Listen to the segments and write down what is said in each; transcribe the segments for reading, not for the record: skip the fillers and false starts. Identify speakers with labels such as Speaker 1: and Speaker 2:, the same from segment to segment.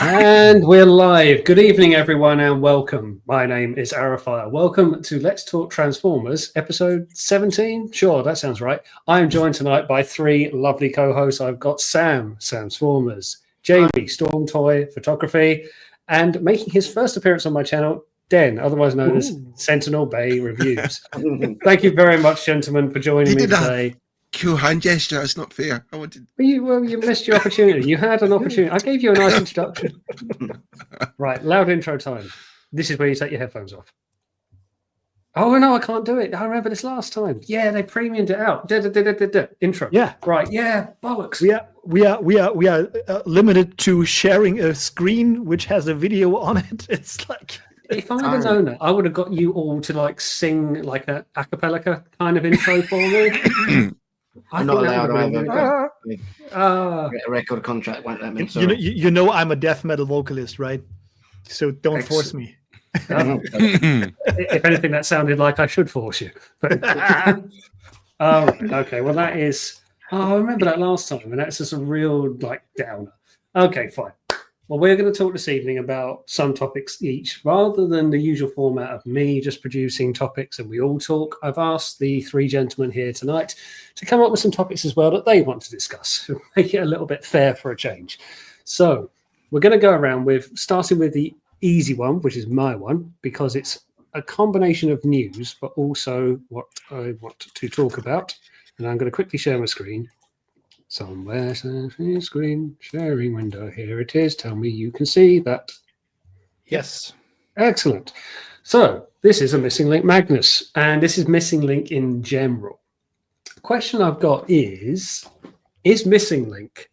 Speaker 1: And we're live. Good evening, everyone, and welcome. My name is ArrowFyre. Welcome to Let's Talk Transformers, episode 17. Sure, that sounds right. I am joined tonight by three lovely co-hosts. I've got Sam, Samsformers, Jamie, Storm Toy Photography, and making his first appearance on my channel, Den, otherwise known as Sentinel Bay Reviews. Thank you very much, gentlemen, for joining me today.
Speaker 2: Cool hand gesture. It's not fair. I wanted.
Speaker 1: Well, you missed your opportunity. You had an opportunity. I gave you a nice introduction. Right, loud intro time. This is where you take your headphones off. Oh no, I can't do it. I remember this last time. Yeah, they premiumed it out. Intro.
Speaker 3: Yeah.
Speaker 1: Right. Yeah. Bollocks.
Speaker 3: We are limited to sharing a screen which has a video on it. It's like.
Speaker 1: If I'd have known that, I would have got you all to like sing like a cappella kind of intro for me.
Speaker 4: I'm not allowed either. A record contract won't let me.
Speaker 3: You know I'm a death metal vocalist, right? So don't force me.
Speaker 1: If anything, that sounded like I should force you. But, okay, well that is. Oh, I remember that last time, and that's just a real like downer. Okay, fine. Well, we're going to talk this evening about some topics each. Rather than the usual format of me just producing topics and we all talk, I've asked the three gentlemen here tonight to come up with some topics as well that they want to discuss. Make it a little bit fair for a change. So we're going to go around starting with the easy one, which is my one, because it's a combination of news, but also what I want to talk about. And I'm going to quickly share my screen. Somewhere, screen sharing window. Here it is. Tell me you can see that.
Speaker 3: Yes.
Speaker 1: Excellent. So this is a missing link, Magnus, and this is missing link in general. The question I've got is missing link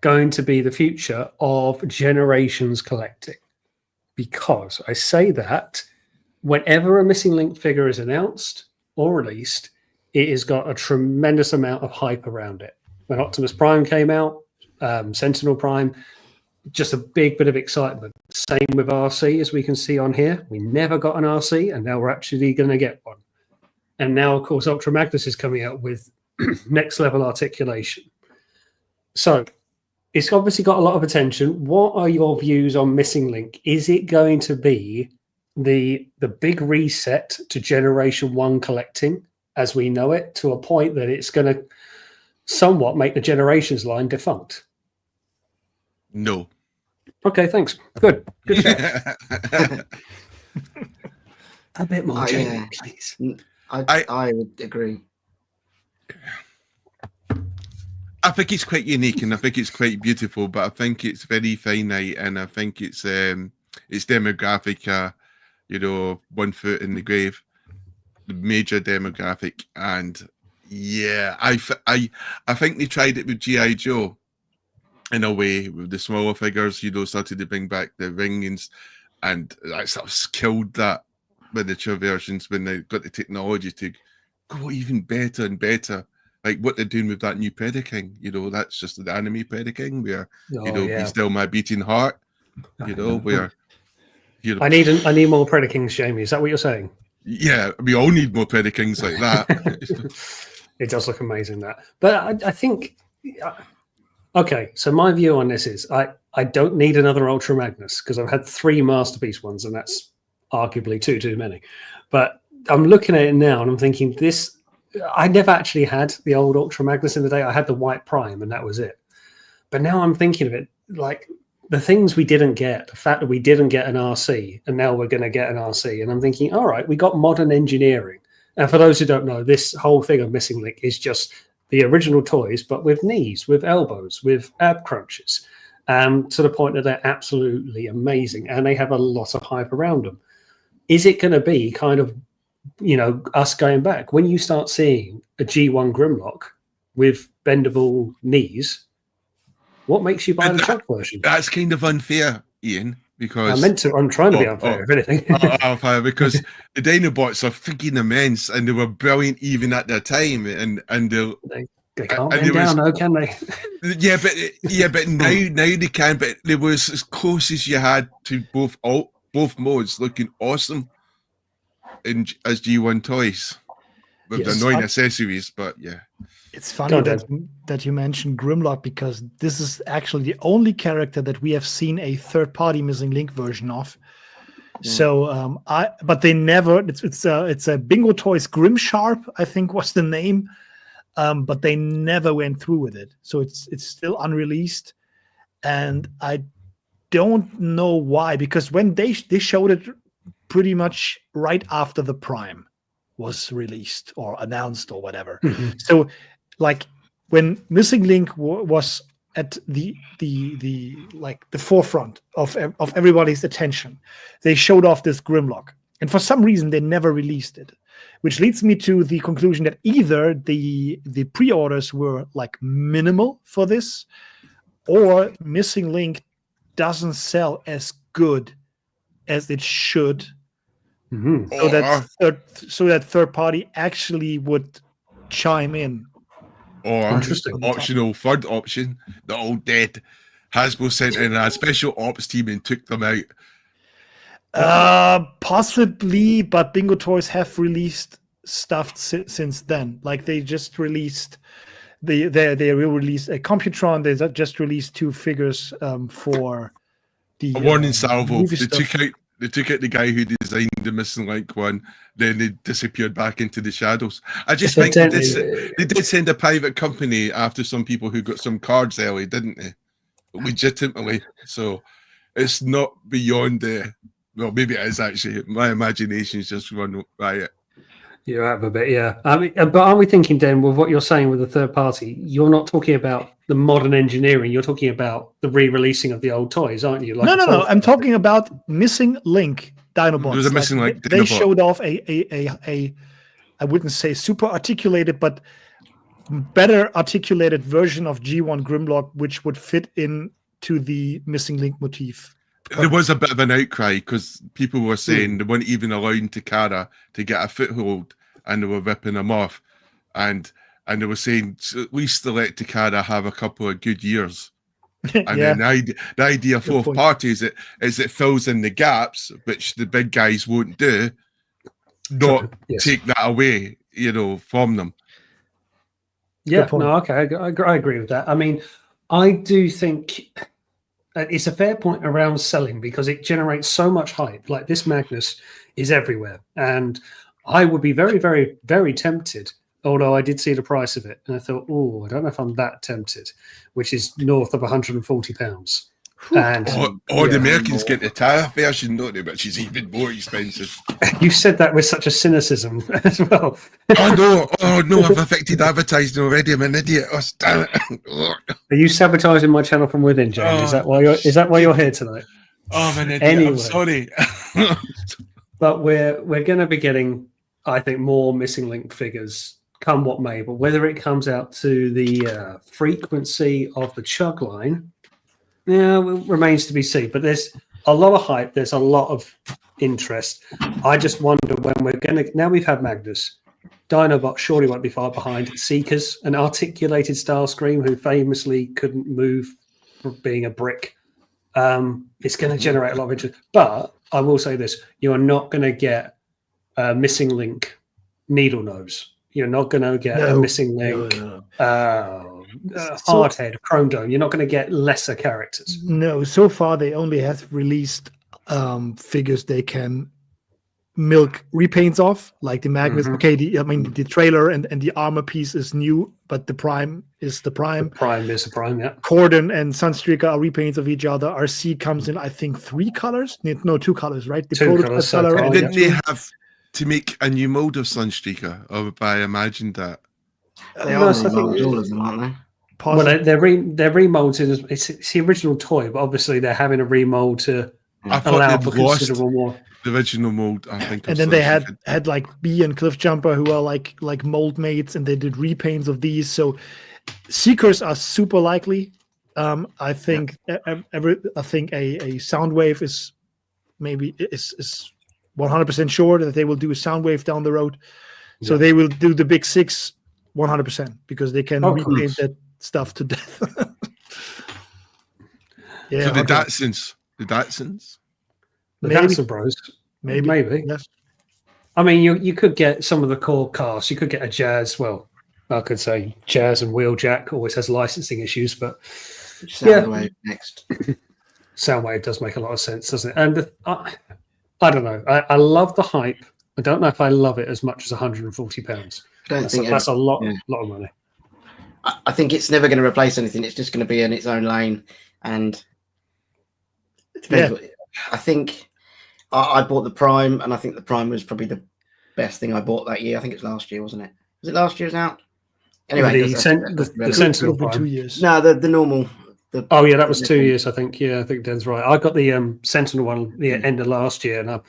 Speaker 1: going to be the future of generations collecting? Because I say that whenever a missing link figure is announced or released, it has got a tremendous amount of hype around it. When Optimus Prime came out, Sentinel Prime, just a big bit of excitement. Same with RC, as we can see on here. We never got an RC, and now we're actually going to get one. And now, of course, Ultra Magnus is coming out with next level articulation. So it's obviously got a lot of attention. What are your views on Missing Link? Is it going to be the big reset to Generation 1 collecting as we know it, to a point that it's going to somewhat make the Generations line defunct?
Speaker 2: No.
Speaker 1: Okay, thanks. Good. A bit more, Jamie, please.
Speaker 4: I would agree.
Speaker 2: I think it's quite unique and I think it's quite beautiful, but I think it's very finite and I think it's demographic, 1 foot in the grave, the major demographic. And yeah, I think they tried it with G.I. Joe in a way, with the smaller figures, started to bring back the ringings, and I sort of killed that miniature versions when they got the technology to go even better and better. Like what they're doing with that new Predaking, that's just the anime Predaking where, Be Still My Beating Heart, where,
Speaker 1: I need more Predakings, Jamie. Is that what you're saying?
Speaker 2: Yeah, we all need more Predakings like that.
Speaker 1: It does look amazing, that. But I think, okay, so my view on this is I don't need another Ultra Magnus because I've had 3 Masterpiece ones and that's arguably too many. But I'm looking at it now and I'm thinking I never actually had the old Ultra Magnus in the day. I had the White Prime and that was it. But now I'm thinking of it like the things we didn't get, the fact that we didn't get an RC and now we're going to get an RC. And I'm thinking, all right, we got modern engineering. And for those who don't know, this whole thing of Missing Link is just the original toys, but with knees, with elbows, with ab crunches, to the point that they're absolutely amazing. And they have a lot of hype around them. Is it going to be kind of, us going back? When you start seeing a G1 Grimlock with bendable knees, what makes you buy the truck version?
Speaker 2: That's kind of unfair, Ian. Because
Speaker 1: I'm trying to be unfair, if anything.
Speaker 2: Unfair because the Dinobots are freaking immense and they were brilliant even at their time. And
Speaker 1: they can't bend down, though, can they?
Speaker 2: but now they can. But they was as close as you had to both modes, looking awesome as G1 toys with the annoying accessories. But yeah.
Speaker 3: It's funny that you mentioned Grimlock, because this is actually the only character that we have seen a third-party Missing Link version of. So but they never. It's a Bingo Toys Grimsharp, I think was the name, but they never went through with it. So it's still unreleased, and I don't know why, because when they showed it pretty much right after the Prime was released or announced or whatever. So like when Missing Link was at the forefront of everybody's attention, they showed off this Grimlock, and for some reason they never released it, which leads me to the conclusion that either the pre-orders were like minimal for this, or Missing Link doesn't sell as good as it should. So that third party actually would chime in.
Speaker 2: Or optional third option, the old dead Hasbro sent in a special ops team and took them out.
Speaker 3: Possibly, but Bingo Toys have released stuff since then. Like they just released, they will release a Computron. They just released 2 figures for the
Speaker 2: Warning Salvo. They took out the guy who designed the Missing Link one, then they disappeared back into the shadows. I just think they did send a private company after some people who got some cards early, didn't they? Legitimately. So it's not beyond well, maybe it is actually. My imagination's just run riot.
Speaker 1: You have a bit, yeah. I mean, but are we thinking, Dan, with what you're saying with the third party, you're not talking about the modern engineering, you're talking about the re-releasing of the old toys, aren't you? Like
Speaker 3: no. I'm talking about Missing Link Dinobots.
Speaker 2: There's a Missing Link Dinobot.
Speaker 3: They showed off a I wouldn't say super articulated, but better articulated version of G1 Grimlock, which would fit into the Missing Link motif.
Speaker 2: There was a bit of an outcry because people were saying they weren't even allowing Takara to get a foothold, and they were ripping them off, and they were saying at least they let Takara have a couple of good years. And then the idea of fourth parties is it fills in the gaps, which the big guys won't do, not take that away, from them.
Speaker 1: Yeah, no, okay, I agree with that. I mean, I do think it's a fair point around selling because it generates so much hype. Like this Magnus is everywhere. And I would be very, very, very tempted, although I did see the price of it. And I thought, I don't know if I'm that tempted, which is north of £140. And
Speaker 2: the Americans get the tariff version, don't they? Which is even more expensive.
Speaker 1: You said that with such a cynicism as well.
Speaker 2: Oh no, I've affected advertising already. I'm an idiot. Oh, damn it.
Speaker 1: Are you sabotaging my channel from within, James? Is that why you're here tonight?
Speaker 2: Oh, I'm an idiot.
Speaker 1: Anyway,
Speaker 2: I'm sorry.
Speaker 1: But we're going to be getting, I think, more Missing Link figures come what may. But whether it comes out to the frequency of the chug line, remains to be seen. But there's a lot of hype. There's a lot of interest. I just wonder when we're going to... Now we've had Magnus. Dinobot surely won't be far behind. Seekers, an articulated Starscream who famously couldn't move from being a brick. It's going to generate a lot of interest. But I will say this. You are not going to get a Missing Link Needle Nose. You're not going to get a Missing Link Hardhead, Chrome Dome. You're not going to get lesser characters.
Speaker 3: No, so far they only have released figures they can milk repaints off, like the Magnus. Okay, the trailer and the armor piece is new, but the Prime is the Prime.
Speaker 1: The Prime is the Prime, yeah.
Speaker 3: Corden and Sunstreaker are repaints of each other. RC comes in, I think, 3 colors. No, 2 colors, right? The
Speaker 1: 2 colors.
Speaker 3: Color
Speaker 2: didn't they have to make a new mold of Sunstreaker? Or I imagined that.
Speaker 4: They are all of them, aren't they?
Speaker 1: Well, they're remolds. It's the original toy, but obviously they're having a remold to allow for considerable more.
Speaker 2: The original mold, I think.
Speaker 3: And then they had like B and Cliff Jumper, who are like mold mates, and they did repaints of these. So Seekers are super likely. I think a Soundwave is maybe is 100% sure that they will do a Soundwave down the road. So they will do the big 6 100% because they can repaint that stuff to death.
Speaker 2: So the Datsuns. The
Speaker 1: Datsun Bros. Maybe.
Speaker 3: Yes.
Speaker 1: I mean, you could get some of the core cast. You could get a Jazz. Well, I could say Jazz and Wheeljack always has licensing issues, but
Speaker 4: Soundwave next.
Speaker 1: Soundwave does make a lot of sense, doesn't it? And I don't know. I love the hype. I don't know if I love it as much as £140. That's a lot of money.
Speaker 4: I think it's never going to replace anything. It's just going to be in its own lane. And it depends I think I bought the Prime, and I think the Prime was probably the best thing I bought that year. I think it's last year, wasn't it? Was it last year's out? Anyway,
Speaker 1: the Sentinel Prime.
Speaker 3: 2 years.
Speaker 4: No, the normal.
Speaker 1: That was 2 years, I think. Yeah, I think Dan's right. I got the Sentinel one the end of last year, and I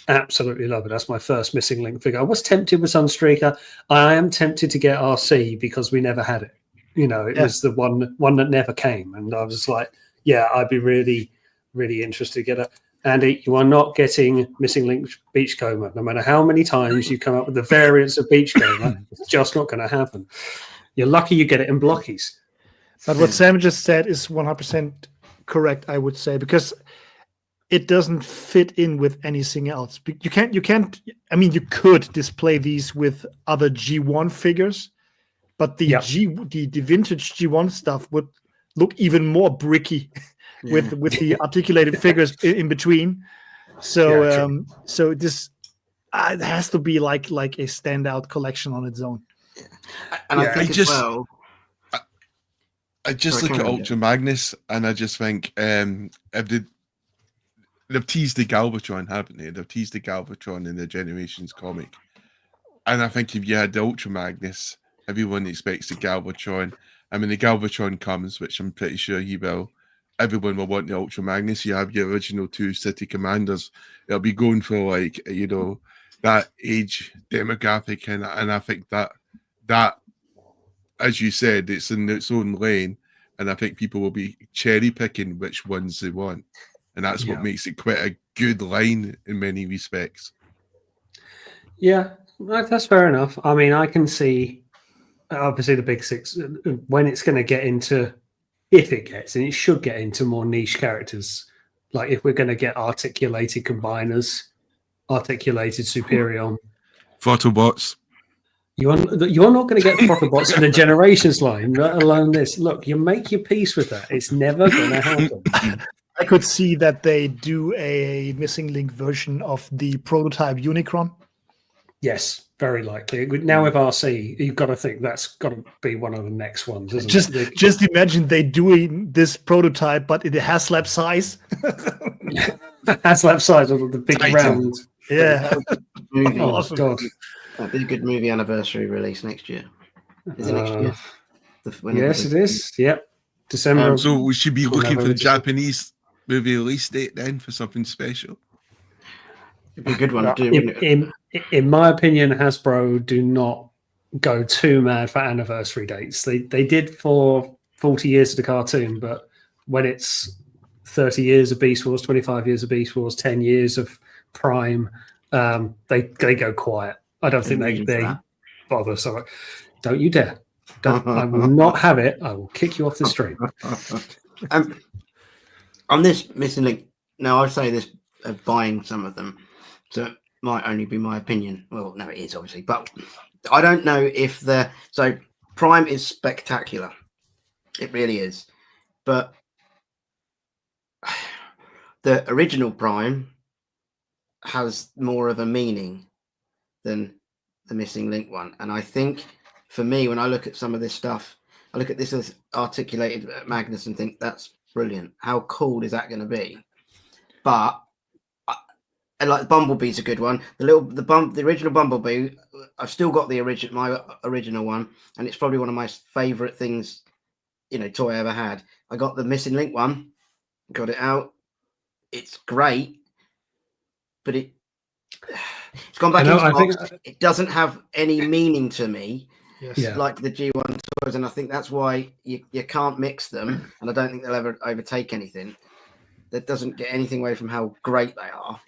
Speaker 1: absolutely love it. That's my first Missing Link figure. I was tempted with Sunstreaker. I am tempted to get RC because we never had it. It was the one that never came, and I was like, I'd be really, really interested to get it. Andy, you are not getting Missing Link Beachcomber. No matter how many times you come up with the variants of Beachcomber, it's just not going to happen. You're lucky you get it in blockies.
Speaker 3: But what Sam just said is 100% correct, I would say, because it doesn't fit in with anything else. You can't. I mean, you could display these with other G1 figures, but the vintage G1 stuff would look even more bricky with the articulated figures in between. So so this it has to be like a standout collection on its own.
Speaker 4: And I think
Speaker 2: I just look at Ultra Magnus and I just think if they've teased the Galvatron, haven't they? They've teased the Galvatron in the Generations comic. And I think if you had the Ultra Magnus, everyone expects the Galvatron. I mean, the Galvatron comes, which I'm pretty sure he will. Everyone will want the Ultra Magnus. You have your original 2 city commanders. It'll be going for that age demographic, and I think that as you said, it's in its own lane, and I think people will be cherry picking which ones they want, and that's what makes it quite a good line in many respects.
Speaker 1: Yeah, that's fair enough. I mean, I can see obviously the big 6 when it's going to get into, if it gets, and it should get into more niche characters. Like if we're going to get articulated combiners, articulated Superion,
Speaker 2: Photobots.
Speaker 1: You're not going to get Photobots in the Generations line, let alone this. Look, you make your peace with that. It's never going to happen.
Speaker 3: I could see that they do a Missing Link version of the prototype Unicron.
Speaker 1: Yes, very likely. Now with RC, you've got to think that's got to be one of the next ones, isn't it?
Speaker 3: Just imagine they doing this prototype, but in a HasLab size.
Speaker 1: HasLab size of the big round.
Speaker 3: Yeah.
Speaker 1: Oh, God.
Speaker 4: That'd be a good movie anniversary release next year. Is it next year?
Speaker 1: Yes, it is. Yep. December.
Speaker 2: So we should be looking for the Japanese movie release date then for something special.
Speaker 4: It'd be a good one to do.
Speaker 1: In my opinion, Hasbro do not go too mad for anniversary dates. They did for 40 years of the cartoon, but when it's 30 years of Beast Wars, 25 years of Beast Wars, 10 years of Prime, they go quiet. I don't think they bother. So don't you dare. I will not have it. I will kick you off the stream.
Speaker 4: On this Missing Link, now I say this of buying some of them, so it might only be my opinion. Well, no, it is obviously, but I don't know if so Prime is spectacular. It really is. But the original Prime has more of a meaning than the Missing Link one. And I think for me, when I look at some of this stuff, I look at this as articulated Magnus and think that's brilliant. How cool is that going to be? But and like Bumblebee's a good one. The original Bumblebee, I've still got my original one, and it's probably one of my favorite things, toy I ever had. I got the Missing Link one, got it out. It's great, but it's gone back into box. It doesn't have any meaning to me, like the G1 toys, and I think that's why you can't mix them, and I don't think they'll ever overtake anything. That doesn't get anything away from how great they are.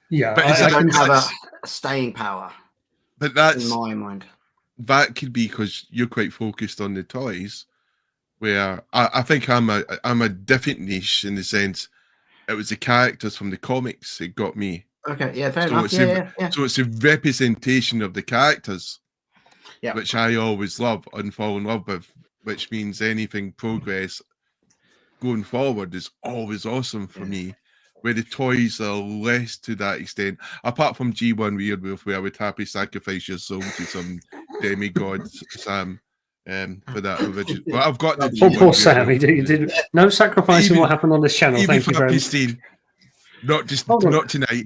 Speaker 1: Yeah,
Speaker 4: but I don't have a staying power.
Speaker 2: But that's
Speaker 4: in my mind.
Speaker 2: That could be because you're quite focused on the toys, where I think I'm a different niche in the sense it was the characters from the comics that got me.
Speaker 4: Okay, yeah, fair enough. So
Speaker 2: it's a representation of the characters
Speaker 4: Yeah.
Speaker 2: which I always love and fall in love with, which means anything progress going forward is always awesome for me, where the toys are less to that extent, apart from G1 Werewolf, where I would happily sacrifice your soul to some demigod, Sam, for that original. Well, I've got the G1
Speaker 1: Poor Sam,
Speaker 2: Werewolf.
Speaker 1: he did no sacrificing
Speaker 2: Even-
Speaker 1: what happened on this channel.
Speaker 2: Even
Speaker 1: Thank you very much.
Speaker 2: Papistine. Not just
Speaker 1: Hold on.
Speaker 2: not tonight.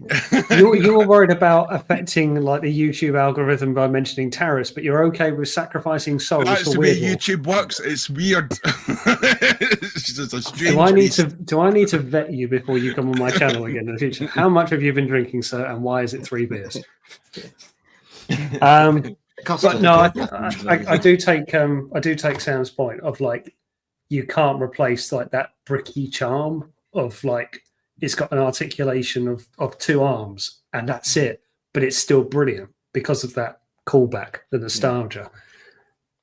Speaker 1: You were worried about affecting like the YouTube algorithm by mentioning Taris, but you're okay with sacrificing souls
Speaker 2: That's
Speaker 1: for
Speaker 2: the way
Speaker 1: Weirdwolf.
Speaker 2: YouTube works. It's weird. It's just a strange.
Speaker 1: Do I need to vet you before you come on my channel again in the future? How much have you been drinking, sir, and why is it 3 beers? But no, I do take Sam's point of like you can't replace like that bricky charm of like it's got an articulation of 2 arms and that's it, but it's still brilliant because of that callback, the nostalgia.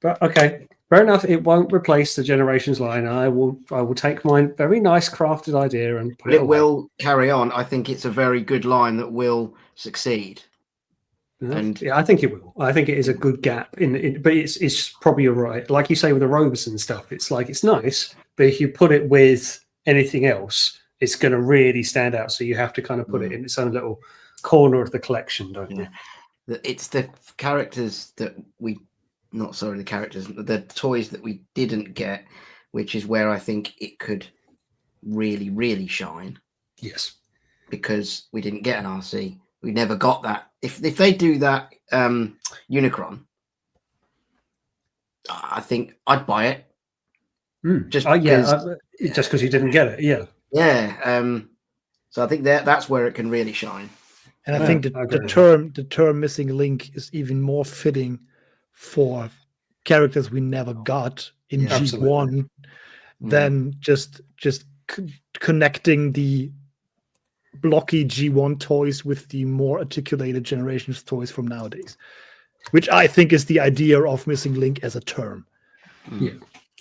Speaker 1: But okay, fair enough. It won't replace the Generations line. I will take my very nice crafted idea and put it away.
Speaker 4: will carry on. I think it's a very good line that will succeed. And
Speaker 1: yeah, I think it will. I think it is a good gap in it, but it's probably you're right. Like you say with the robes and stuff, it's like it's nice, but if you put it with anything else, it's going to really stand out. So you have to kind of put it in its own little corner of the collection, don't you?
Speaker 4: It's the characters that the toys that we didn't get, which is where I think it could really, really shine.
Speaker 1: Yes,
Speaker 4: because we didn't get an RC. We never got that. If they do that Unicron, I think I'd buy it. Just because
Speaker 1: you didn't get it. Yeah.
Speaker 4: Yeah. So I think that's where it can really shine.
Speaker 3: And I think the term missing link is even more fitting for characters we never got in G1 than just connecting the blocky G1 toys with the more articulated Generations toys from nowadays, which I think is the idea of missing link as a term.
Speaker 1: Yeah,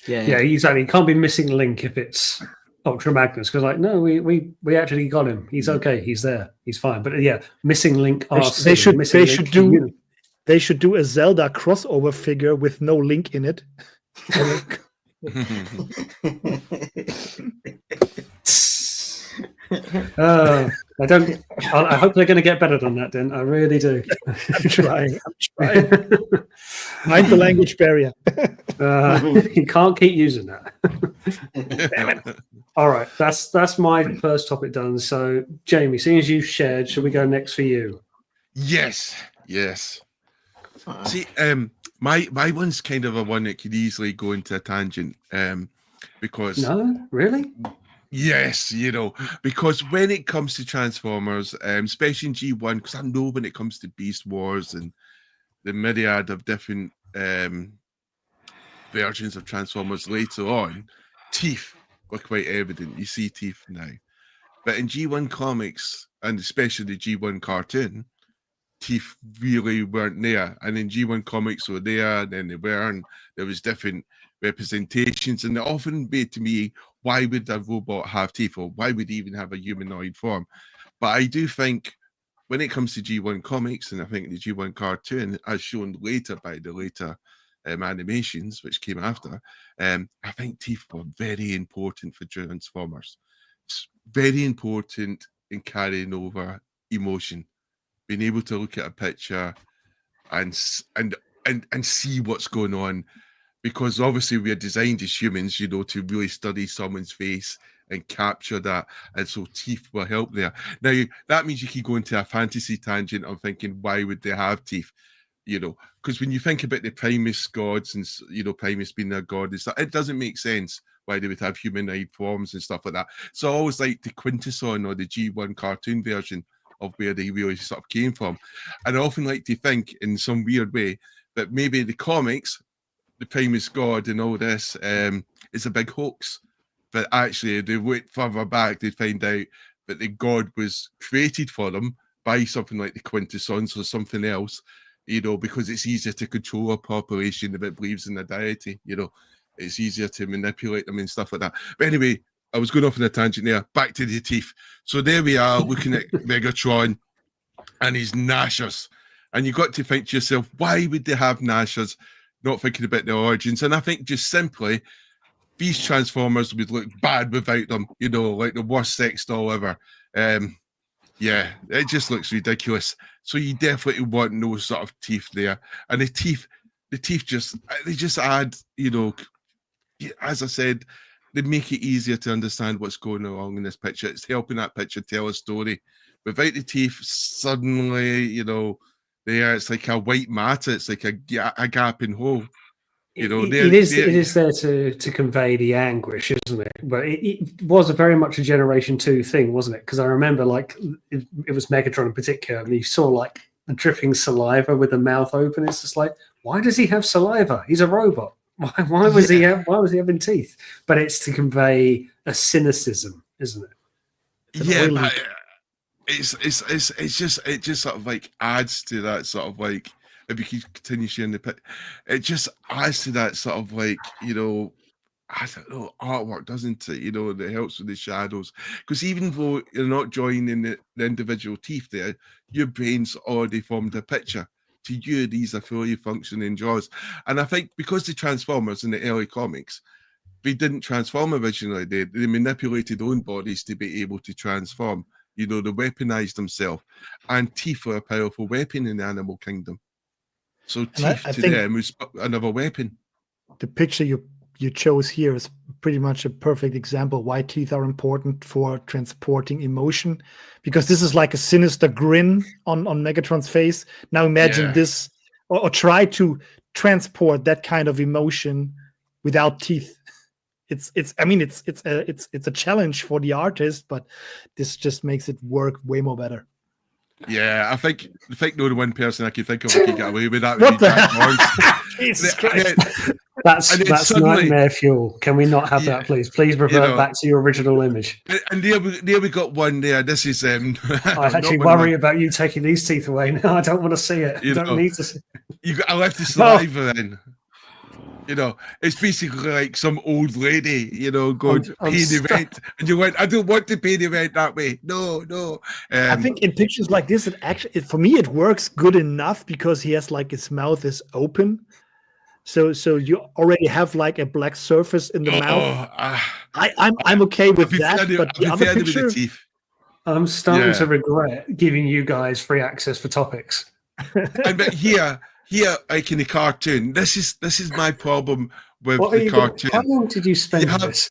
Speaker 1: exactly. You can't be missing link if it's Ultra Magnus, because like no, we actually got him. He's okay. He's there. He's fine. But yeah, missing link.
Speaker 3: They should do a Zelda crossover figure with no link in it.
Speaker 1: I hope they're going to get better than that. Then I really do.
Speaker 3: I'm trying. Mind the language barrier.
Speaker 1: You can't keep using that. Damn it. All right, that's my first topic done. So, Jamie, seeing as you've shared, should we go next for you?
Speaker 2: Yes. See, my one's kind of a one that could easily go into a tangent. Because
Speaker 1: really.
Speaker 2: Yes, because when it comes to Transformers, especially in G1, because I know when it comes to Beast Wars and the myriad of different versions of Transformers later on, teeth were quite evident. You see teeth now. But in G1 comics, and especially the G1 cartoon, teeth really weren't there. And in G1 comics were there, and then they weren't. There was different representations, and it often made to me, why would a robot have teeth, or why would he even have a humanoid form? But I do think when it comes to G1 comics, and I think the G1 cartoon, as shown later by the later animations, which came after, I think teeth were very important for Transformers. It's very important in carrying over emotion, being able to look at a picture and see what's going on. Because obviously we are designed as humans, to really study someone's face and capture that. And so teeth will help there. Now, that means you can go into a fantasy tangent of thinking, why would they have teeth? Because when you think about the Primus gods and, Primus being their god, it doesn't make sense why they would have humanoid forms and stuff like that. So I always like the Quintesson or the G1 cartoon version of where they really sort of came from. And I often like to think in some weird way that maybe the comics, the Primus god and all this is a big hoax, but actually they went further back, they'd find out that the god was created for them by something like the Quintessons or something else, because it's easier to control a population if it believes in a deity. It's easier to manipulate them and stuff like that. But anyway, I was going off on a tangent there. Back to the teeth. So there we are looking at Megatron and his gnashers. And you got to think to yourself, why would they have gnashers? Not thinking about the origins. And I think just simply, these Transformers would look bad without them, you know, like the worst sex doll ever. Yeah, it just looks ridiculous. So you definitely want no sort of teeth there. And the teeth just add, you know, as I said, they make it easier to understand what's going along in this picture. It's helping that picture tell a story. Without the teeth, suddenly, you know, there it's like a white matter. It's like a gaping hole. You know,
Speaker 1: it is there to convey the anguish, isn't it? But it was very much a Generation 2 thing, wasn't it? Because I remember, like, it was Megatron in particular, and you saw like the dripping saliva with the mouth open. It's just like, why does he have saliva? He's a robot. Why was he having teeth? But it's to convey a cynicism, isn't it?
Speaker 2: Yeah, but it just sort of like adds to that sort of like, if you keep continue sharing the pit, it just adds to that sort of like, you know, I don't know, artwork, doesn't it? You know, that helps with the shadows. Because even though you're not joining the individual teeth there, your brain's already formed a picture. To you, these are fully functioning jaws. And I think because the Transformers in the early comics, they didn't transform originally. They manipulated their own bodies to be able to transform. You know, they weaponized themselves. And teeth were a powerful weapon in the animal kingdom. So teeth to them was another weapon.
Speaker 3: The picture you chose here is pretty much a perfect example why teeth are important for transporting emotion, because this is like a sinister grin on Megatron's face. Now imagine this, or try to transport that kind of emotion without teeth. It's a challenge for the artist, but this just makes it work way more better.
Speaker 2: Yeah, I think no one person I can think of who can get away with that. What the hell?
Speaker 3: Jesus Christ.
Speaker 1: That's nightmare fuel. Can we not have that, please? Please revert back to your original image.
Speaker 2: And there we got one there. This is
Speaker 1: I actually worry about you taking these teeth away now. I don't want to see it. You don't need to see it.
Speaker 2: I left the saliva in. You know, it's basically like some old lady, you know, going pay the rent, and you went, I don't want to pay the rent that way. No.
Speaker 3: I think in pictures like this, for me it works good enough because he has like his mouth is open, so you already have like a black surface in the mouth. I'm okay with that, but the other picture,
Speaker 1: I'm starting to regret giving you guys free access for topics.
Speaker 2: But here, like in the cartoon, this is my problem with the cartoon.
Speaker 1: How long did you spend on this?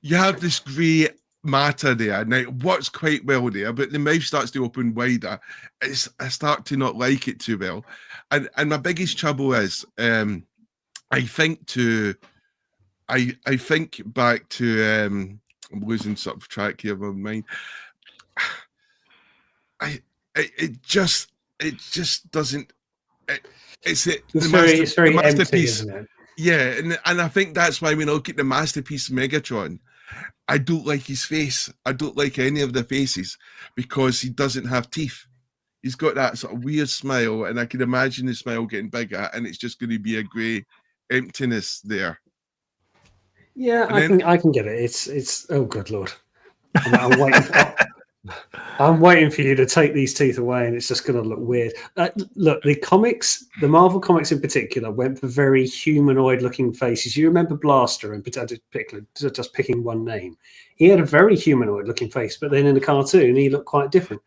Speaker 2: You have this grey matter there. Now, it works quite well there, but the mouth starts to open wider. I start to not like it too well. And my biggest trouble is, I think back to, I'm losing sort of track here of my mind. It just doesn't. It's very masterpiece, empty, isn't it? Yeah, and I think that's why when I look at the masterpiece Megatron, I don't like his face. I don't like any of the faces because he doesn't have teeth. He's got that sort of weird smile, and I can imagine the smile getting bigger, and it's just going to be a grey emptiness there.
Speaker 1: Yeah, I can get it. It's oh good lord, I'm waiting. I'm waiting for you to take these teeth away, and it's just going to look weird. Look, the Marvel comics in particular, went for very humanoid-looking faces. You remember Blaster in particular, just picking one name. He had a very humanoid-looking face, but then in the cartoon, he looked quite different.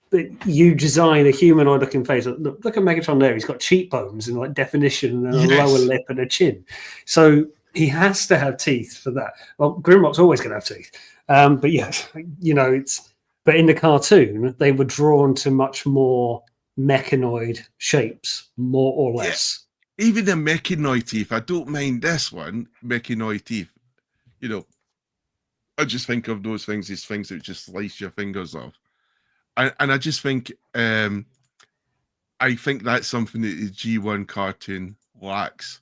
Speaker 1: But you design a humanoid-looking face. Look at Megatron there. He's got cheekbones and like definition, and a lower lip and a chin. So he has to have teeth for that. Well, Grimlock's always going to have teeth. But yes, you know, it's. But in the cartoon, they were drawn to much more mechanoid shapes, more or less.
Speaker 2: Yeah. Even the mechanoid teeth, I don't mind this one, mechanoid teeth. You know, I just think of those things as things that just slice your fingers off. And I just think, I think that's something that the G1 cartoon lacks,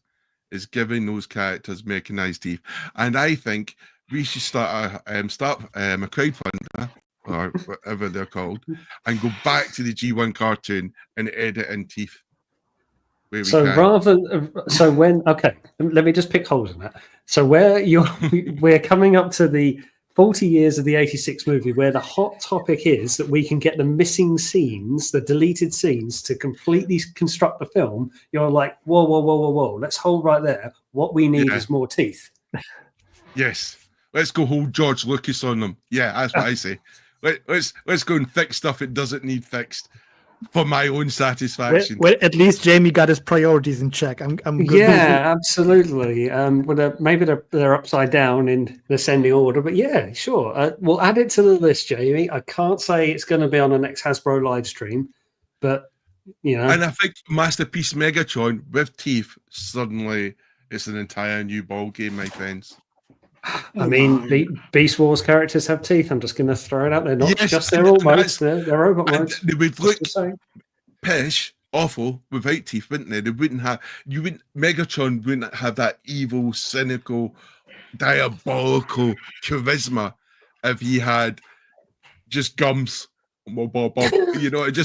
Speaker 2: is giving those characters mechanized teeth. And I think we should start a crowdfunder, or whatever they're called, and go back to the G1 cartoon and edit in teeth.
Speaker 1: So let me just pick holes in that. So we're coming up to the 40 years of the 86 movie where the hot topic is that we can get the missing scenes, the deleted scenes, to completely construct the film, you're like, whoa, whoa, whoa, whoa, whoa. Let's hold right there. What we need is more teeth.
Speaker 2: Yes. Let's go hold George Lucas on them. Yeah, that's what I say. Let's go and fix stuff it doesn't need fixed for my own satisfaction.
Speaker 3: Well, at least Jamie got his priorities in check. I'm good.
Speaker 1: Yeah, absolutely. Maybe they're upside down in the sending order, but yeah, sure. We'll add it to the list, Jamie. I can't say it's going to be on the next Hasbro live stream, but you know.
Speaker 2: And I think Masterpiece Megatron with teeth, suddenly it's an entire new ball game, my friends.
Speaker 1: I mean, the Beast Wars characters have teeth. I'm just going to throw it out there. Not just their alt modes, they're robot modes.
Speaker 2: They would look pish, awful without teeth, wouldn't they? They wouldn't have. Megatron wouldn't have that evil, cynical, diabolical charisma if he had just gums. You know, it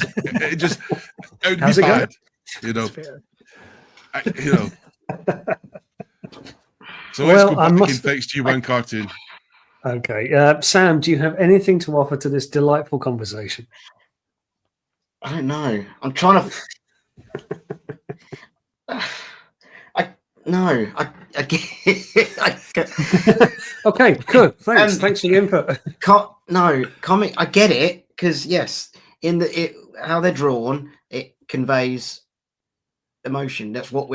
Speaker 2: would be bad. You know, So let's go back and fix G1 cartoon.
Speaker 1: Okay. Sam, do you have anything to offer to this delightful conversation?
Speaker 4: I don't know. I'm trying to. I get.
Speaker 1: Okay, good. Thanks. Thanks for the input.
Speaker 4: Comic. I get it because yes, how they're drawn, it conveys emotion. That's what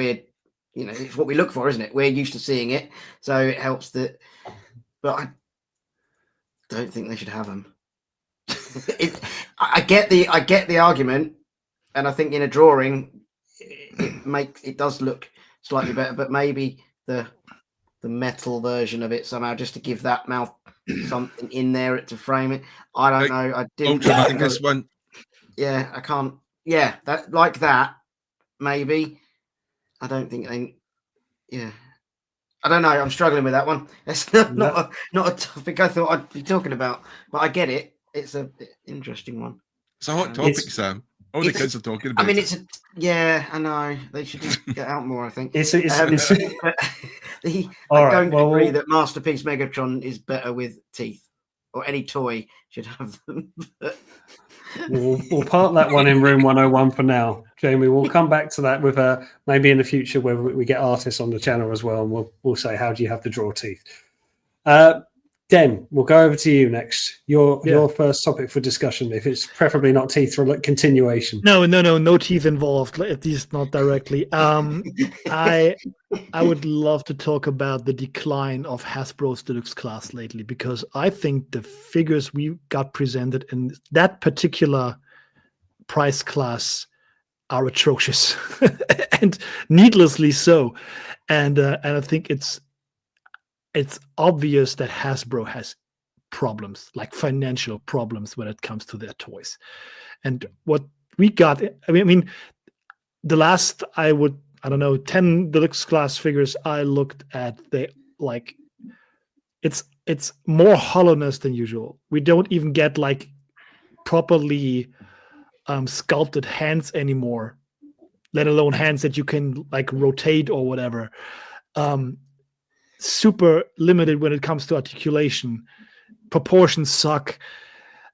Speaker 4: it's what we look for, isn't it? We're used to seeing it, so it helps that. But I don't think they should have them. I get the argument, and I think in a drawing, it does look slightly better. But maybe the metal version of it somehow, just to give that mouth something in there to frame it. I don't know. I didn't.
Speaker 2: This one.
Speaker 4: Yeah, I can't. Yeah, that maybe. I don't think they. Yeah, I don't know. I'm struggling with that one. That's not a topic I thought I'd be talking about, but I get it. It's an interesting one.
Speaker 2: It's a hot topic, Sam. All the kids are talking about.
Speaker 4: I mean, I know they should just get out more. I think.
Speaker 1: I
Speaker 4: don't agree that Masterpiece Megatron is better with teeth, or any toy should have them.
Speaker 1: We'll park that one in room 101 for now, Jamie. We'll come back to that with maybe in the future where we get artists on the channel as well, and we'll say, how do you have to draw teeth? Den, we'll go over to you next. Your first topic for discussion, if it's preferably not teeth for continuation.
Speaker 3: No teeth involved, at least not directly. I would love to talk about the decline of Hasbro's Deluxe class lately, because I think the figures we got presented in that particular price class are atrocious and needlessly so. And I think it's obvious that Hasbro has problems, like financial problems, when it comes to their toys. And what we got, I mean, the last, 10 Deluxe class figures I looked at, it's more hollowness than usual. We don't even get like properly sculpted hands anymore, let alone hands that you can like rotate or whatever. Super limited when it comes to articulation. Proportions suck.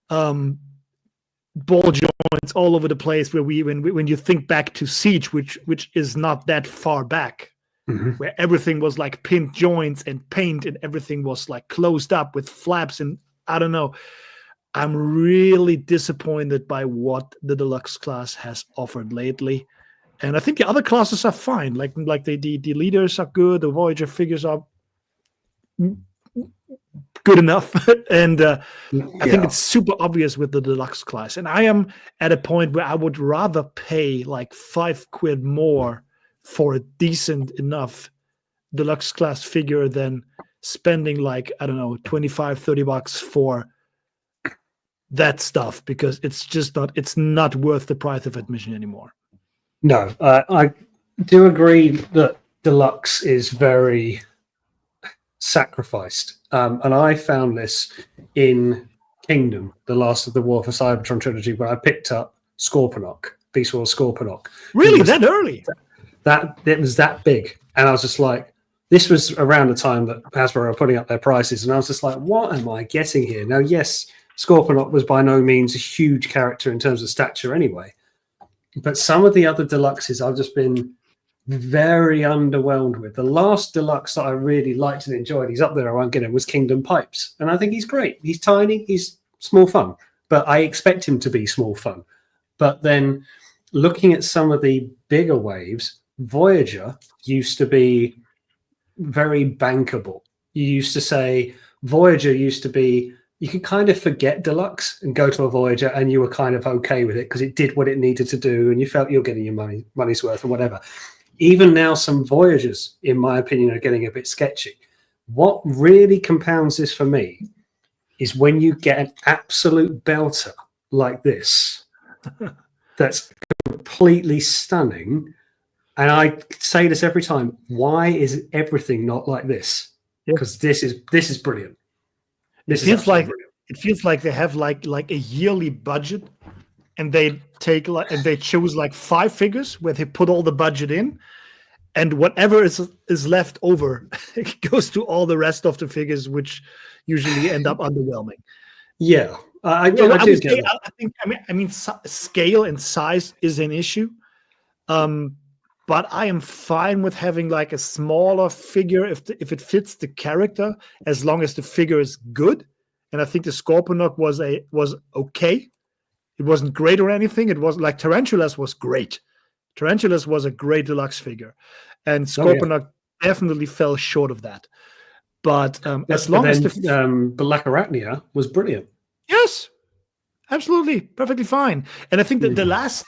Speaker 3: Ball joints all over the place. When you think back to Siege, which is not that far back, where everything was like pinned joints and paint, and everything was like closed up with flaps, and I don't know. I'm really disappointed by what the Deluxe class has offered lately. And I think the other classes are fine. Like the leaders are good. The Voyager figures are good enough. And I think it's super obvious with the Deluxe class. And I am at a point where I would rather pay like $5 more for a decent enough Deluxe class figure than spending like, I don't know, $25-$30 for that stuff, because it's not worth the price of admission anymore.
Speaker 1: No, I do agree that Deluxe is very sacrificed. And I found this in Kingdom, the last of the War for Cybertron trilogy, where I picked up Scorponok, Beast Wars Scorponok.
Speaker 3: Really? That early?
Speaker 1: It was that big. And I was just like, this was around the time that Hasbro were putting up their prices, and I was just like, what am I getting here? Now, yes, Scorponok was by no means a huge character in terms of stature anyway, but some of the other deluxes I've just been very underwhelmed with. The last deluxe that I really liked and enjoyed, he's up there, I won't get him, was Kingdom Pipes. And I think he's great. He's tiny, he's small fun, but I expect him to be small fun. But then looking at some of the bigger waves, Voyager used to be very bankable. You used to say Voyager used to be, you could kind of forget deluxe and go to a Voyager and you were kind of okay with it because it did what it needed to do and you felt you're getting your money's worth and whatever. Even now, some Voyagers, in my opinion, are getting a bit sketchy. What really compounds this for me is when you get an absolute belter like this that's completely stunning. And I say this every time, why is everything not like this? Because this is brilliant.
Speaker 3: It feels like they have like a yearly budget, and they choose like 5 figures where they put all the budget in, and whatever is left over it goes to all the rest of the figures, which usually end up underwhelming.
Speaker 1: Yeah, I mean, scale and size is an issue, but I am fine with having like a smaller figure if it fits the character, as long as the figure is good. And I think the Scorponok was okay. It wasn't great or anything. It was like Tarantulas was great. Tarantulas was a great deluxe figure, and Scorponok definitely fell short of that. But as long as Black Arachnia was brilliant.
Speaker 3: Yes, absolutely, perfectly fine. And I think that the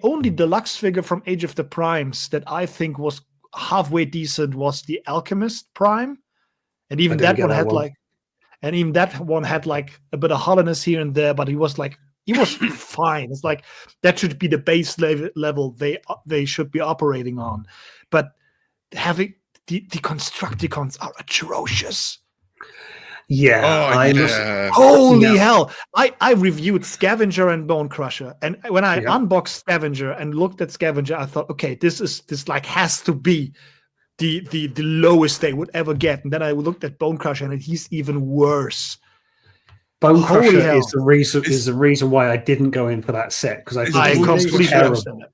Speaker 3: only deluxe figure from Age of the Primes that I think was halfway decent was the Alchemist Prime, and even that one had like a bit of hollowness here and there, but he was fine. It's like that should be the base level they should be operating on. But having the Constructicons are atrocious.
Speaker 1: Yeah.
Speaker 3: Holy hell. I reviewed Scavenger and Bone Crusher, and when I unboxed Scavenger and looked at Scavenger, I thought, okay, this has to be the lowest they would ever get. And then I looked at Bone Crusher, and he's even worse.
Speaker 1: Bone Crusher is the reason why I didn't go in for that set, because I completely understand it.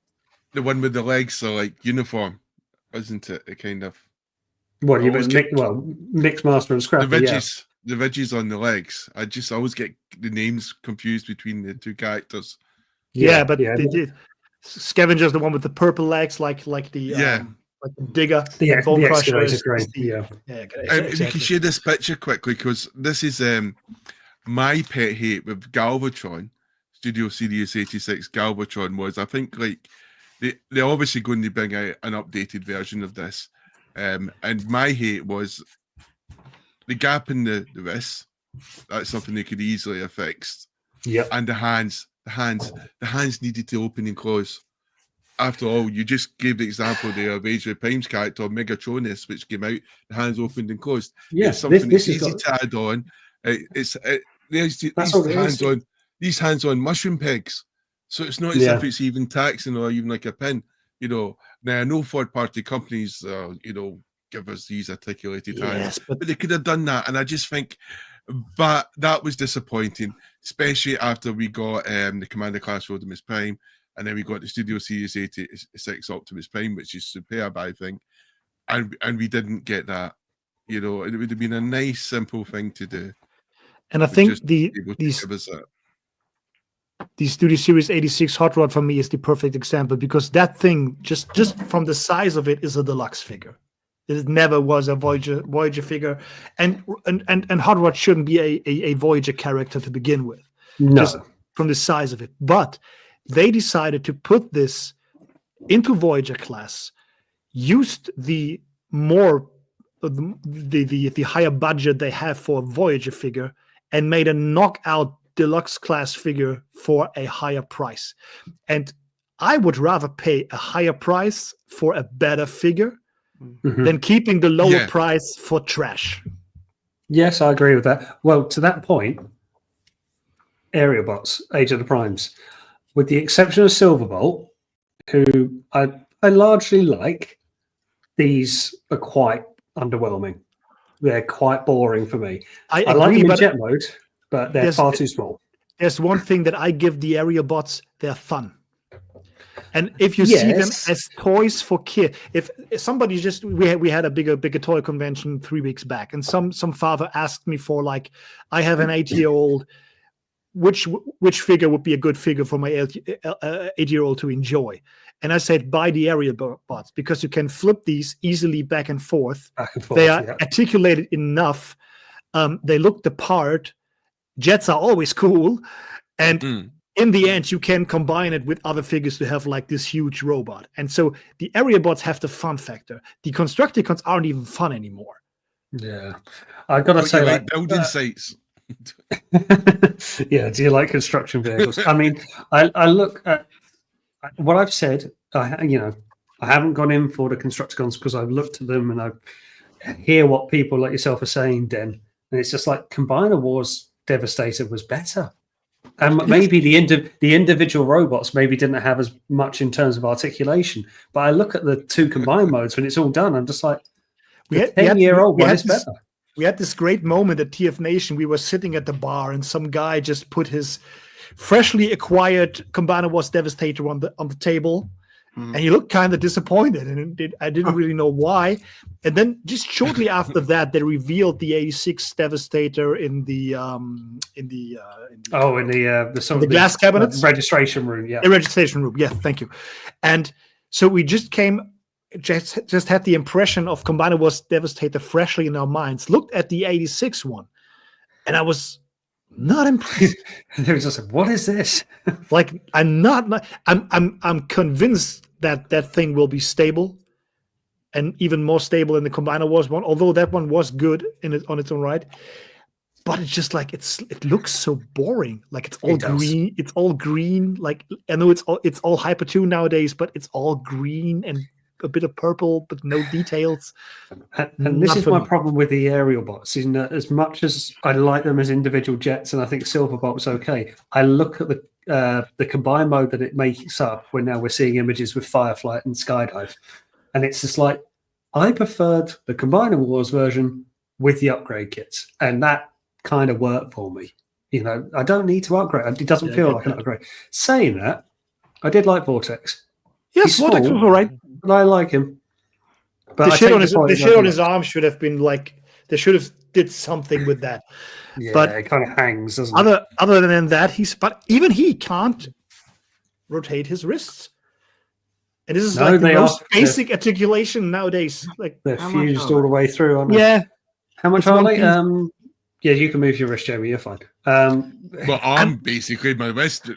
Speaker 2: The one with the legs are like uniform, isn't it? It kind of.
Speaker 1: What you Mixed Master and Scrappy.
Speaker 2: The veggies on the legs. I just always get the names confused between the two characters.
Speaker 3: Yeah, but they did. Scavenger's the one with the purple legs, like the like the digger.
Speaker 1: The
Speaker 3: Bone Crusher is
Speaker 1: great.
Speaker 2: If you can share this picture quickly, because this is my pet hate with Galvatron, Studio Series 86 Galvatron was, I think, like they're obviously going to bring out an updated version of this. And my hate was the gap in the wrists. That's something they could easily have fixed.
Speaker 1: Yeah.
Speaker 2: And the hands needed to open and close. After all, you just gave the example there of Age of Prime's character, Megatronus, which came out, the hands opened and closed.
Speaker 1: Yes,
Speaker 2: it's something that's easy to add on. These hands on mushroom pegs. So it's not as if it's even taxing or even like a pin. Now I know third-party companies, give us these articulated hands, but they could have done that. And I just think, but that was disappointing, especially after we got the Commander Class Rodimus Prime, and then we got the Studio Series 86 Optimus Prime, which is superb, I think. And we didn't get that. It would have been a nice, simple thing to do.
Speaker 3: And I think the Studio Series 86 Hot Rod for me is the perfect example, because that thing, just from the size of it, is a deluxe figure. It never was a Voyager figure, and Hot Rod shouldn't be a Voyager character to begin with, just from the size of it. But they decided to put this into Voyager class, used the higher budget they have for a Voyager figure, and made a knockout deluxe class figure for a higher price. And I would rather pay a higher price for a better figure than keeping the lower price for trash.
Speaker 1: Yes, I agree with that. Well, to that point, Aerobots, Age of the Primes, with the exception of Silverbolt, who I largely like, these are quite underwhelming. They're quite boring for me.
Speaker 3: I
Speaker 1: I like
Speaker 3: agree,
Speaker 1: them in
Speaker 3: but
Speaker 1: jet mode, but they're
Speaker 3: there's-
Speaker 1: far too small.
Speaker 3: there's one thing that I give the aerial bots: they're fun. And if you see them
Speaker 1: Yes.
Speaker 3: as toys for kids, if somebody just we had a bigger toy convention 3 weeks back, and some father asked me for, like, I have an 8-year-old, which figure would be a good figure for my 8-year-old to enjoy? And I said, buy the aerial bots, because you can flip these easily back and forth.
Speaker 1: Back and forth.
Speaker 3: They are
Speaker 1: Yeah.
Speaker 3: articulated enough. They look the part. Jets are always cool, and in the end, you can combine it with other figures to have like this huge robot. And so the area bots have the fun factor. The Constructicons aren't even fun anymore.
Speaker 1: Yeah. I got to
Speaker 2: But
Speaker 1: say,
Speaker 2: you
Speaker 1: like,
Speaker 2: like building sites.
Speaker 1: yeah. Do you like construction vehicles? I mean, I look at what I've said. I haven't gone in for the Constructicons because I've looked at them and I hear what people like yourself are saying, Den. And it's just like Combiner Wars Devastator was better. And maybe the individual robots maybe didn't have as much in terms of articulation. But I look at the two combined modes when it's all done, I'm just like, the 10-year-old one is better.
Speaker 3: We had this great moment at TF Nation. We were sitting at the bar, and some guy just put his freshly acquired Combiner Wars Devastator on the table, and he looked kind of disappointed, and I didn't really know why. And then just shortly after that, they revealed the 86 Devastator in the glass cabinets,
Speaker 1: registration room. Yeah,
Speaker 3: the registration room. Yeah, thank you. And so we just had the impression of Combiner Wars Devastator freshly in our minds. Looked at the 86 one, and I was not impressed.
Speaker 1: They were just like, "What is this?"
Speaker 3: Like, I'm convinced that thing will be stable, and even more stable in the Combiner Wars one. Although that one was good on its own right, but it's just like it looks so boring. Like it's all green. It's all green. Like, I know it's all Hyper 2 nowadays, but it's all green and a bit of purple, but no details.
Speaker 1: And this is my problem with the aerial bots. Is that as much as I like them as individual jets, and I think Silverbolt's okay, I look at the combined mode that it makes up when now we're seeing images with Fireflight and Skydive, and it's just like, I preferred the Combiner Wars version with the upgrade kits, and that kind of worked for me. I don't need to upgrade. It doesn't feel like an upgrade. Saying that, I did like Vortex.
Speaker 3: Yes, Vortex was all right.
Speaker 1: But I like him. But
Speaker 3: the shit on his arm should have been like, they should have did something with that.
Speaker 1: Yeah,
Speaker 3: but
Speaker 1: it kind of hangs, doesn't it?
Speaker 3: Other than that, even he can't rotate his wrists. And this is like the most basic articulation nowadays. Like,
Speaker 1: they're fused all the way through, aren't they?
Speaker 3: Yeah.
Speaker 1: How much are they? Yeah, you can move your wrist, Jamie. You're fine.
Speaker 2: Well, I'm basically my wrist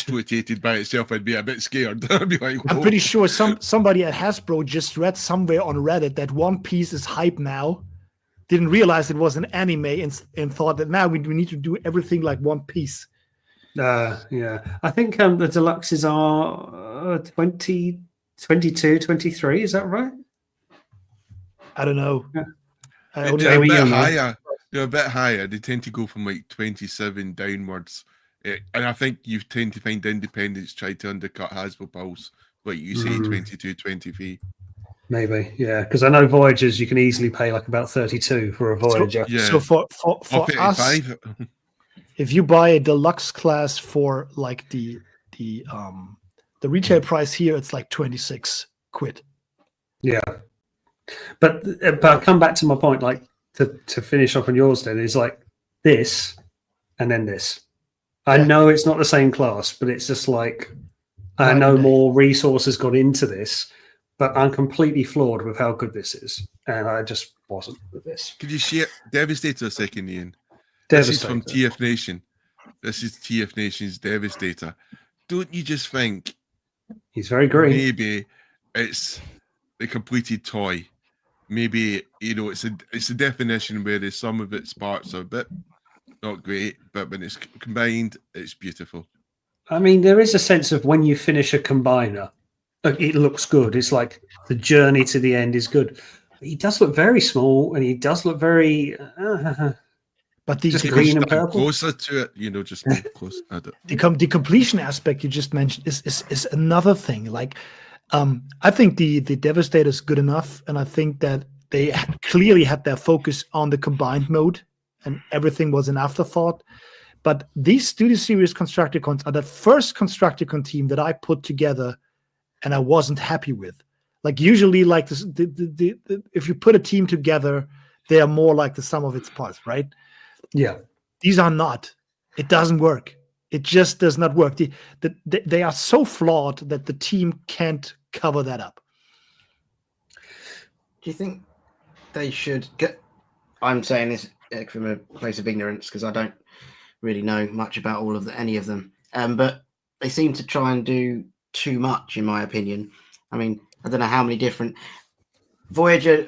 Speaker 2: rotated by itself. I'd be a bit scared. I'd be like,
Speaker 3: I'm pretty sure somebody at Hasbro just read somewhere on Reddit that One Piece is hype now. Didn't realize it was an anime and thought that now we need to do everything like One Piece.
Speaker 1: Yeah, I think the deluxes are 20, 22, 23. Is that right?
Speaker 3: I don't know.
Speaker 1: Yeah.
Speaker 2: They're a bit higher. They're a bit higher. They tend to go from like 27 downwards. And I think you tend to find independents try to undercut Hasbro Pulse, like you say, 22, 23.
Speaker 1: Maybe, yeah. Because I know Voyagers, you can easily pay like about 32 for a Voyager.
Speaker 3: So for us, if you buy a deluxe class for like the retail price here, it's like 26 quid.
Speaker 1: Yeah. But I'll come back to my point, like, to finish off on yours then, is like this and then this. I know it's not the same class, but it's just like, I know more resources got into this, but I'm completely floored with how good this is. And I just wasn't with this.
Speaker 2: Could you share Devastator a second, Ian?
Speaker 1: Devastator.
Speaker 2: This is from TF Nation. This is TF Nation's Devastator. Don't you just think
Speaker 1: he's very green?
Speaker 2: Maybe it's the completed toy. Maybe, it's a definition where there's some of its parts are a bit not great, but when it's combined, it's beautiful.
Speaker 1: I mean, there is a sense of when you finish a combiner, it looks good. It's like the journey to the end is good. He does look very small, and he does look very...
Speaker 3: but the
Speaker 2: just
Speaker 1: green and purple,
Speaker 2: closer to it, just close.
Speaker 3: The completion aspect you just mentioned is another thing. Like, I think the Devastator is good enough, and I think that they clearly had their focus on the combined mode, and everything was an afterthought. But these Studio Series Constructicons are the first Constructicon team that I put together, and I wasn't happy with. Like usually, like this, if you put a team together, they are more like the sum of its parts, right?
Speaker 1: Yeah.
Speaker 3: These are not. It doesn't work. It just does not work. They are so flawed that the team can't cover that up.
Speaker 4: Do you think they should get? I'm saying this from a place of ignorance because I don't really know much about any of them. But they seem to try and do too much, in my opinion. I mean, I don't know how many different Voyager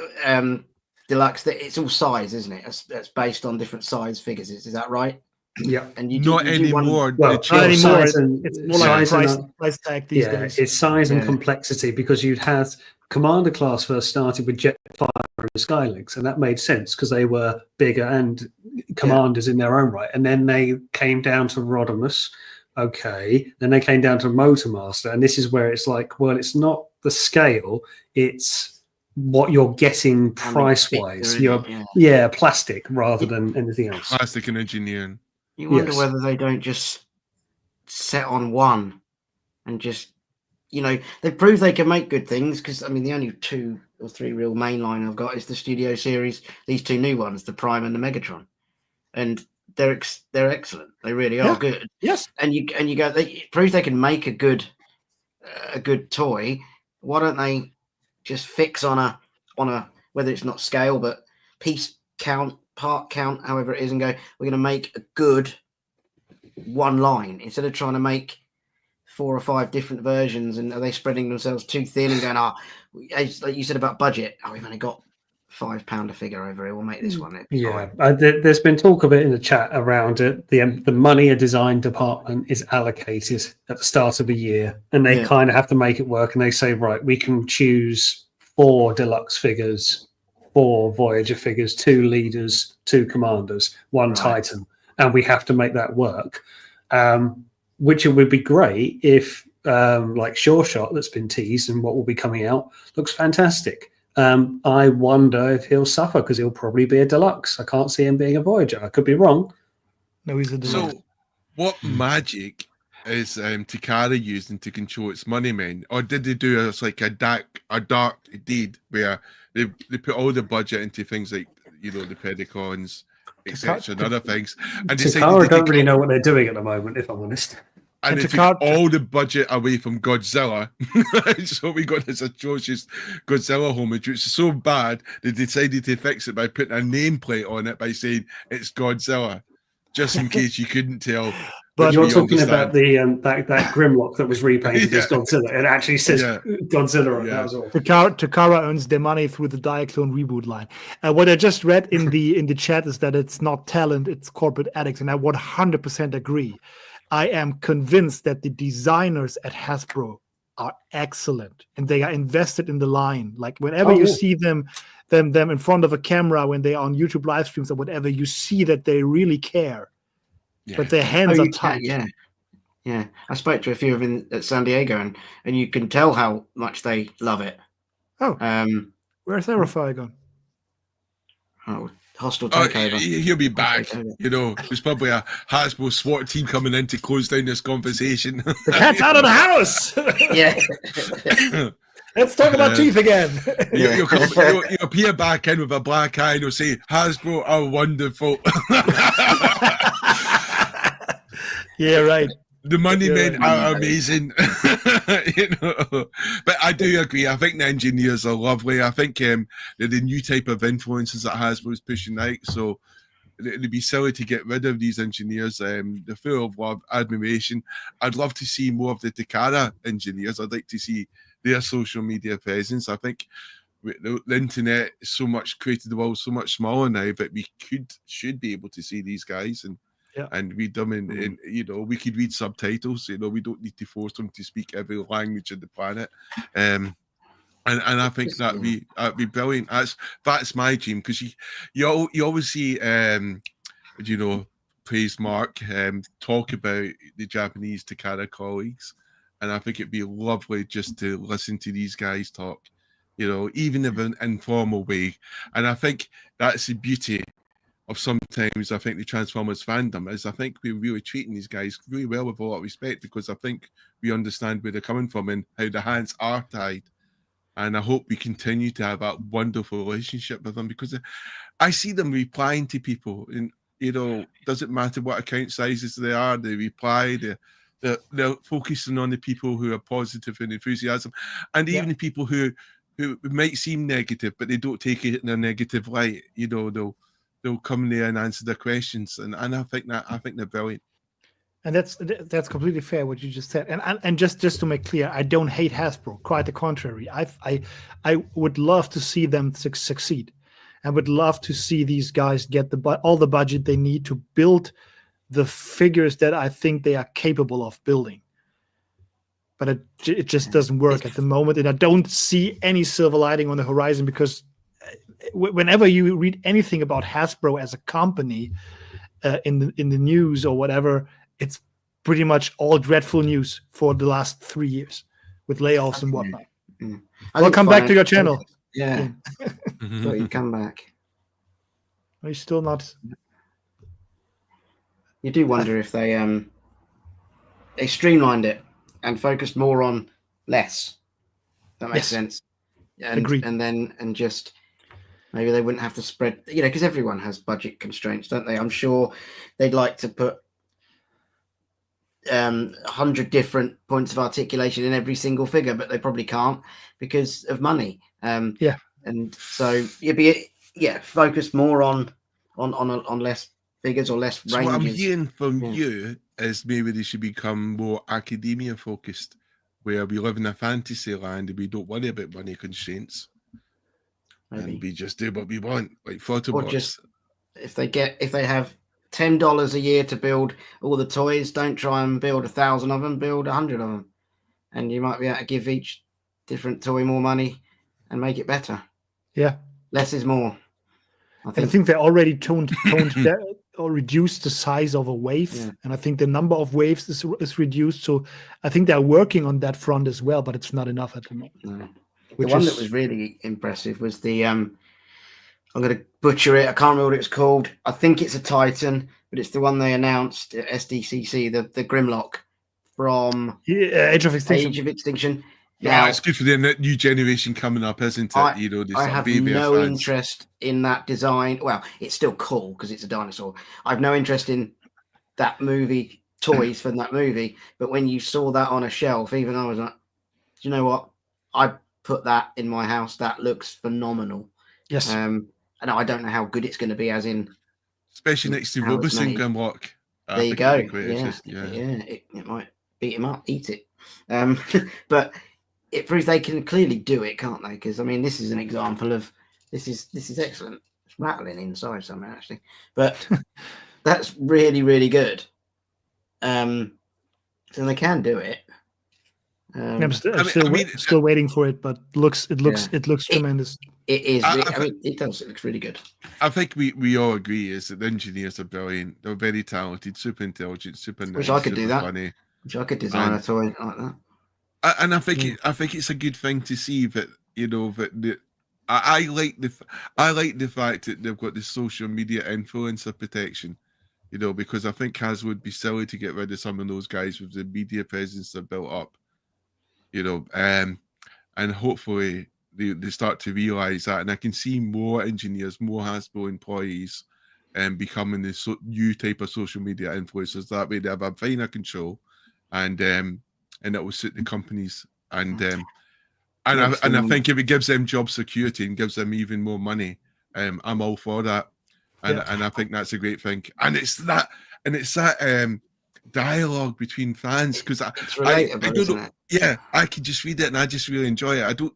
Speaker 4: Deluxe. It's all size, isn't it? It's based on different size figures. Is that right?
Speaker 1: Yeah.
Speaker 4: And you
Speaker 2: Not
Speaker 4: do
Speaker 2: anymore.
Speaker 1: Well,
Speaker 3: Not anymore.
Speaker 1: size and
Speaker 3: It's more like
Speaker 1: size
Speaker 3: a price tag these days.
Speaker 1: it's size and
Speaker 4: Yeah.
Speaker 1: complexity, because you'd had Commander class first started with Jetfire and Skylinks, and that made sense because they were bigger and commanders in their own right. And then they came down to Rodimus. Okay. Then they came down to Motormaster, and this is where it's like, well, it's not the scale, it's what you're getting price wise. You're plastic rather than anything else.
Speaker 2: Plastic and engineering.
Speaker 4: You wonder
Speaker 1: Yes.
Speaker 4: whether they don't just set on one and just, they prove they can make good things because, I mean, the only 2 or 3 real mainline I've got is the Studio Series, these 2 new ones, the Prime and the Megatron. And they're excellent. They really are good.
Speaker 3: Yes.
Speaker 4: And you go, it proves they can make a good toy. Why don't they just fix on a whether it's not scale, but piece count, part count, however it is, and go, we're going to make a good one line instead of trying to make 4 or 5 different versions. And are they spreading themselves too thin and going, like you said about budget, we've only got £5 a figure over here, we'll make this one.
Speaker 1: Yeah, there's been talk of it in the chat around it. The money a design department is allocated at the start of the year, and they kind of have to make it work. And they say, right, we can choose 4 deluxe figures, 4 Voyager figures, 2 leaders, 2 commanders, 1 Titan, and we have to make that work. Which it would be great if, like Sure Shot that's been teased and what will be coming out looks fantastic. I wonder if he'll suffer because he'll probably be a deluxe. I can't see him being a Voyager. I could be wrong.
Speaker 3: No, he's a deluxe.
Speaker 2: So, what magic is Takara using to control its money men, or did they do a dark deed where they put all the budget into things like the Predacons, etc., and other things? And
Speaker 1: Takara don't really know what they're doing at the moment, if I'm honest.
Speaker 2: And they took all the budget away from Godzilla. So we got this atrocious Godzilla homage, which is so bad they decided to fix it by putting a nameplate on it by saying it's Godzilla, just in case you couldn't tell.
Speaker 1: But you're talking about the that Grimlock that was repainted as Godzilla. It actually says Godzilla on it. That was all.
Speaker 3: Takara earns their money through the Diaclone reboot line. What I just read in the chat is that it's not talent, it's corporate edicts, and I 100% agree. I am convinced that the designers at Hasbro are excellent, and they are invested in the line. Like whenever you see them in front of a camera, when they are on YouTube live streams or whatever, you see that they really care. Yeah. But their hands are tight.
Speaker 4: Yeah. I spoke to a few of them at San Diego, and you can tell how much they love it.
Speaker 3: Oh, where's ArrowFyre gone?
Speaker 4: Oh, hostile takeover.
Speaker 2: He'll be back. There's probably a Hasbro SWAT team coming in to close down this conversation.
Speaker 3: The cat's out of the house.
Speaker 4: Yeah.
Speaker 3: Let's talk about teeth again.
Speaker 2: You'll appear back in with a black eye and you'll say, Hasbro are wonderful.
Speaker 3: Yeah, right.
Speaker 2: The money men are amazing. But I do agree. I think the engineers are lovely. I think they're the new type of influences that Hasbro is pushing out. So it'd be silly to get rid of these engineers. They're full of love, admiration. I'd love to see more of the Takara engineers. I'd like to see their social media presence. I think the internet is so much created the world so much smaller now, but we should be able to see these guys and read them in we could read subtitles. We don't need to force them to speak every language on the planet. And I think that'd be brilliant. That's my dream, because you always see praise Mark talk about the Japanese Takara colleagues, and I think it'd be lovely just to listen to these guys talk, you know, even in an informal way. And I think that's the beauty of sometimes, I think, the Transformers fandom is I think we're really treating these guys really well with a lot of respect, because I think we understand where they're coming from and how the hands are tied. And I hope we continue to have that wonderful relationship with them, because I see them replying to people, and you know, doesn't matter what account sizes they are, they reply. They're focusing on the people who are positive and enthusiasm, and even the people who might seem negative, but they don't take it in a negative light. You know, they'll come there and answer their questions, and I think they're brilliant.
Speaker 3: And that's completely fair what you just said. And just to make clear, I don't hate Hasbro. Quite the contrary. I would love to see them succeed. I would love to see these guys get all the budget they need to build the figures that I think they are capable of building. But it just doesn't work at the moment, and I don't see any silver lining on the horizon, because whenever you read anything about Hasbro as a company in the news or whatever, it's pretty much all dreadful news for the last 3 years with layoffs and whatnot. I'll come back to your channel.
Speaker 4: Yeah. So you come back.
Speaker 3: Are you still not?
Speaker 4: You do wonder if they streamlined it and focused more on less. That makes sense.
Speaker 3: Agreed.
Speaker 4: And just maybe they wouldn't have to spread, you know, because everyone has budget constraints, don't they? I'm sure they'd like to put 100 different points of articulation in every single figure, but they probably can't because of money. And so you'd be focused more on less figures or less ranges.
Speaker 2: So what I'm hearing from you is maybe they should become more academia focused, where we live in a fantasy land and we don't worry about money constraints. Maybe. And we just do what we want, like Photobots.
Speaker 4: Or just if they have $10 a year to build all the toys, don't try and build 1,000 of them, build 100 of them, and you might be able to give each different toy more money and make it better.
Speaker 3: Yeah,
Speaker 4: less is more.
Speaker 3: I think they already toned down or reduced the size of a wave, and I think the number of waves is reduced. So I think they're working on that front as well, but it's not enough at the moment.
Speaker 4: No. The one that was really impressive was the I'm going to butcher it. I can't remember what it's called. I think it's a Titan, but it's the one they announced at SDCC, the Grimlock from
Speaker 3: Age of Extinction.
Speaker 2: Now, it's good for the new generation coming up, isn't it?
Speaker 4: I have no interest in that design. Well, it's still cool because it's a dinosaur. I have no interest in that movie, toys from that movie. But when you saw that on a shelf, even I was like, do you know what? I put that in my house. That looks phenomenal.
Speaker 3: Yes.
Speaker 4: And I don't know how good it's going to be, as in,
Speaker 2: especially next to Robinson Grimlock.
Speaker 4: There you go. It might beat him up, eat it. But it proves they can clearly do it, can't they? Because I mean, this is an example of this is excellent. It's rattling inside somewhere actually, but that's really, really good. So they can do it.
Speaker 3: I'm still waiting for it, but it looks tremendous.
Speaker 4: It is. It does. It looks really good.
Speaker 2: I think we all agree is that the engineers are brilliant. They're very talented, super intelligent, super nice.
Speaker 4: Wish I could do that.
Speaker 2: Funny.
Speaker 4: Wish I could design a toy like that.
Speaker 2: And I think it's a good thing to see that, you know, that I like the fact that they've got the social media influencer protection, you know, because I think Hasbro would be silly to get rid of some of those guys with the media presence they've built up, you know, and hopefully they start to realize that, and I can see more engineers, more Hasbro employees, becoming this new type of social media influencers. That way they have a finer control, and it will suit the companies, and I think if it gives them job security and gives them even more money, I'm all for that, and I think that's a great thing. And it's that dialogue between fans, because I don't know, I can just read it and I just really enjoy it. I don't.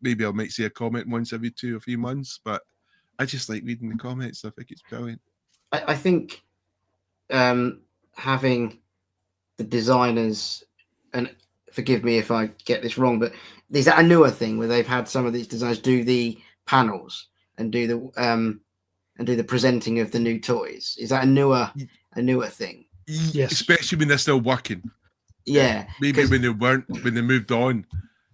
Speaker 2: Maybe I might say a comment once every 2 or 3 months, but I just like reading the comments. I think it's brilliant.
Speaker 4: I think having the designers, and forgive me if I get this wrong, but is that a newer thing where they've had some of these designers do the panels and do the presenting of the new toys? Is that a newer thing?
Speaker 2: Yes, especially when they're still working.
Speaker 4: Yeah,
Speaker 2: Maybe
Speaker 4: 'cause-
Speaker 2: when they moved on,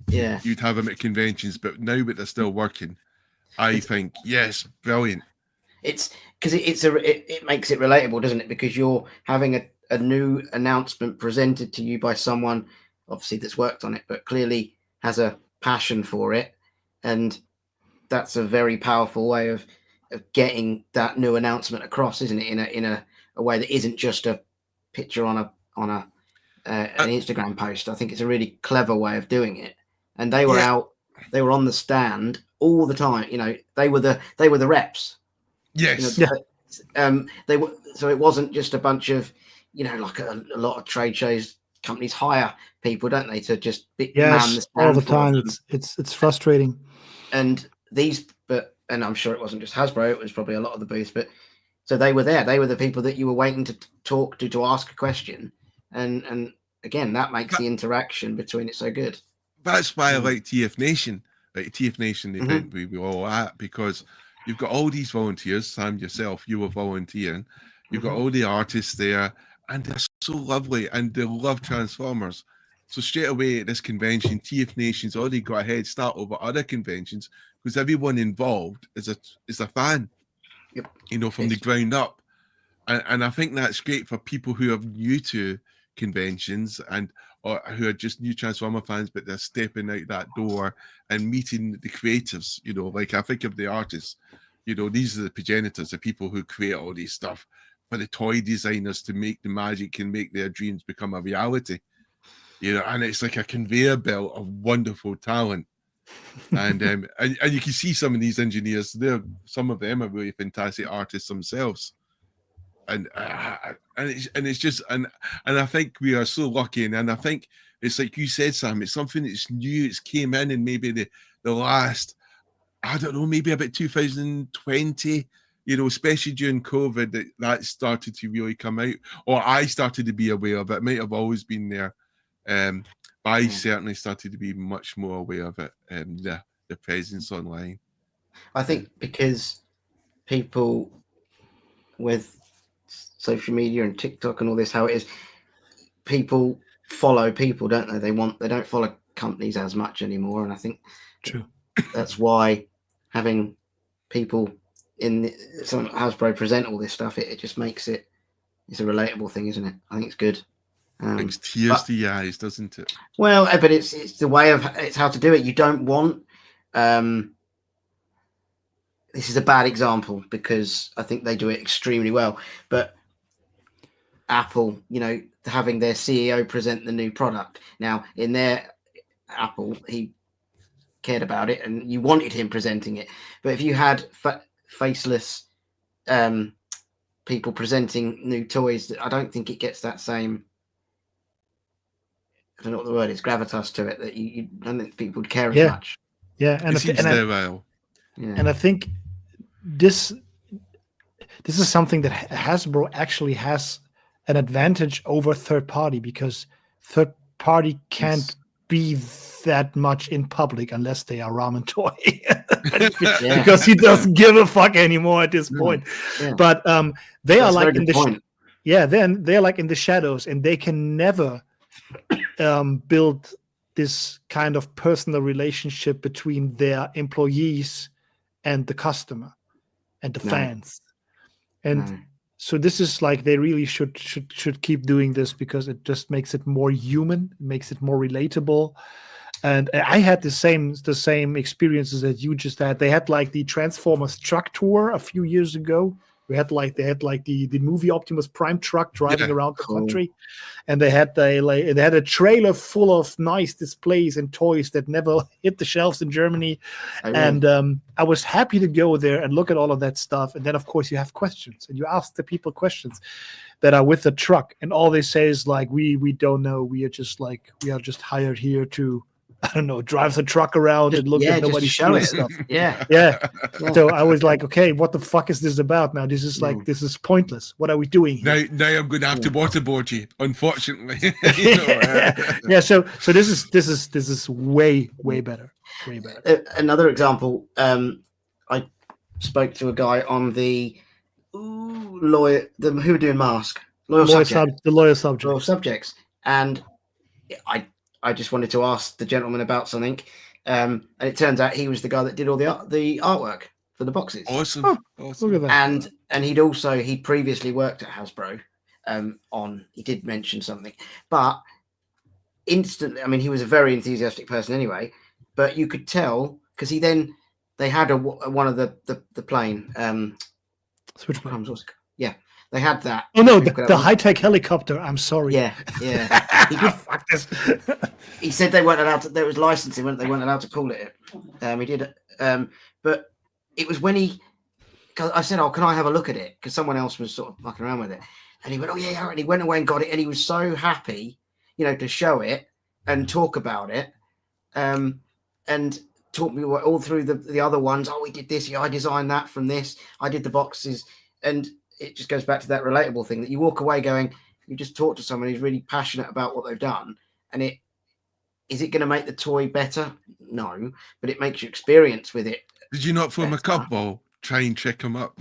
Speaker 4: yeah.
Speaker 2: you'd have them at conventions, but now that they're still working, I think, yes, brilliant.
Speaker 4: It's because it makes it relatable, doesn't it? Because you're having a new announcement presented to you by someone, obviously that's worked on it, but clearly has a passion for it, and that's a very powerful way of getting that new announcement across, isn't it? In a way that isn't just a picture on an Instagram post. I think it's a really clever way of doing it. And they were they were on the stand all the time. You know, they were the reps.
Speaker 2: Yes.
Speaker 4: You know, they were, so it wasn't just a bunch of, you know, like a lot of trade shows. Companies hire people, don't they, to just man the stand
Speaker 3: all the
Speaker 4: for
Speaker 3: time.
Speaker 4: them.
Speaker 3: It's frustrating.
Speaker 4: And and I'm sure it wasn't just Hasbro. It was probably a lot of the booths. But so they were there. They were the people that you were waiting to talk to ask a question. And again, that makes the interaction between it so good.
Speaker 2: That's why I like TF Nation. Like TF Nation, the event we were all at, because you've got all these volunteers. Sam, yourself, you were volunteering. You've got all the artists there, and they're so lovely, and they love Transformers. So straight away at this convention, TF Nation's already got a head start over other conventions because everyone involved is a fan.
Speaker 4: Yep.
Speaker 2: You know, from the ground up. And I think that's great for people who are new to conventions or who are just new Transformer fans, but they're stepping out that door and meeting the creators. You know, like I think of the artists. You know, these are the progenitors, the people who create all these stuff, for the toy designers to make the magic and make their dreams become a reality. You know, and it's like a conveyor belt of wonderful talent. And you can see some of these engineers. Some of them are really fantastic artists themselves. And it's just and I think we are so lucky, and I think it's like you said, Sam, it's something that's new. It's came in maybe the last, I don't know, maybe about 2020, you know, especially during COVID, that started to really come out, or I started to be aware of it. It might have always been there, but I certainly started to be much more aware of it, the presence online.
Speaker 4: I think because people with social media and TikTok and all this, how it is, people follow people, don't they? They don't follow companies as much anymore, and I think
Speaker 3: True.
Speaker 4: That's why having people in some Hasbro present all this stuff, it just makes it's a relatable thing, isn't it? I think it's good.
Speaker 2: Brings tears to your eyes, doesn't it?
Speaker 4: Well, but it's the way it's how to do it. You don't want. This is a bad example because I think they do it extremely well, but Apple, you know, having their CEO present the new product. Now, in their Apple, he cared about it and you wanted him presenting it. But if you had faceless people presenting new toys, I don't think it gets that same, I don't know what the word is, gravitas to it, that you don't think people would care as much.
Speaker 3: Yeah, and I think this is something that Hasbro actually has an advantage over third party, because third party can't be that much in public unless they are ramen toy because he doesn't give a fuck anymore at this point. But they are like in the then they're like in the shadows, and they can never build this kind of personal relationship between their employees and the customer and the fans. And so this is like, they really should keep doing this, because it just makes it more human, makes it more relatable. And I had the same experiences that you just had. They had like the Transformers truck tour a few years ago. They had the movie Optimus Prime truck driving around the country, and they had a trailer full of nice displays and toys that never hit the shelves in Germany. And I was happy to go there and look at all of that stuff. And then of course you have questions, and you ask the people questions that are with the truck, and all they say is like, we don't know. We are just hired here to, I don't know, drive the truck around and look at nobody
Speaker 4: show it
Speaker 3: stuff.
Speaker 4: Yeah.
Speaker 3: So I was like, okay, what the fuck is this about now? This is like, this is pointless. What are we doing here?
Speaker 2: Now I'm going to have to waterboard you, unfortunately.
Speaker 3: So this is way better. Way better.
Speaker 4: Another example, I spoke to a guy on the who were doing Mask,
Speaker 3: The Loyal Subjects.
Speaker 4: Subjects, and I just wanted to ask the gentleman about something, and it turns out he was the guy that did all the artwork for the boxes.
Speaker 2: Awesome.
Speaker 3: Oh,
Speaker 2: Awesome.
Speaker 3: Look at that.
Speaker 4: And he'd previously worked at Hasbro. He did mention something, but instantly, I mean, he was a very enthusiastic person anyway. But you could tell because they had one of the plane.
Speaker 3: Switchblade.
Speaker 4: Yeah, they had that.
Speaker 3: Oh no, the high-tech helicopter. I'm sorry.
Speaker 4: Yeah.
Speaker 3: Fuck this.
Speaker 4: He said they weren't allowed to. There was licensing, they weren't allowed to call it. He did. But it was when I said, "Oh, can I have a look at it?" Because someone else was sort of fucking around with it, and he went, "Oh yeah," and he went away and got it, and he was so happy, to show it and talk about it, and talk me all through the other ones. Oh, we did this. Yeah, I designed that from this. I did the boxes, and it just goes back to that relatable thing that you walk away going, you just talk to someone who's really passionate about what they've done, and is it going to make the toy better? No, but it makes your experience with it.
Speaker 2: Did you not form a couple? Try and trick him up.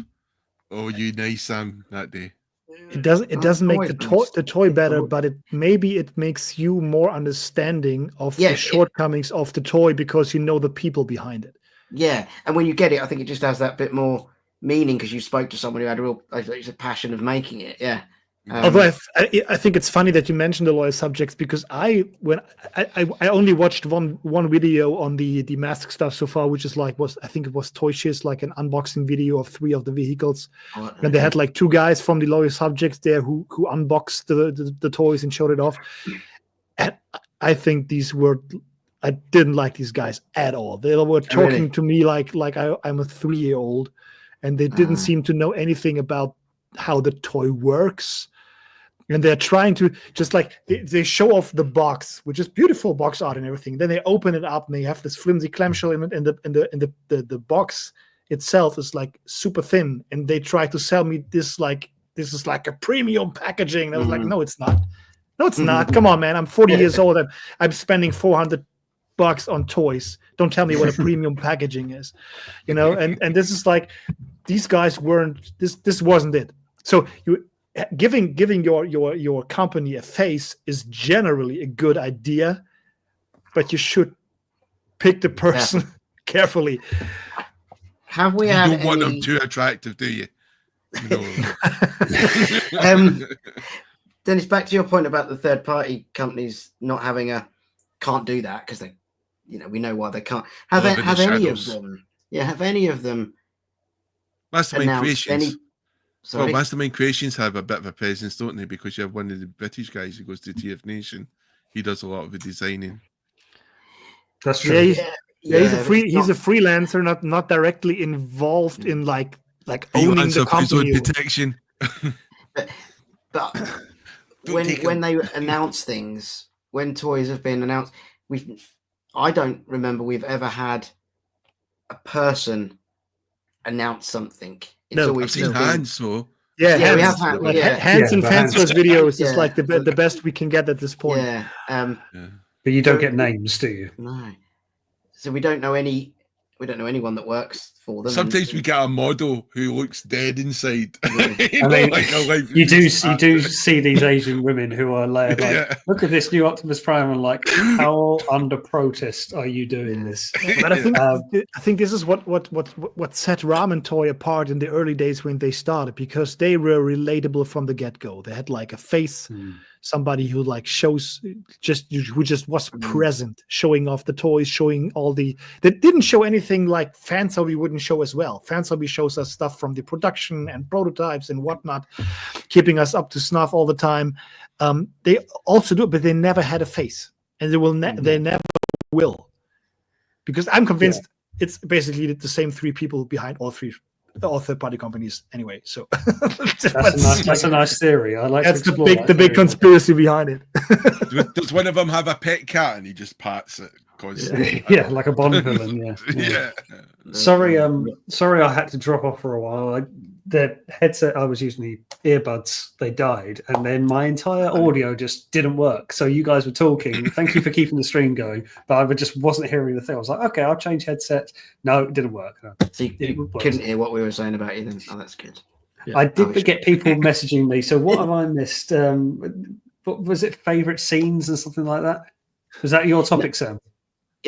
Speaker 2: Oh, you nice Sam that day.
Speaker 3: It doesn't make the toy better, but it makes you more understanding of the shortcomings of the toy because you know the people behind it.
Speaker 4: Yeah, and when you get it, I think it just has that bit more meaning because you spoke to someone who had a passion of making it. Yeah.
Speaker 3: Although I think it's funny that you mentioned the loyal subjects because I only watched one video on the mask stuff so far, which is I think it was Toy Shiz, like an unboxing video of 3 of the vehicles, and they had like 2 guys from the loyal subjects there who unboxed the toys and showed it off. And I think I didn't like these guys at all. They were talking to me like I'm a 3-year-old, and they didn't seem to know anything about how the toy works. And they're trying to just they show off the box, which is beautiful box art and everything. Then they open it up and they have this flimsy clamshell in it, and the box itself is like super thin. And they try to sell me this is like a premium packaging. And I was like, no, it's not. No, it's not. Come on, man. I'm 40 years old and I'm spending $400 on toys. Don't tell me what a premium packaging is, And this is like these guys weren't. This wasn't it. So you. Giving your company a face is generally a good idea, but you should pick the person carefully.
Speaker 4: Have we
Speaker 2: you
Speaker 4: had
Speaker 2: don't want them too attractive, do you?
Speaker 4: Dennis, back to your point about the third-party companies not having can't do that because they, we know why they can't. Have any of them? Yeah, have any of them?
Speaker 2: Mastermind Creations.
Speaker 4: Sorry?
Speaker 2: Well, Mastermind Creations have a bit of a presence, don't they? Because you have one of the British guys who goes to TF Nation. He does a lot of the designing.
Speaker 1: That's true.
Speaker 3: He's a freelancer, not directly involved in like owning the company.
Speaker 2: His own protection.
Speaker 4: but when they announce things, when toys have been announced, I don't remember we've ever had a person announce something. It's always
Speaker 2: I've seen hands, so
Speaker 3: yeah,
Speaker 4: we have
Speaker 3: hands and Fansworth videos is like the best we can get at this point.
Speaker 4: Yeah,
Speaker 1: but you don't get names, do you?
Speaker 4: No. So we don't know anyone that works for them.
Speaker 2: Sometimes we get a model who looks dead inside.
Speaker 1: You do see these Asian women who are like, look at this new Optimus Prime, and like, how under protest are you doing this?
Speaker 3: But I think this is what set Ramen Toy apart in the early days when they started, because they were relatable from the get-go. They had like a face. Somebody who who just was present, showing off the toys, showing they didn't show anything like Fansubby wouldn't show as well. Fansubby shows us stuff from the production and prototypes and whatnot, keeping us up to snuff all the time. They also do it, but they never had a face, and they never will, because I'm convinced it's basically the same 3 people behind all third-party companies anyway. So
Speaker 1: that's a nice theory. I like
Speaker 3: that's the big conspiracy behind it.
Speaker 2: Does one of them have a pet cat and he just pats it constantly?
Speaker 1: Yeah, like a Bond villain. Yeah. Sorry, I had to drop off for a while. The headset I was using, the earbuds, they died, and then my entire audio just didn't work. So you guys were talking. Thank you for keeping the stream going, but I just wasn't hearing the thing. I was like, okay, I'll change headsets. No, it didn't work. No.
Speaker 4: So you couldn't hear what we were saying about you then? Oh, that's good.
Speaker 1: Yeah. I did get people messaging me. So what have I missed? what was it? Favorite scenes and something like that. Was that your topic, Sam?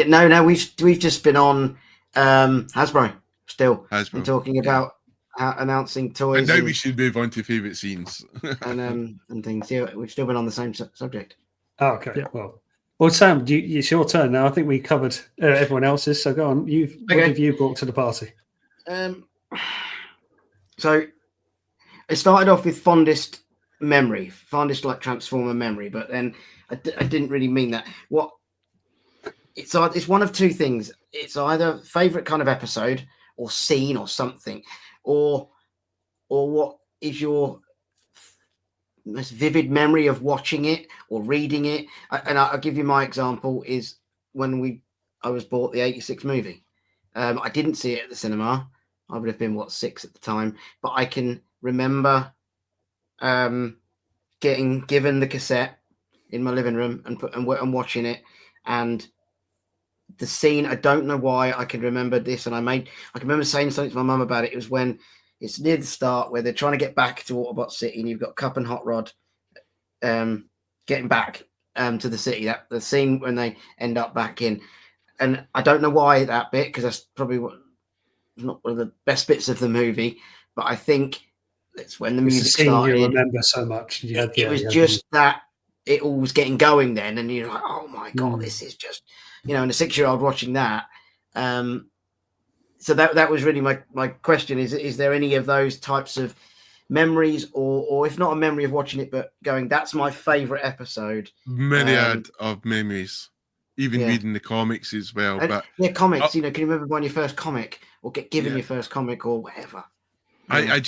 Speaker 4: No, we've just been on Hasbro still.
Speaker 2: Hasbro,
Speaker 4: and talking about announcing toys.
Speaker 2: And now we should move on to favourite scenes.
Speaker 4: and things. Yeah, we've still been on the same subject.
Speaker 1: Oh, okay.
Speaker 3: Yeah.
Speaker 1: Well, Sam, it's your turn now. I think we covered everyone else's. So go on. What have you brought to the party?
Speaker 4: So it started off with fondest like Transformer memory, but then I didn't really mean that. It's one of two things. It's either favorite kind of episode or scene or something, or what is your most vivid memory of watching it or reading it. And I'll give you my example is when I was bought the 86 movie. I didn't see it at the cinema. I would have been 6 at the time, but I can remember getting given the cassette in my living room and watching it, and the scene. I don't know why I can remember this, and I can remember saying something to my mum about it. It was when it's near the start where they're trying to get back to Autobot City, and you've got Cup and Hot Rod getting back to the city. That the scene when they end up back in, and I don't know why that bit, because that's probably not one of the best bits of the movie, but I think it's when the music started.
Speaker 1: You remember so much.
Speaker 4: It was just that it all was getting going then, and you're like, oh my god, this is just, and a 6-year-old watching that. So that was really my question: is there any of those types of memories, or if not a memory of watching it, but going, that's my favorite episode?
Speaker 2: Myriad of memories, even reading the comics as well. But
Speaker 4: comics. Can you remember when your first comic, or get given your first comic, or whatever?
Speaker 2: I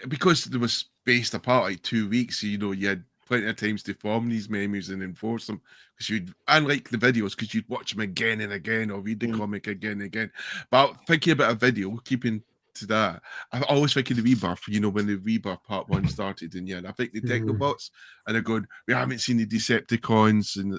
Speaker 2: because they was spaced apart like 2 weeks, you had plenty of times to form these memories and enforce them, because unlike the videos, because you'd watch them again and again, or read the comic again and again. But thinking about a video, keeping to that, I always think of the Rebirth, when the Rebirth part 1 started, and I think the Technobots, and they're going, we haven't seen the Decepticons, and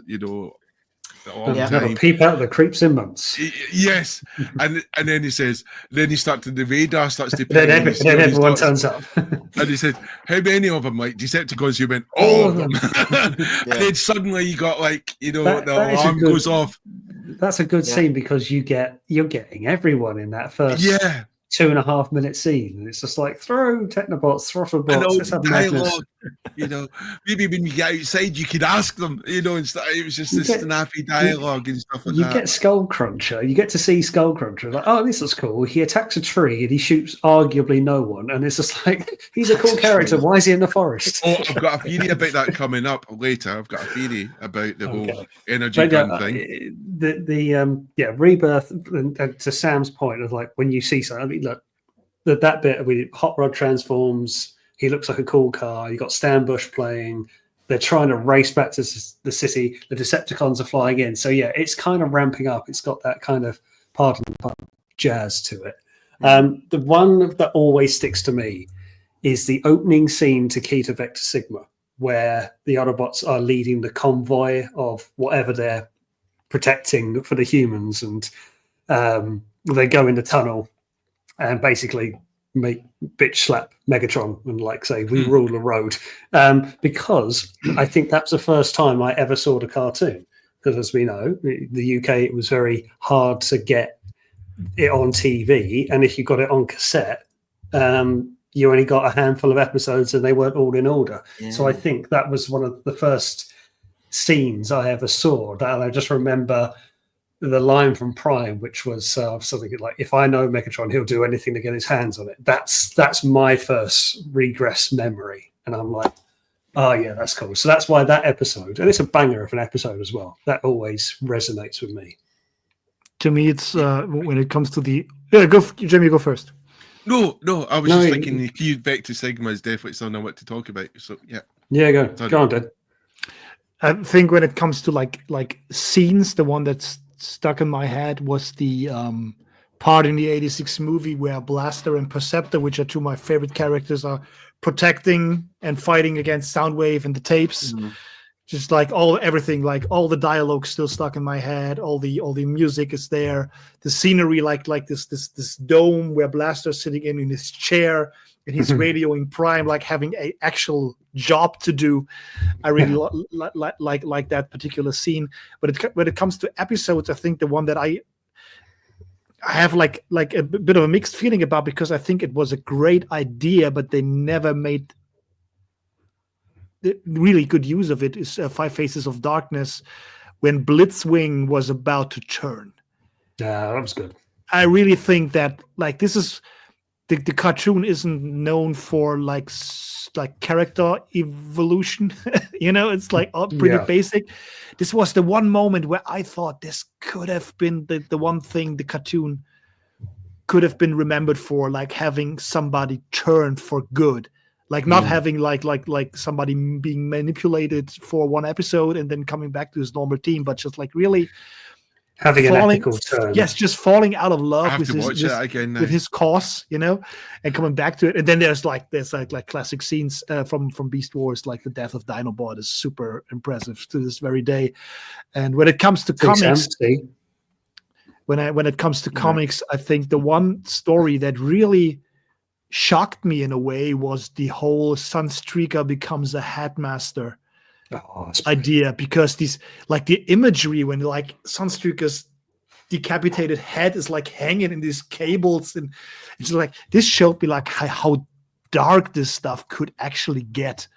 Speaker 1: peep out the creeps in months.
Speaker 2: Yes, and then he says, then the radar starts to
Speaker 1: then everyone turns up,
Speaker 2: and he said, how many of them, like Decepticons? You went, all of them. And then suddenly you got the alarm goes off.
Speaker 1: That's a good scene, because you're getting everyone in that first 2.5 minute scene, and it's just like throw Technobots, throttle bots, let's have dialogue.
Speaker 2: Maybe when you get outside, you could ask them, and it was just this snappy dialogue and stuff like that.
Speaker 1: You get Skullcruncher. You get to see Skullcruncher. Like, oh, this is cool. He attacks a tree and he shoots arguably no one, and it's just like, he's a cool character. Why is he in the forest?
Speaker 2: Oh, I've got a theory about that coming up later. I've got a theory about the whole energy gun thing.
Speaker 1: The Rebirth, and to Sam's point of like, when you see something, I mean, look, that bit with Hot Rod transforms, he looks like a cool car. You got Stan Bush playing. They're trying to race back to the city. The Decepticons are flying in. So it's kind of ramping up. It's got that kind of pardon jazz to it. The one that always sticks to me is the opening scene to Key to Vector Sigma, where the Autobots are leading the convoy of whatever they're protecting for the humans, and they go in the tunnel and basically bitch slap Megatron and say, we rule the road, because I think that's the first time I ever saw the cartoon, because as we know, the UK, it was very hard to get it on TV, and if you got it on cassette, you only got a handful of episodes and they weren't all in order. So I think that was one of the first scenes I ever saw, and I just remember the line from Prime, which was something like, if I know Megatron, he'll do anything to get his hands on it. That's my first regress memory, and I'm like, oh yeah, that's cool. So that's why that episode, and it's a banger of an episode as well, that always resonates with me.
Speaker 3: To me, it's when it comes to the Jamie, go first.
Speaker 2: No, I was just thinking the Key Vector Sigma is definitely something I want to talk about. So
Speaker 1: go on, Dad.
Speaker 3: I think when it comes to like scenes, the one that's stuck in my head was the part in the 86 movie where Blaster and Perceptor, which are two of my favorite characters, are protecting and fighting against Soundwave and the tapes. Just everything, all the dialogue still stuck in my head. All the music is there. The scenery, like this dome where Blaster's sitting in his chair, and he's radioing Prime, like having a actual job to do. I really like that particular scene. But when it comes to episodes, I think the one that I have like a bit of a mixed feeling about, because I think it was a great idea, but they never made really good use of it, is Five Faces of Darkness, when Blitzwing was about to turn.
Speaker 1: Yeah, that was good.
Speaker 3: I really think that like this is the cartoon isn't known for like character evolution. It's like pretty basic. This was the one moment where I thought this could have been the one thing the cartoon could have been remembered for, like having somebody turn for good, like not having like somebody being manipulated for one episode and then coming back to his normal team, but just like really
Speaker 1: having an ethical turn.
Speaker 3: Yes, just falling out of love with his cause, and coming back to it. And then there's like classic scenes from Beast Wars, like the death of Dinobot is super impressive to this very day. And when it comes to comics, when it comes to comics, I think the one story that really shocked me in a way was the whole Sunstreaker becomes a headmaster idea, because these like the imagery when like Sunstreaker's decapitated head is like hanging in these cables, and it's like this showed me like how dark this stuff could actually get,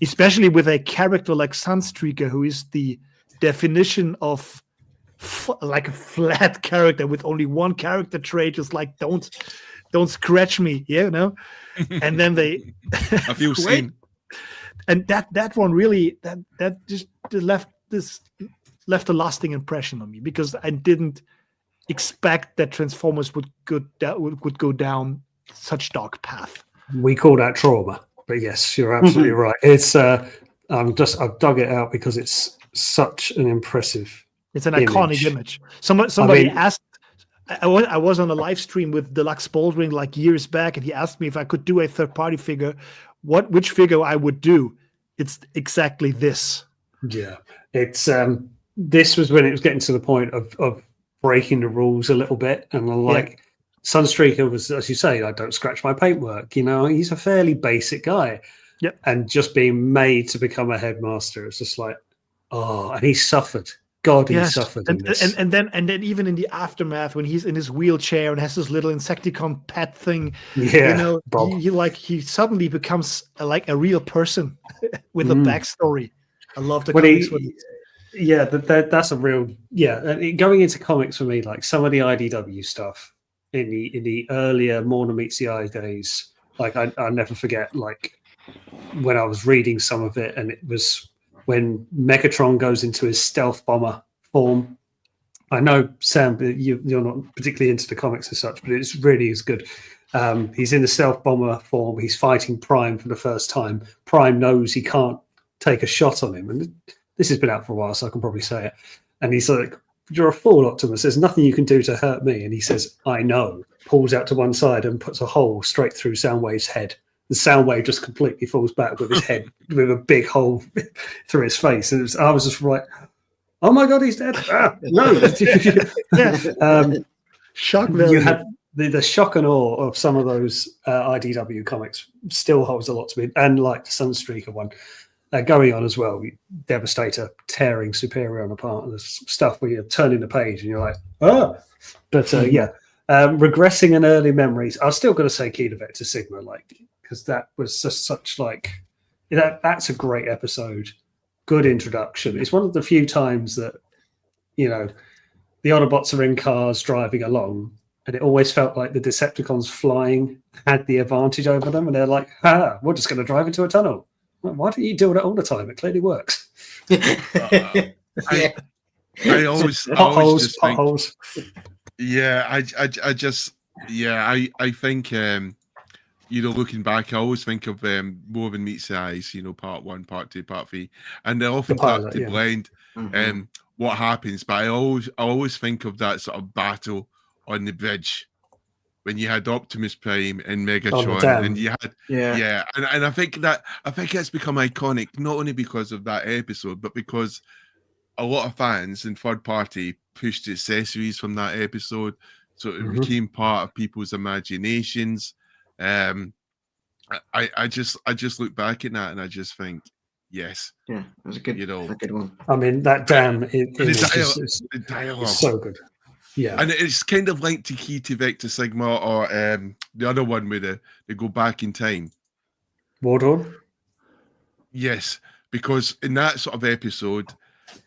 Speaker 3: especially with a character like Sunstreaker, who is the definition of like a flat character with only one character trait, just like don't scratch me, and then they
Speaker 2: I feel seen.
Speaker 3: And that one really that just left a lasting impression on me, because I didn't expect that Transformers would go down such dark path.
Speaker 1: We call that trauma, but yes, you're absolutely right. It's I've dug it out because it's such an impressive.
Speaker 3: It's an iconic image. Somebody asked. I was on a live stream with Deluxe Bouldering like years back, and he asked me if I could do a third-party figure, which figure I would do. It's exactly this.
Speaker 1: Yeah, it's this was when it was getting to the point of breaking the rules a little bit, and like Sunstreaker was, as you say, I don't scratch my paintwork. He's a fairly basic guy.
Speaker 3: Yep.
Speaker 1: And just being made to become a headmaster, it's just like, and he suffered. God, he suffered in this.
Speaker 3: And then even in the aftermath, when he's in his wheelchair and has this little Insecticon pet thing, he suddenly becomes like a real person with a backstory. I love the comics with these.
Speaker 1: Yeah, that's a real going into comics for me, like some of the IDW stuff in the earlier Morna Meets the Eye days. Like I never forget, like when I was reading some of it, and it was when Megatron goes into his stealth bomber form. I know, Sam, you're not particularly into the comics as such, but it's really is good. He's in the stealth bomber form. He's fighting Prime for the first time. Prime knows he can't take a shot on him. And this has been out for a while, so I can probably say it. And he's like, "You're a fool, Optimus. There's nothing you can do to hurt me." And he says, "I know." Pulls out to one side and puts a hole straight through Soundwave's head. The Soundwave just completely falls back with his head, with a big hole through his face. And I was just like, "Oh my God, he's dead!" No.
Speaker 3: Shock value.
Speaker 1: You had the shock and awe of some of those IDW comics still holds a lot to me, and like the Sunstreaker one going on as well. Devastator tearing Superion apart, and there's stuff where you're turning the page and you're like, "Oh!" But regressing in early memories, I was still going to say Key to Vector Sigma, like, because that was just such like that's a great episode. Good introduction. It's one of the few times that, the Autobots are in cars driving along, and it always felt like the Decepticons flying had the advantage over them, and they're like, we're just going to drive into a tunnel. Well, why don't you do that all the time? It clearly works.
Speaker 2: I always
Speaker 1: potholes.
Speaker 2: I think looking back, I always think of Morven Meets the Eyes, part 1, part 2, part 3, and they often start to blend what happens. But I always think of that sort of battle on the bridge when you had Optimus Prime and Megatron, and you had and I think it's become iconic not only because of that episode, but because a lot of fans and third party pushed accessories from that episode, so it became part of people's imaginations. I just look back at that and I just think, yes,
Speaker 4: Yeah, it was a good one.
Speaker 1: I mean, that damn image
Speaker 2: the dialogue
Speaker 1: is so good. Yeah,
Speaker 2: and it's kind of like Tikiti Vector Sigma or the other one where they go back in time.
Speaker 1: Wardorn.
Speaker 2: Yes, because in that sort of episode,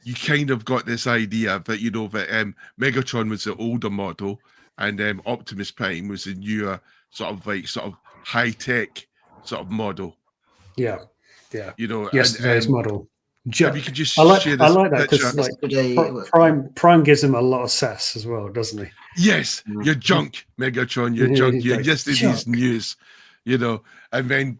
Speaker 2: you kind of got this idea that that Megatron was the older model and Optimus Prime was the newer sort of high tech sort of model.
Speaker 1: Yeah.
Speaker 2: and,
Speaker 1: Yesterday's model.
Speaker 2: If you could just
Speaker 1: I like
Speaker 2: share
Speaker 1: that
Speaker 2: picture.
Speaker 1: because Prime gives him a lot of sass as well, doesn't he?
Speaker 2: Yes, you're junk, Megatron. You're junk. You're yesterday's news. And then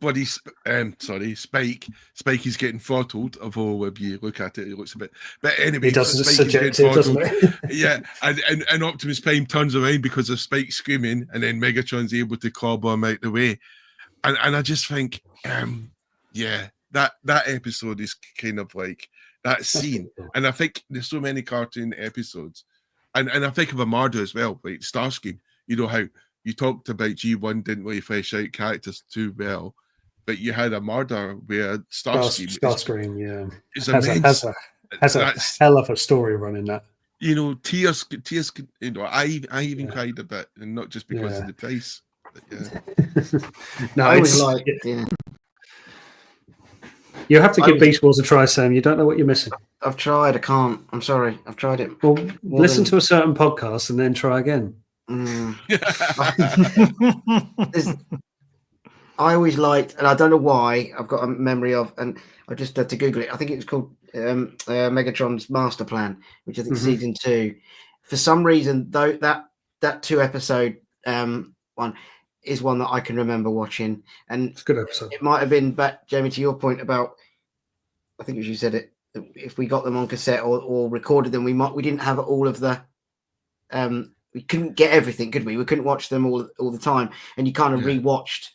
Speaker 2: Spike is getting throttled. Although if you look at it, it looks a bit. But anyway,
Speaker 1: he doesn't
Speaker 2: Spike is getting
Speaker 1: doesn't
Speaker 2: throttled. Yeah, and Optimus Prime turns around because of Spike screaming, and then Megatron's able to clobber him out the way. And I just think, that episode is kind of like that scene. And I think there's so many cartoon episodes, and I think of Armada as well, like Starscream. You know how you talked about G1 didn't really flesh out characters too well, but you had Armada where
Speaker 1: Starscream
Speaker 2: is immense.
Speaker 1: Has a hell of a story running that.
Speaker 2: Tears. I even cried a bit, and not just because of the price. But
Speaker 1: no,
Speaker 4: I
Speaker 1: it's
Speaker 4: like.
Speaker 1: You have to give Beast Wars a try, Sam. You don't know what you're missing.
Speaker 4: I've tried. I can't. I'm sorry. I've tried it.
Speaker 1: Well, listen to a certain podcast and then try again.
Speaker 4: I always liked, and I don't know why. I've got a memory of, and I just had to Google it. I think it was called Megatron's Master Plan, which I think season 2. For some reason, though, that 2-episode one is one that I can remember watching, and
Speaker 1: it's a good episode.
Speaker 4: It might have been back, Jamie, to your point about, I think as you said it, if we got them on cassette or recorded them, we didn't have all of the we couldn't get everything, could we? We couldn't watch them all the time, and you kind of rewatched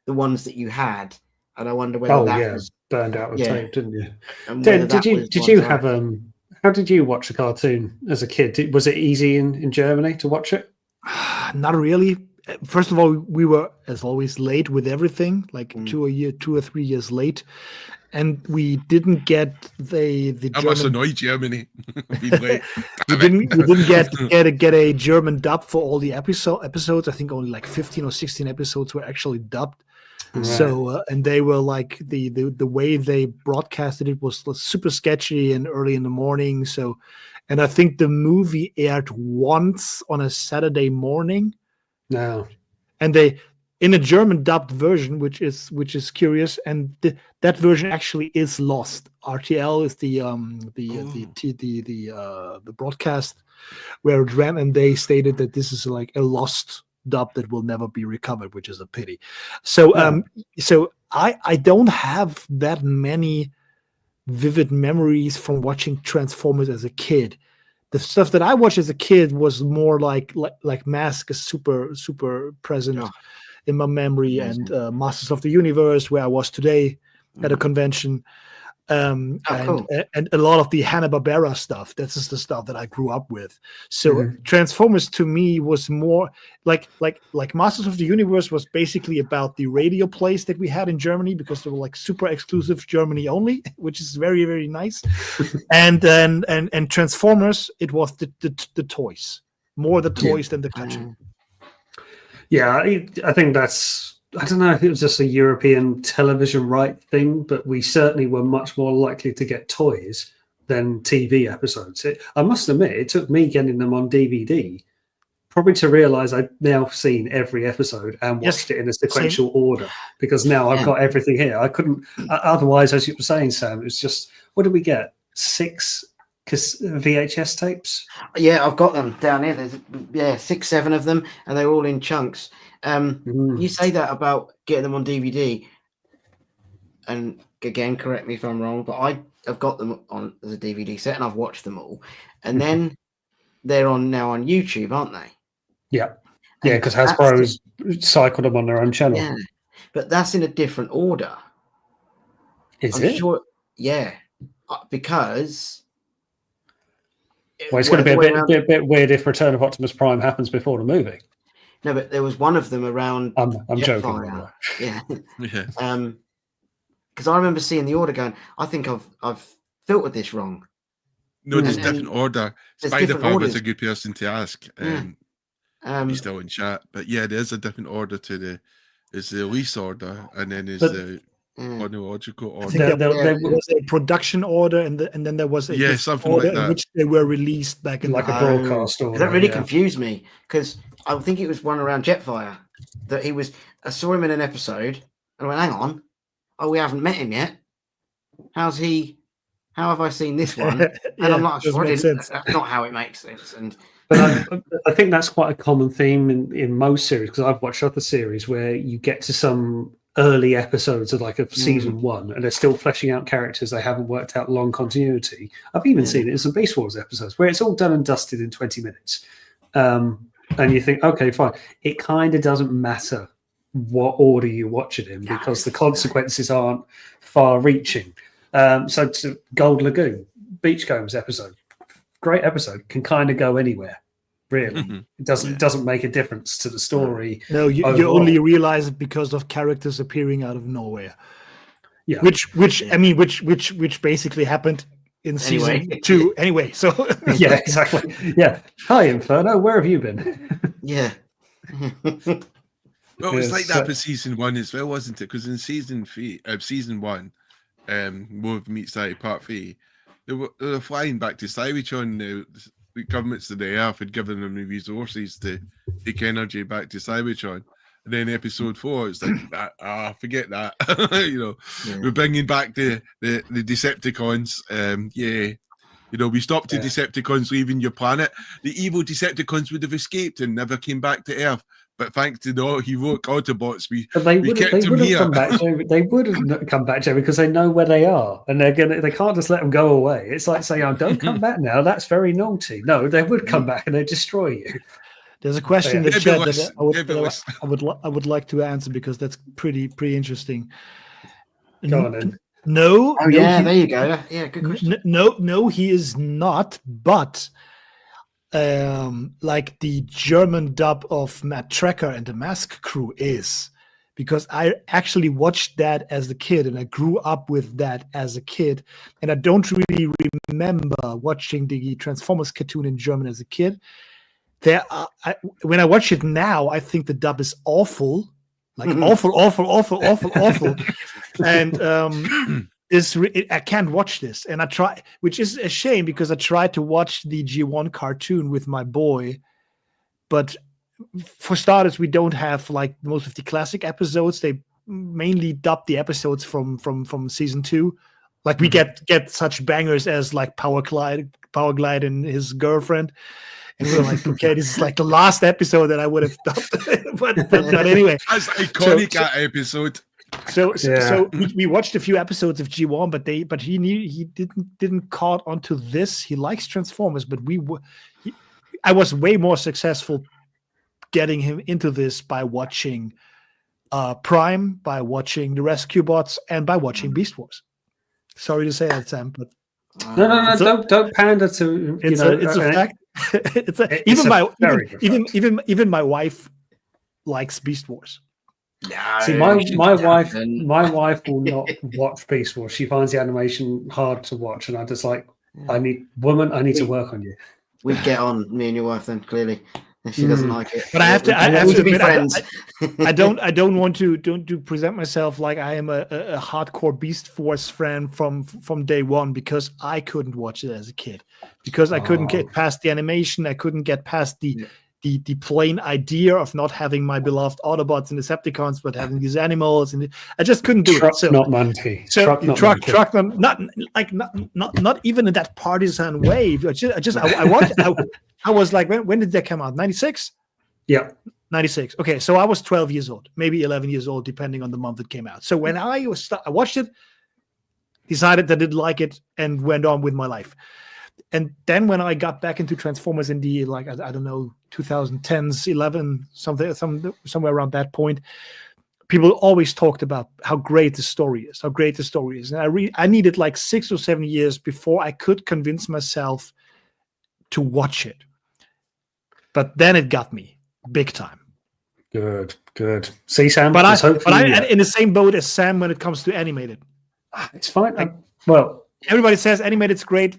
Speaker 4: the ones that you had, and I wonder whether that was
Speaker 1: burned out with tape, didn't you?
Speaker 4: Did
Speaker 1: you have how did you watch a cartoon as a kid? Was it easy in Germany to watch it?
Speaker 3: Not really. First of all, we were, as always, late with everything, like 2 or 3 years late, and we didn't get the
Speaker 2: I must annoy Germany.
Speaker 3: we didn't get a German dub for all the episodes. I think only like 15 or 16 episodes were actually dubbed. Right. So and they were like the way they broadcasted it was super sketchy and early in the morning. So, and I think the movie aired once on a Saturday morning.
Speaker 1: No,
Speaker 3: and they in a German dubbed version, which is curious, and that version actually is lost. RTL is the broadcast where it ran, and they stated that this is like a lost dub that will never be recovered, which is a pity. So so I don't have that many vivid memories from watching Transformers as a kid. The stuff that I watched as a kid was more like Mask is super present in my memory, and Masters of the Universe, where I was today at a convention, and a lot of the Hanna-Barbera stuff. This is the stuff that I grew up with. So Transformers to me was more like Masters of the Universe was basically about the radio plays that we had in Germany, because they were like super exclusive Germany only, which is very, very nice. and Transformers, it was the toys, more the toys than the content.
Speaker 1: Yeah, I think that's, I don't know if it was just a European television right thing, but we certainly were much more likely to get toys than TV episodes. I must admit, it took me getting them on DVD probably to realize I'd now seen every episode and watched it in a sequential order, because now I've got everything here. I couldn't, otherwise, as you were saying, Sam, it was just, what did we get? 6 VHS tapes?
Speaker 4: Yeah, I've got them down here. There's 6, 7 of them, and they're all in chunks. You say that about getting them on DVD, and again, correct me if I'm wrong, but I've got them on as a DVD set, and I've watched them all, and then they're now on YouTube, aren't they?
Speaker 1: Yeah, because Hasbro's cycled them on their own channel.
Speaker 4: Yeah, but that's in a different order.
Speaker 1: Is it?
Speaker 4: Sure, yeah, because.
Speaker 1: Well, it's going to be a bit weird if Return of Optimus Prime happens before the movie.
Speaker 4: No, but there was one of them around.
Speaker 1: I'm joking. by the
Speaker 4: Jetfire.
Speaker 1: way.
Speaker 4: Yeah.
Speaker 2: Yeah.
Speaker 4: Because I remember seeing the order going, I think I've filtered this wrong.
Speaker 2: No, there's
Speaker 4: And-
Speaker 2: different order.
Speaker 4: there's
Speaker 2: Spider
Speaker 4: different
Speaker 2: Pal was
Speaker 4: orders.
Speaker 2: a good person to ask.
Speaker 4: Yeah.
Speaker 2: He's still in chat, but yeah, there's a different order to the. There's the release order, and then there's
Speaker 3: But-
Speaker 2: the chronological
Speaker 3: I
Speaker 2: order.
Speaker 3: think
Speaker 1: There
Speaker 3: there was a production order, and then there was a
Speaker 2: Yeah,
Speaker 3: different
Speaker 2: something
Speaker 3: order
Speaker 2: like
Speaker 3: in
Speaker 2: that.
Speaker 3: which they were released back in
Speaker 1: Like
Speaker 3: the
Speaker 1: a
Speaker 3: day.
Speaker 1: broadcast order.
Speaker 4: That really
Speaker 1: yeah.
Speaker 4: confused me because I think it was one around Jetfire that he was. I saw him in an episode and I went, "Hang on, oh, we haven't met him yet. How's he? How have I seen this one?" And I'm like,
Speaker 3: does
Speaker 4: "Sure,
Speaker 3: make sense.
Speaker 4: that's not how it makes sense." And
Speaker 1: But I think that's quite a common theme in most series, because I've watched other series where you get to some early episodes of like a season one and they're still fleshing out characters. They haven't worked out long continuity. I've even seen it in some Beast Wars episodes where it's all done and dusted in 20 minutes. And you think, okay, fine. It kind of doesn't matter what order you watch it in because the consequences aren't far reaching. So to Gold Lagoon, Beachcombs episode, great episode, can kind of go anywhere. Really, it doesn't make a difference to the story.
Speaker 3: No, you only realize it because of characters appearing out of nowhere.
Speaker 1: Yeah,
Speaker 3: Which basically happened in season 2 anyway. So
Speaker 1: yeah, exactly. Yeah. Hi, Inferno. Where have you been?
Speaker 4: yeah.
Speaker 2: Well, it's like
Speaker 1: Yes,
Speaker 2: that for season 1 as well, wasn't it? Because in season 1, War of Meat Society Part 3, they were flying back to Cybertron. The governments of the Earth had given them the resources to take energy back to Cybertron. And then episode 4, it's like, forget that. We're bringing back the Decepticons. We stopped the Decepticons leaving your planet. The evil Decepticons would have escaped and never came back to Earth. But thanks to the heroic Autobots, we kept them here.
Speaker 1: They would have come back, Jamie, because they know where they are, and they can't just let them go away. It's like saying, "Oh, don't come back now. That's very naughty." No, they would come back and they'd destroy you.
Speaker 3: There's a question in the chat that I would like to answer because that's pretty interesting.
Speaker 1: Go on then.
Speaker 3: No.
Speaker 4: There you go. Yeah, good question.
Speaker 3: No, he is not. But like the German dub of Matt Trekker and the Mask Crew is, because I actually watched that as a kid and I grew up with that as a kid, and I don't really remember watching the Transformers cartoon in German as a kid. When I watch it now, I think the dub is awful, like awful, and I can't watch this, and I try, which is a shame because I tried to watch the G1 cartoon with my boy, but for starters, we don't have like most of the classic episodes. They mainly dub the episodes from season 2. Like we get such bangers as like Power Glide and his girlfriend. And we were like, okay, this is like the last episode that I would have dubbed. but anyway.
Speaker 2: That's iconic episode.
Speaker 3: So we watched a few episodes of G1, but he didn't caught onto this. He likes Transformers, but I was way more successful getting him into this by watching Prime, by watching the Rescue Bots, and by watching Beast Wars. Sorry to say that, Sam, but
Speaker 1: no, don't pander to.
Speaker 3: It's a fact. Even my wife likes Beast Wars.
Speaker 4: No,
Speaker 1: see, my wife will not watch Beast Wars. She finds the animation hard to watch, and I just like, I need to work on you.
Speaker 4: We'd get on, me and your wife, then clearly. If she doesn't like it,
Speaker 3: but I have to
Speaker 4: be
Speaker 3: admit,
Speaker 4: friends.
Speaker 3: I don't want to present myself like I am a hardcore Beast Force fan from day one, because I couldn't watch it as a kid, because I couldn't get past the animation. I couldn't get past the plain idea of not having my beloved Autobots and Decepticons, but having these animals, and I just couldn't do it. So
Speaker 1: not monkey.
Speaker 3: So truck not even in that partisan way. I was like, when did that come out? 96?
Speaker 1: Yeah.
Speaker 3: 96. Okay, so I was 12 years old, maybe 11 years old, depending on the month it came out. So when I watched it, decided that I didn't like it, and went on with my life. And then when I got back into Transformers in the, like, I don't know, 2010s, 11, somewhere around that point, people always talked about how great the story is, And I needed like 6 or 7 years before I could convince myself to watch it. But then it got me big time.
Speaker 1: Good. See, Sam,
Speaker 3: But
Speaker 1: hopefully,
Speaker 3: I'm in the same boat as Sam when it comes to animated.
Speaker 1: it's fine. Well,
Speaker 3: Everybody says animated's great.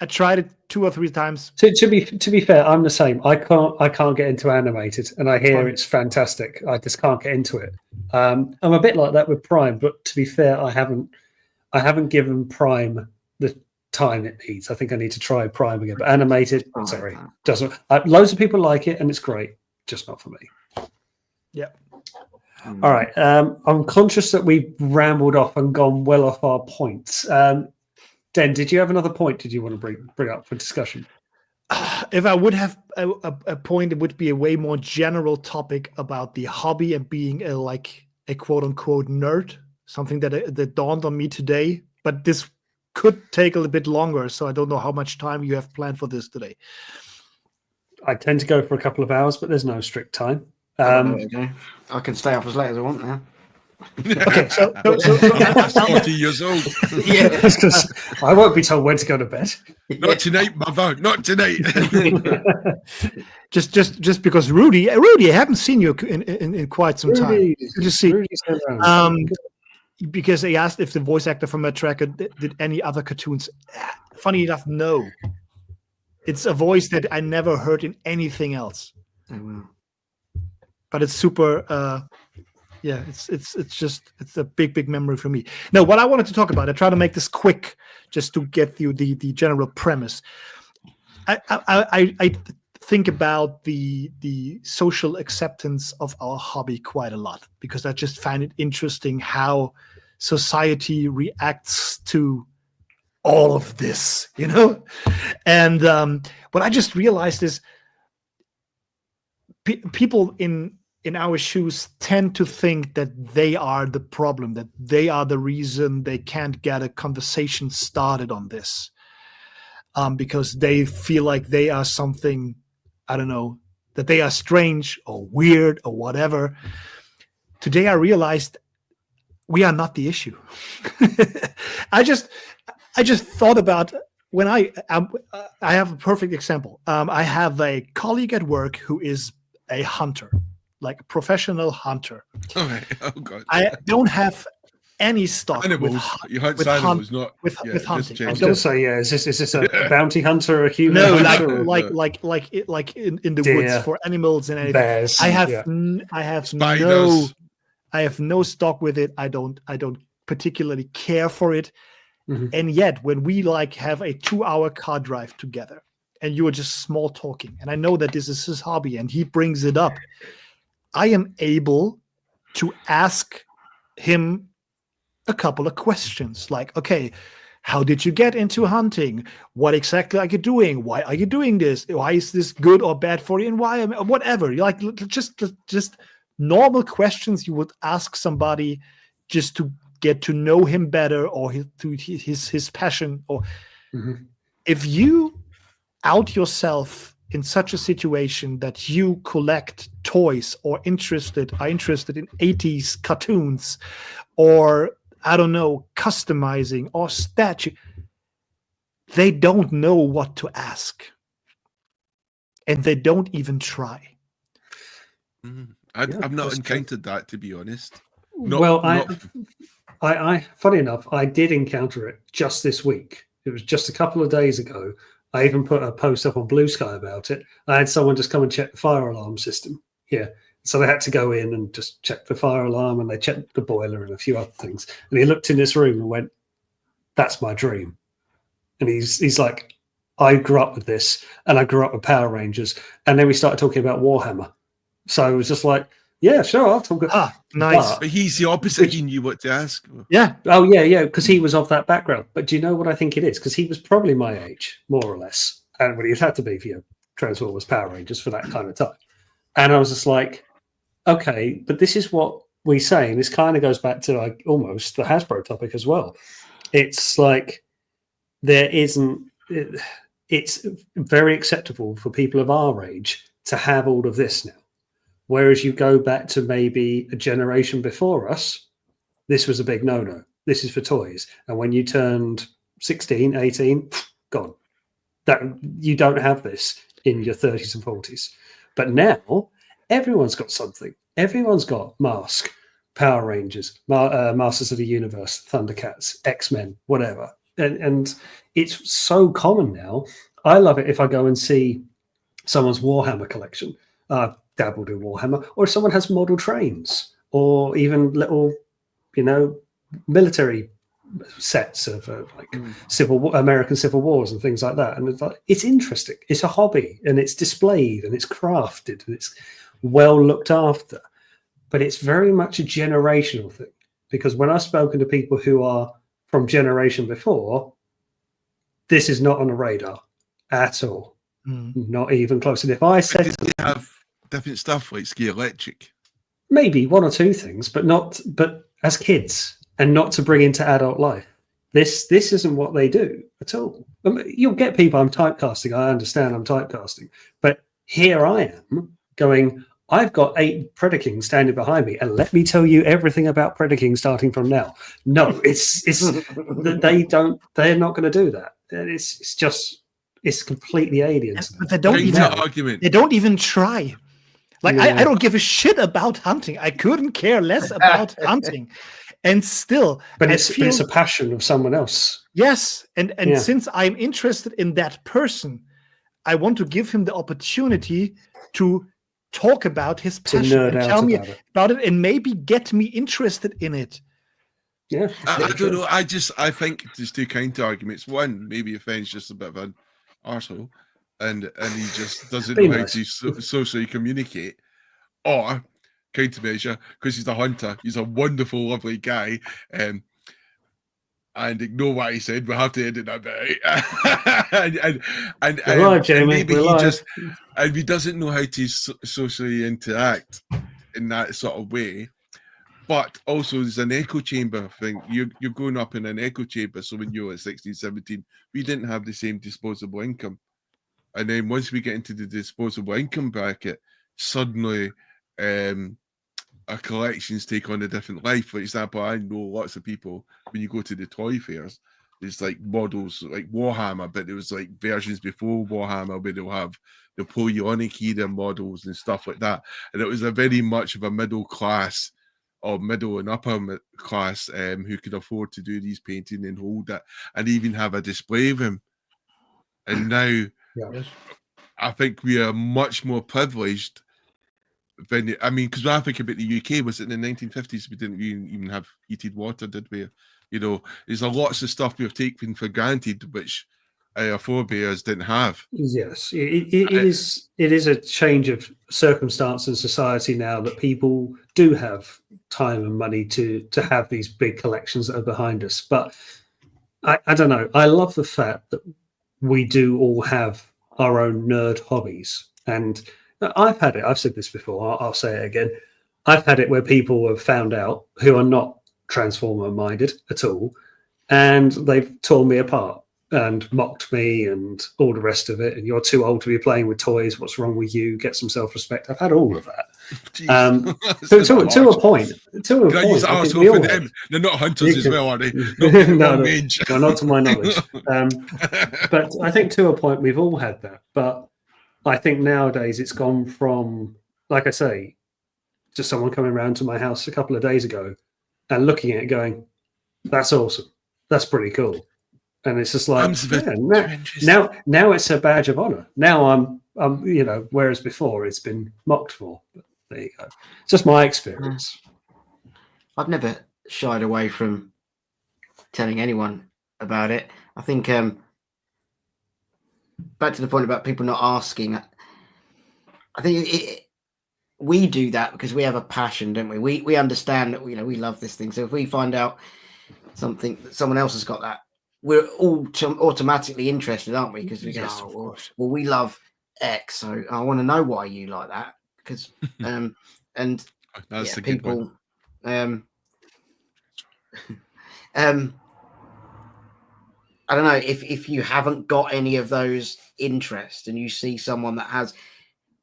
Speaker 3: I tried it 2 or 3 times.
Speaker 1: to be fair, I'm the same. I can't get into animated, and I hear it's fantastic. I just can't get into it. I'm a bit like that with Prime, but to be fair, I haven't given Prime the time it needs. I think I need to try Prime again. But animated, sorry, doesn't. Loads of people like it, and it's great. Just not for me.
Speaker 3: Yeah.
Speaker 1: All right. I'm conscious that we've rambled off and gone well off our points. Den, did you have another point? Did you want to bring up for discussion?
Speaker 3: If I would have a point, it would be a way more general topic about the hobby and being a quote unquote nerd. Something that dawned on me today. But this could take a little bit longer, so I don't know how much time you have planned for this today.
Speaker 1: I tend to go for a couple of hours, but there's no strict time.
Speaker 4: I can stay up as late as I want now.
Speaker 3: Okay, so
Speaker 2: I'm 40 years old.
Speaker 4: Yeah,
Speaker 1: Because I won't be told when to go to bed.
Speaker 2: Not tonight, mother. Not tonight.
Speaker 3: just because Rudy, I haven't seen you in quite some time.
Speaker 1: Rudy,
Speaker 3: Good to see.
Speaker 1: Rudy's around.
Speaker 3: Because they asked if the voice actor from that tracker did any other cartoons. Funny enough, no. It's a voice that I never heard in anything else.
Speaker 4: Oh, wow.
Speaker 3: But it's super. It's a big memory for me. Now, what I wanted to talk about, I try to make this quick, just to get you the general premise. I think about the social acceptance of our hobby quite a lot, because I just find it interesting how society reacts to all of this, And what I just realized is people in our shoes tend to think that they are the problem, that they are the reason they can't get a conversation started on this, because they feel like they are something, I don't know, that they are strange or weird or whatever. Today I realized we are not the issue. I just thought about when I have a perfect example. I have a colleague at work who is a hunter, like a professional hunter.
Speaker 2: Oh God!
Speaker 3: I don't have any stock
Speaker 2: Animals. You hunt animals, not
Speaker 3: with hunting.
Speaker 1: I was going to say, is this a bounty hunter or a human?
Speaker 3: No,
Speaker 1: hunter?
Speaker 3: like in the
Speaker 1: Deer,
Speaker 3: woods for animals and anything.
Speaker 1: Bears.
Speaker 3: I have
Speaker 2: Spiders.
Speaker 3: I have no stock with it. I don't particularly care for it.
Speaker 1: Mm-hmm.
Speaker 3: And yet, when we have a 2-hour car drive together, and you are just small talking, and I know that this is his hobby, and he brings it up, I am able to ask him a couple of questions, like, okay, how did you get into hunting? What exactly are you doing? Why are you doing this? Why is this good or bad for you? And why? Whatever. Like just normal questions you would ask somebody just to get to know him better, or his passion. Or if you out yourself in such a situation that you collect toys or are interested in 80s cartoons, or I don't know, customizing or statue, they don't know what to ask, and they don't even try.
Speaker 2: I've not encountered that, to be honest.
Speaker 1: I funny enough, I did encounter it just this week. It was just a couple of days ago. I even put a post up on Blue Sky about it. I had someone just come and check the fire alarm system here. So they had to go in and just check the fire alarm, and they checked the boiler and a few other things. And he looked in this room and went, "That's my dream." And he's like, "I grew up with this, and I grew up with Power Rangers." And then we started talking about Warhammer. So it was just like, "Yeah, sure, I'll talk."
Speaker 3: Nice.
Speaker 2: But he's the opposite. He knew what to ask.
Speaker 3: Yeah.
Speaker 1: Oh, yeah, because he was of that background. But do you know what I think it is? Because he was probably my age, more or less. And when he'd had to be for Transformers, Power Rangers for that kind of time. And I was just like, okay, but this is what we say. And this kind of goes back to almost the Hasbro topic as well. It's like it's very acceptable for people of our age to have all of this now. Whereas you go back to maybe a generation before us, this was a big no-no. This is for toys. And when you turned 16, 18, gone. That you don't have this in your 30s and 40s. But now Everyone's got something. Everyone's got Mask, Power Rangers, Masters of the Universe, Thundercats, X-Men, whatever. And it's so common now. I love it if I go and see someone's Warhammer collection. I've dabbled in Warhammer, or if someone has model trains, or even little, military sets of American Civil Wars and things like that. And it's interesting. It's a hobby, and it's displayed, and it's crafted, and it's well looked after. But it's very much a generational thing, because when I've spoken to people who are from generation before, this is not on the radar at all. Not even close. And if I said
Speaker 2: they have different stuff like Ski Electric,
Speaker 1: maybe one or two things, but as kids, and not to bring into adult life. This isn't what they do at all. You'll get people, I'm typecasting. I understand I'm typecasting, but here I am going, I've got 8 Predaking standing behind me, and let me tell you everything about Predaking starting from now. No, they're not going to do that. It's completely alien.
Speaker 3: But they don't even try. Like, yeah. I don't give a shit about hunting. I couldn't care less about hunting. And still,
Speaker 1: but it's a passion of someone else.
Speaker 3: Yes. And since I'm interested in that person, I want to give him the opportunity to talk about his passion and tell me about it, and maybe get me interested in it.
Speaker 1: Yeah.
Speaker 2: I don't know. I think there's 2 counter arguments. One, maybe Fenn's just a bit of an arsehole, and he just doesn't know how to socially communicate. Or countermeasure, because he's a hunter, he's a wonderful, lovely guy, and ignore what he said. We have to edit that bit out. and maybe he doesn't know how to socially interact in that sort of way. But also, there's an echo chamber thing. You're growing up in an echo chamber. So when you were 16, 17, we didn't have the same disposable income. And then once we get into the disposable income bracket, suddenly our collections take on a different life. For example, I know lots of people, when you go to the toy fairs, there's like models like Warhammer, but there was like versions before Warhammer where they'll have Napoleonic era models and stuff like that. And it was a very much of a middle class or middle and upper class who could afford to do these painting and hold it and even have a display of them. And now I think we are much more privileged than, because when I think about the UK, was it in the 1950s we didn't even have heated water, did we? There's lots of stuff we've taken for granted which our forebears didn't have.
Speaker 1: Yes, it is a change of circumstance in society now that people do have time and money to have these big collections that are behind us. But I don't know. I love the fact that we do all have our own nerd hobbies. And I've had it. I've said this before. I'll say it again. I've had it where people have found out who are not Transformer minded at all, and they've torn me apart and mocked me and all the rest of it. And you're too old to be playing with toys. What's wrong with you? Get some self-respect. I've had all of that. To a point.
Speaker 2: Can I use arsehole for them? They're not hunters as well, are they?
Speaker 1: No, not to my knowledge. But I think to a point we've all had that. But I think nowadays it's gone from, like I say, just someone coming around to my house a couple of days ago and looking at it going, that's awesome. That's pretty cool. And it's just like, now it's a badge of honor. Now I'm whereas before it's been mocked for. But there you go. It's just my experience.
Speaker 4: I've never shied away from telling anyone about it. I think back to the point about people not asking, I think we do that because we have a passion, don't we? We understand that we love this thing. So if we find out something that someone else has got that, we're all automatically interested, aren't we? Because we go, well, we love X, so I want to know why you like that. Because and
Speaker 2: that's
Speaker 4: people, I don't know if you haven't got any of those interests and you see someone that has,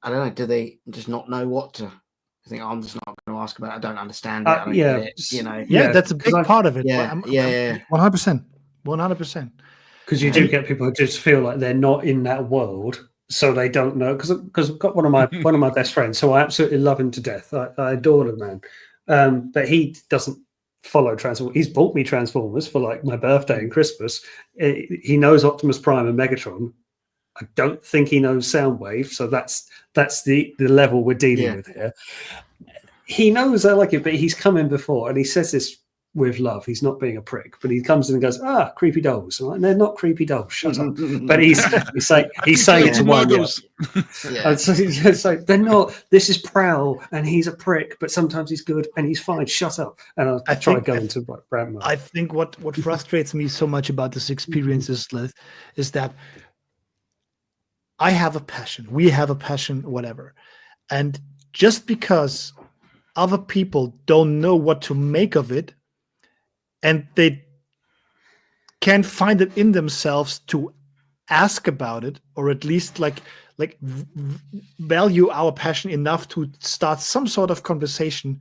Speaker 4: I don't know, do they just not know what to? I think I'm just not going to ask about it. I don't understand it. I don't get it,
Speaker 3: Yeah, that's a big part of it.
Speaker 4: Yeah,
Speaker 3: 100%. 100%.
Speaker 1: Because you do get people who just feel like they're not in that world, so they don't know, because I've got one of my best friends, so I absolutely love him to death. I adore the man, but he doesn't follow Transformers. He's bought me Transformers for like my birthday and Christmas. He knows Optimus Prime and Megatron. I don't think he knows Soundwave, so that's the level we're dealing with here. He knows I like it, but he's come in before, and he says this with love. He's not being a prick, but he comes in and goes, creepy dolls. I'm like, they're not creepy dolls. Shut up. But he's saying it to one. Yeah. It's like, they're not. This is Prowl, and he's a prick, but sometimes he's good, and he's fine. Shut up. And I try going to Brad mode.
Speaker 3: I think what frustrates me so much about this experience is that I have a passion. We have a passion, whatever. And just because other people don't know what to make of it, and they can't find it in themselves to ask about it, or at least like value our passion enough to start some sort of conversation,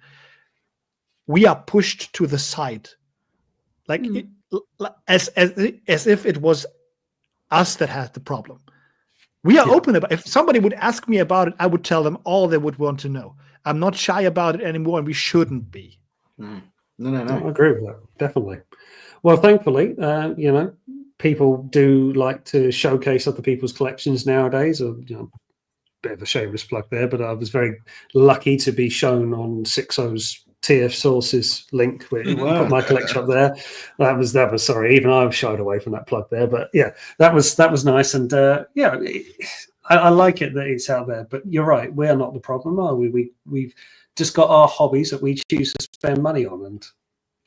Speaker 3: we are pushed to the side, like as if it was us that had the problem. We are open about it. If somebody would ask me about it, I would tell them all they would want to know. I'm not shy about it anymore, and we shouldn't be.
Speaker 4: No.
Speaker 1: I agree with that, definitely. Well, thankfully, people do like to showcase other people's collections nowadays. Or, bit of a shameless plug there, but I was very lucky to be shown on 60's TF Sources link, where put my collection up there. That was sorry, even I was shied away from that plug there, but yeah, that was nice, and I like it that it's out there. But you're right, we are not the problem, are we? We've just got our hobbies that we choose to spend money on, and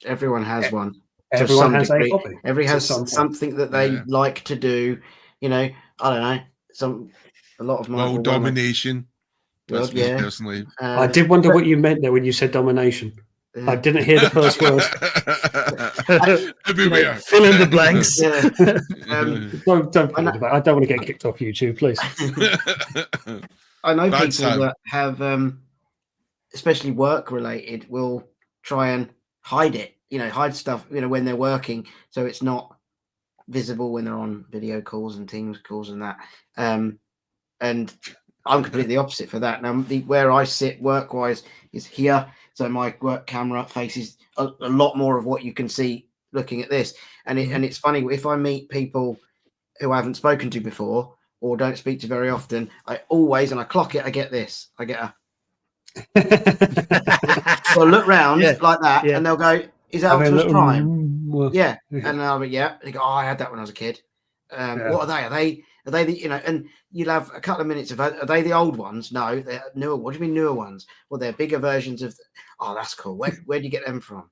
Speaker 4: everyone has one.
Speaker 1: Everyone has a hobby.
Speaker 4: Everyone has something that they like to do. I don't know. A lot of my
Speaker 2: world domination. That's me personally.
Speaker 1: I did wonder what you meant there when you said domination. I didn't hear the first word.
Speaker 2: Everywhere.
Speaker 3: Fill in the blanks.
Speaker 1: Don't I don't want to get kicked off YouTube, please.
Speaker 4: I know people that have, especially work related, will try and hide it. Hide stuff. When they're working, so it's not visible when they're on video calls and Teams calls and that. And I'm completely opposite for that. Now, where I sit work-wise is here, so my work camera faces a lot more of what you can see looking at this. And it's funny, if I meet people who I haven't spoken to before or don't speak to very often, I clock it, I get this. I get a... so I look round like that, and they'll go, is that Optimus Prime? Yeah. And I'll be, yeah. And they go, I had that when I was a kid. What are they? Are they the, and you'll have a couple of minutes of, are they the old ones? No, they're newer. What do you mean newer ones? Well, they're bigger versions of, that's cool. Where do you get them from?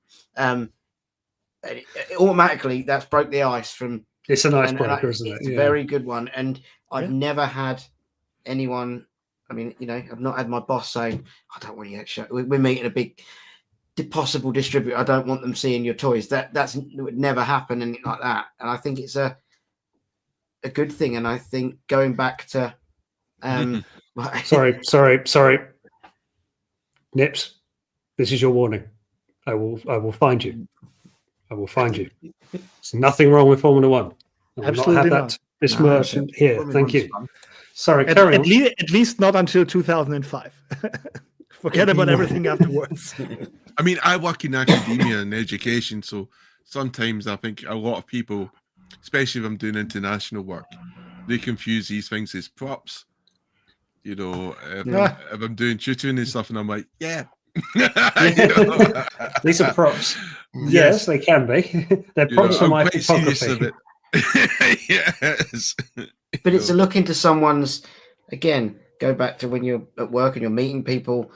Speaker 4: Automatically, that's broke the ice from.
Speaker 1: It's an icebreaker, isn't it?
Speaker 4: It's a very good one. And I've never had anyone, I've not had my boss saying, I don't want you to show, we're meeting a big possible distributor. I don't want them seeing your toys. That would never happen, and like that. And I think it's a good thing. And I think going back to
Speaker 1: sorry, Nips, this is your warning. I will find you. There's nothing wrong with Formula One. I will
Speaker 3: Absolutely
Speaker 1: not have that besmirched here. Thank you. Sorry, carry on.
Speaker 3: At least not until 2005. Forget about everything afterwards.
Speaker 2: I work in academia and education, so sometimes I think a lot of people, especially if I'm doing international work, they confuse these things as props. If I'm doing tutoring and stuff, and I'm like,
Speaker 1: these are props. Yes, they can be. They're props for my photography.
Speaker 2: Yes.
Speaker 4: But it's a look into someone's, again, go back to when you're at work and you're meeting people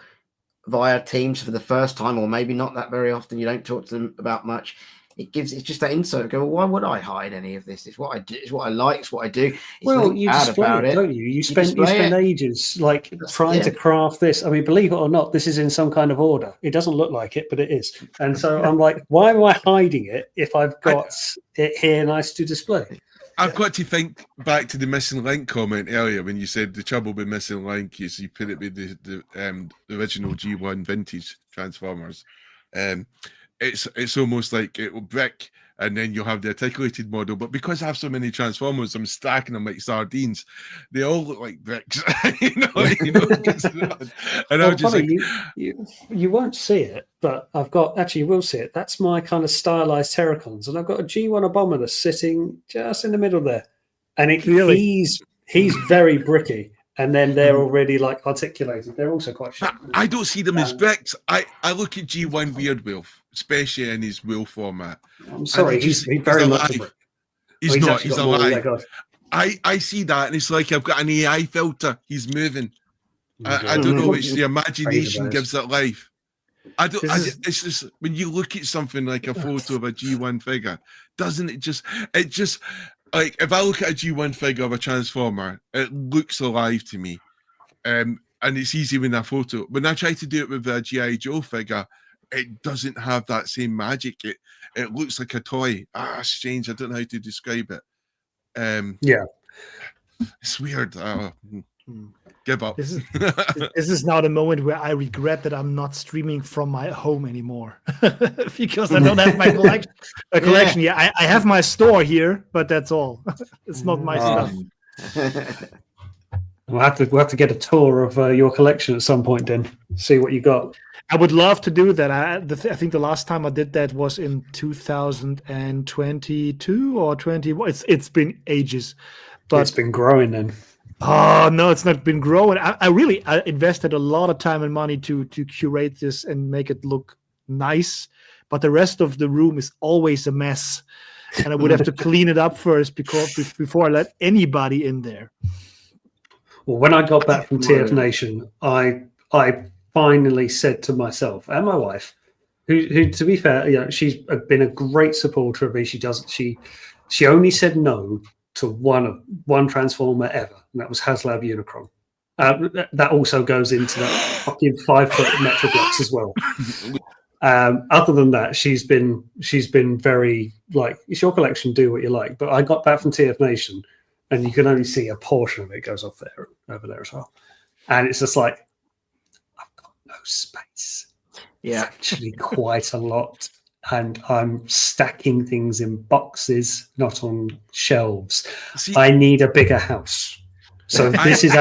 Speaker 4: via Teams for the first time, or maybe not that very often, you don't talk to them about much. It's just that insight. Go, well, why would I hide any of this? It's what I do. It's what I like. It's what I do.
Speaker 1: You display it, don't you? You spend ages trying to craft this. Believe it or not, this is in some kind of order. It doesn't look like it, but it is. And so I'm like, why am I hiding it if I've got it here nice to display?
Speaker 2: I've got to think back to the missing link comment earlier when you said the trouble with missing link is you put it with the original G1 vintage Transformers. It's almost like it will brick and then you'll have the articulated model. But because I have so many Transformers, I'm stacking them like sardines. They all look like bricks, and
Speaker 1: Well,
Speaker 2: I'm just
Speaker 1: funny,
Speaker 2: like,
Speaker 1: you won't see it, but I've got, actually you will see it. That's my kind of stylized Terracons, and I've got a G1 Abominus sitting just in the middle there, and
Speaker 3: Really?
Speaker 1: he's very bricky, and then they're already like articulated. They're also quite sharp.
Speaker 2: I don't see them as bricks. I look at G1 Weird Wolf, especially in his wheel format.
Speaker 1: I'm sorry, he's very much a brick.
Speaker 2: He's not. He's alive.
Speaker 1: Alive.
Speaker 2: I see that, and it's like I've got an AI filter. He's moving. I don't know. It's the imagination gives it life. It's just when you look at something like a photo of a G1 figure, doesn't it just like if I look at a G1 figure of a Transformer, it looks alive to me. And it's easy with that photo. When I try to do it with a G.I. Joe figure, it doesn't have that same magic. It looks like a toy. Strange. I don't know how to describe it.
Speaker 1: Yeah.
Speaker 2: It's weird. Give up.
Speaker 3: This is now the moment where I regret that I'm not streaming from my home anymore because I don't have my collection. Yeah, I have my store here, but that's all. It's not my stuff.
Speaker 1: We'll have to get a tour of your collection at some point, then see what you got.
Speaker 3: I would love to do that. I think the last time I did that was in 2022 or 20. It's been ages, but
Speaker 1: it's been growing then.
Speaker 3: Oh no, it's not been growing. I invested a lot of time and money to curate this and make it look nice, but the rest of the room is always a mess, and I would have to clean it up first before I let anybody in there.
Speaker 1: Well, when I got back from TF Nation, I finally said to myself and my wife, who to be fair, she's been a great supporter of me. She only said no to one Transformer ever, and that was HasLab Unicron. That also goes into that fucking 5-foot Metroblox as well. Other than that, she's been very like, it's your collection, do what you like. But I got back from TF Nation, and you can only see a portion of it goes off there over there as well, and it's just like, I've got no space.
Speaker 4: Yeah,
Speaker 1: it's actually quite a lot. And I'm stacking things in boxes, not on shelves. See, I need a bigger house. So this is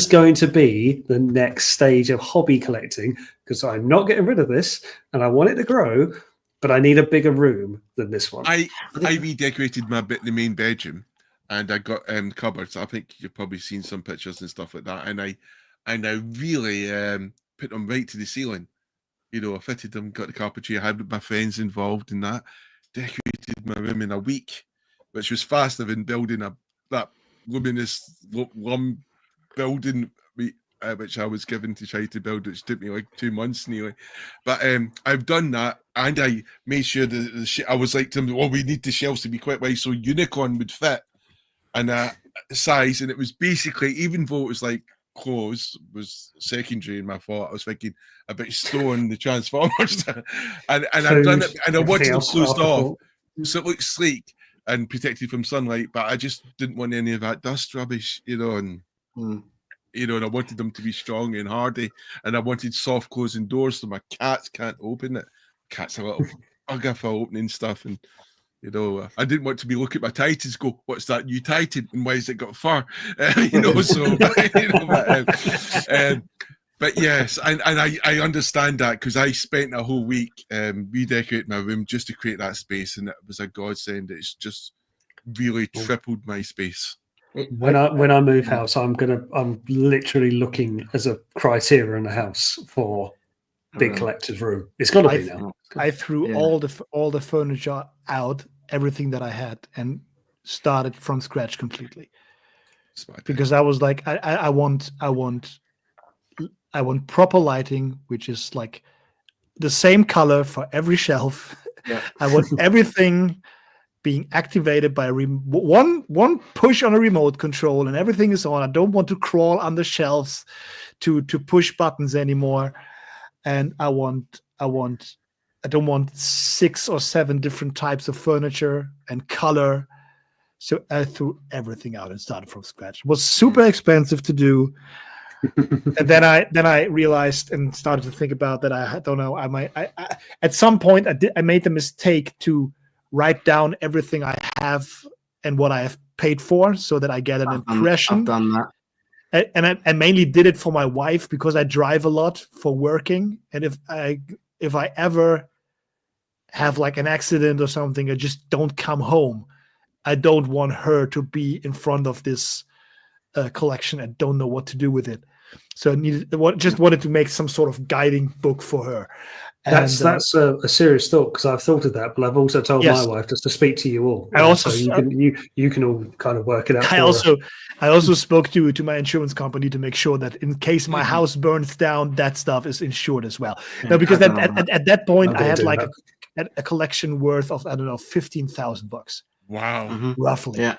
Speaker 1: going to be the next stage of hobby collecting, because I'm not getting rid of this and I want it to grow, but I need a bigger room than this one.
Speaker 2: I redecorated the main bedroom, and I got cupboards. I think you've probably seen some pictures and stuff like that. And I really put them right to the ceiling. I fitted them, got the carpentry. I had my friends involved in that. Decorated my room in a week, which was faster than building that luminous lump building, which I was given to try to build, which took me like 2 months nearly. But I've done that, and I made sure I was like to them, we need the shelves to be quite wide so Unicorn would fit and size. And it was basically, even though it was like clothes was secondary in my thought, I was thinking about storing the Transformers and I've done it, and I wanted them closed off so it looks sleek and protected from sunlight, but I just didn't want any of that dust rubbish, and and I wanted them to be strong and hardy, and I wanted soft closing doors so my cats can't open it. Cats are a little bugger for opening stuff, and I didn't want to be looking at my Titans, go, what's that new Titan, and why has it got fur? But yes, and I understand that, because I spent a whole week redecorating my room just to create that space, and it was a godsend. It's just really tripled my space.
Speaker 1: When I move house, I'm literally looking as a criteria in the house for big collector's room. It's got to be now.
Speaker 3: I threw all the furniture out, everything that I had, and started from scratch completely, because I was like, I want proper lighting, which is like the same color for every shelf. Yeah. I want everything being activated by one push on a remote control, and everything is on. I don't want to crawl on the shelves to push buttons anymore, and I don't want 6 or 7 different types of furniture and color. So I threw everything out and started from scratch. It was super expensive to do, And then I realized and started to think about that. I don't know. I at some point I made the mistake to write down everything I have and what I have paid for, so that I get an impression.
Speaker 4: I've done that.
Speaker 3: And I mainly did it for my wife, because I drive a lot for working. And if I ever have like an accident or something, I just don't come home, I don't want her to be in front of this collection and don't know what to do with it. So I just wanted to make some sort of guiding book for her.
Speaker 1: That's a serious thought, because I've thought of that, but I've also told my wife just to speak to you all. So you can all kind of work it out.
Speaker 3: I also spoke to my insurance company to make sure that in case my house burns down, that stuff is insured as well. No, because at that point I had like a collection worth of, I don't know, $15,000.
Speaker 2: Wow,
Speaker 3: roughly.
Speaker 4: Yeah.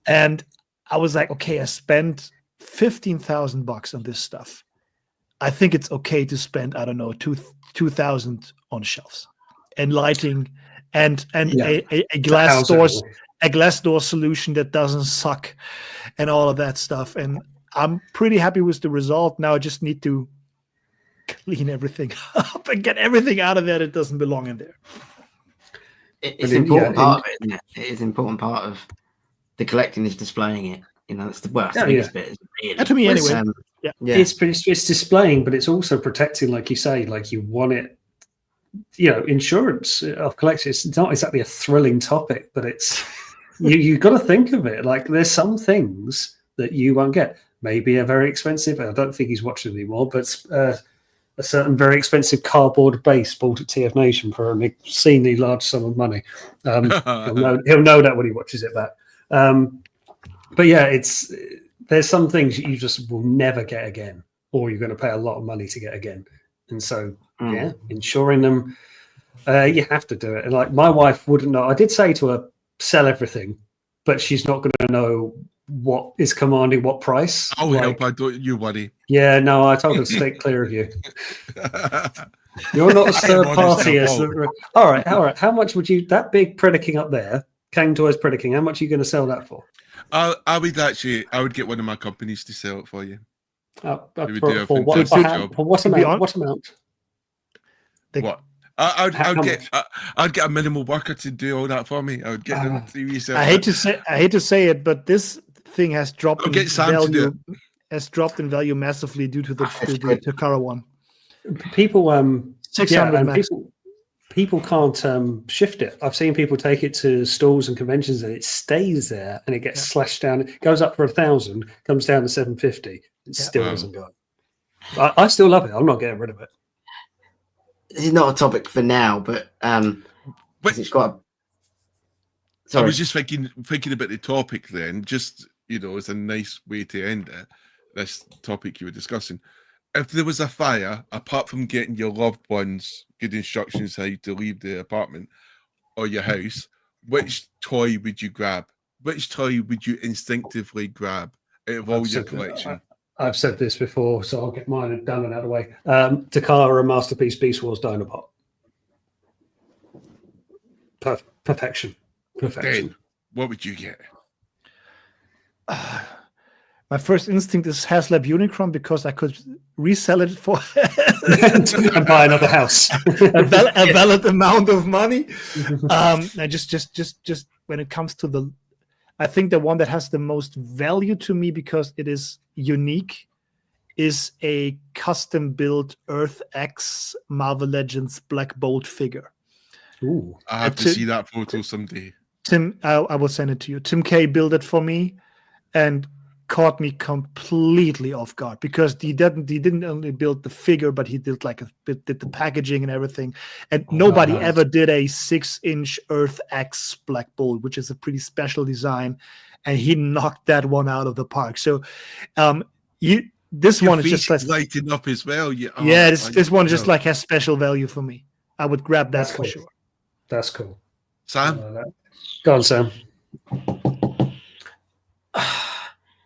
Speaker 3: And I was like, okay, I spent $15,000 on this stuff. I think it's okay to spend, I don't know, $2,000 on shelves and lighting and a glass door solution that doesn't suck and all of that stuff. And I'm pretty happy with the result. Now I just need to clean everything up and get everything out of there that doesn't belong in there.
Speaker 4: It's an important part of it, isn't it? It is an important part of the collecting is displaying it. That's the biggest bit.
Speaker 3: Really. To me, anyway.
Speaker 1: It's displaying, but it's also protecting, like you say, like you want it. Insurance of collection. It's not exactly a thrilling topic, but it's you've got to think of it. Like there's some things that you won't get. Maybe a very expensive. I don't think he's watching anymore, but a certain very expensive cardboard base bought at TF Nation for an obscenely large sum of money. He'll know that when he watches it back. But yeah, there's some things you just will never get again, or you're going to pay a lot of money to get again. And so, insuring them, you have to do it. And like my wife wouldn't know. I did say to her, sell everything, but she's not going to know what is commanding what price.
Speaker 2: I'll help. I don't. You worry.
Speaker 1: Yeah, no, I told her to stay clear of you. You're not a third party. All right. How much would you? That big Predaking up there, Kang Toys Predaking. How much are you going to sell that for?
Speaker 2: I would get one of my companies to sell it for you.
Speaker 1: For what amount? What amount?
Speaker 2: What? I'd get a minimal worker to do all that for me. I would get them to resell.
Speaker 3: I hate to say it, but this thing has dropped in value. Has dropped in value massively due to the Takara one.
Speaker 1: People
Speaker 3: 600 max.
Speaker 1: People can't shift it. I've seen people take it to stalls and conventions and it stays there and it gets slashed down. It goes up for 1,000, comes down to 750. It still doesn't go. I still love it. I'm not getting rid of it.
Speaker 4: This is not a topic for now, but it's got.
Speaker 2: I was just thinking about the topic then. Just it's a nice way to end it. This topic you were discussing. If there was a fire, apart from getting your loved ones good instructions how to leave the apartment or your house, which toy would you grab? Which toy would you instinctively grab out of all your collection?
Speaker 1: I've said this before, so I'll get mine done and out of the way. Takara Masterpiece Beast Wars Dinobot. Perfection.
Speaker 2: Dan, what would you get?
Speaker 3: My first instinct is HasLab Unicron because I could resell it for
Speaker 1: and buy another house.
Speaker 3: a valid amount of money. And just when it comes to I think the one that has the most value to me because it is unique is a custom built Earth X Marvel Legends Black Bolt figure.
Speaker 1: Ooh,
Speaker 2: I have to see that photo someday.
Speaker 3: Tim, I will send it to you. Tim K built it for me and caught me completely off guard because he didn't only build the figure, but he did did the packaging and everything. And nobody ever did a 6-inch Earth X Black Bolt, which is a pretty special design. And he knocked that one out of the park. So this one is just
Speaker 2: lighting up as well.
Speaker 3: This one just has special value for me. I would grab that for sure.
Speaker 1: That's cool.
Speaker 2: Sam?
Speaker 1: Go on, Sam.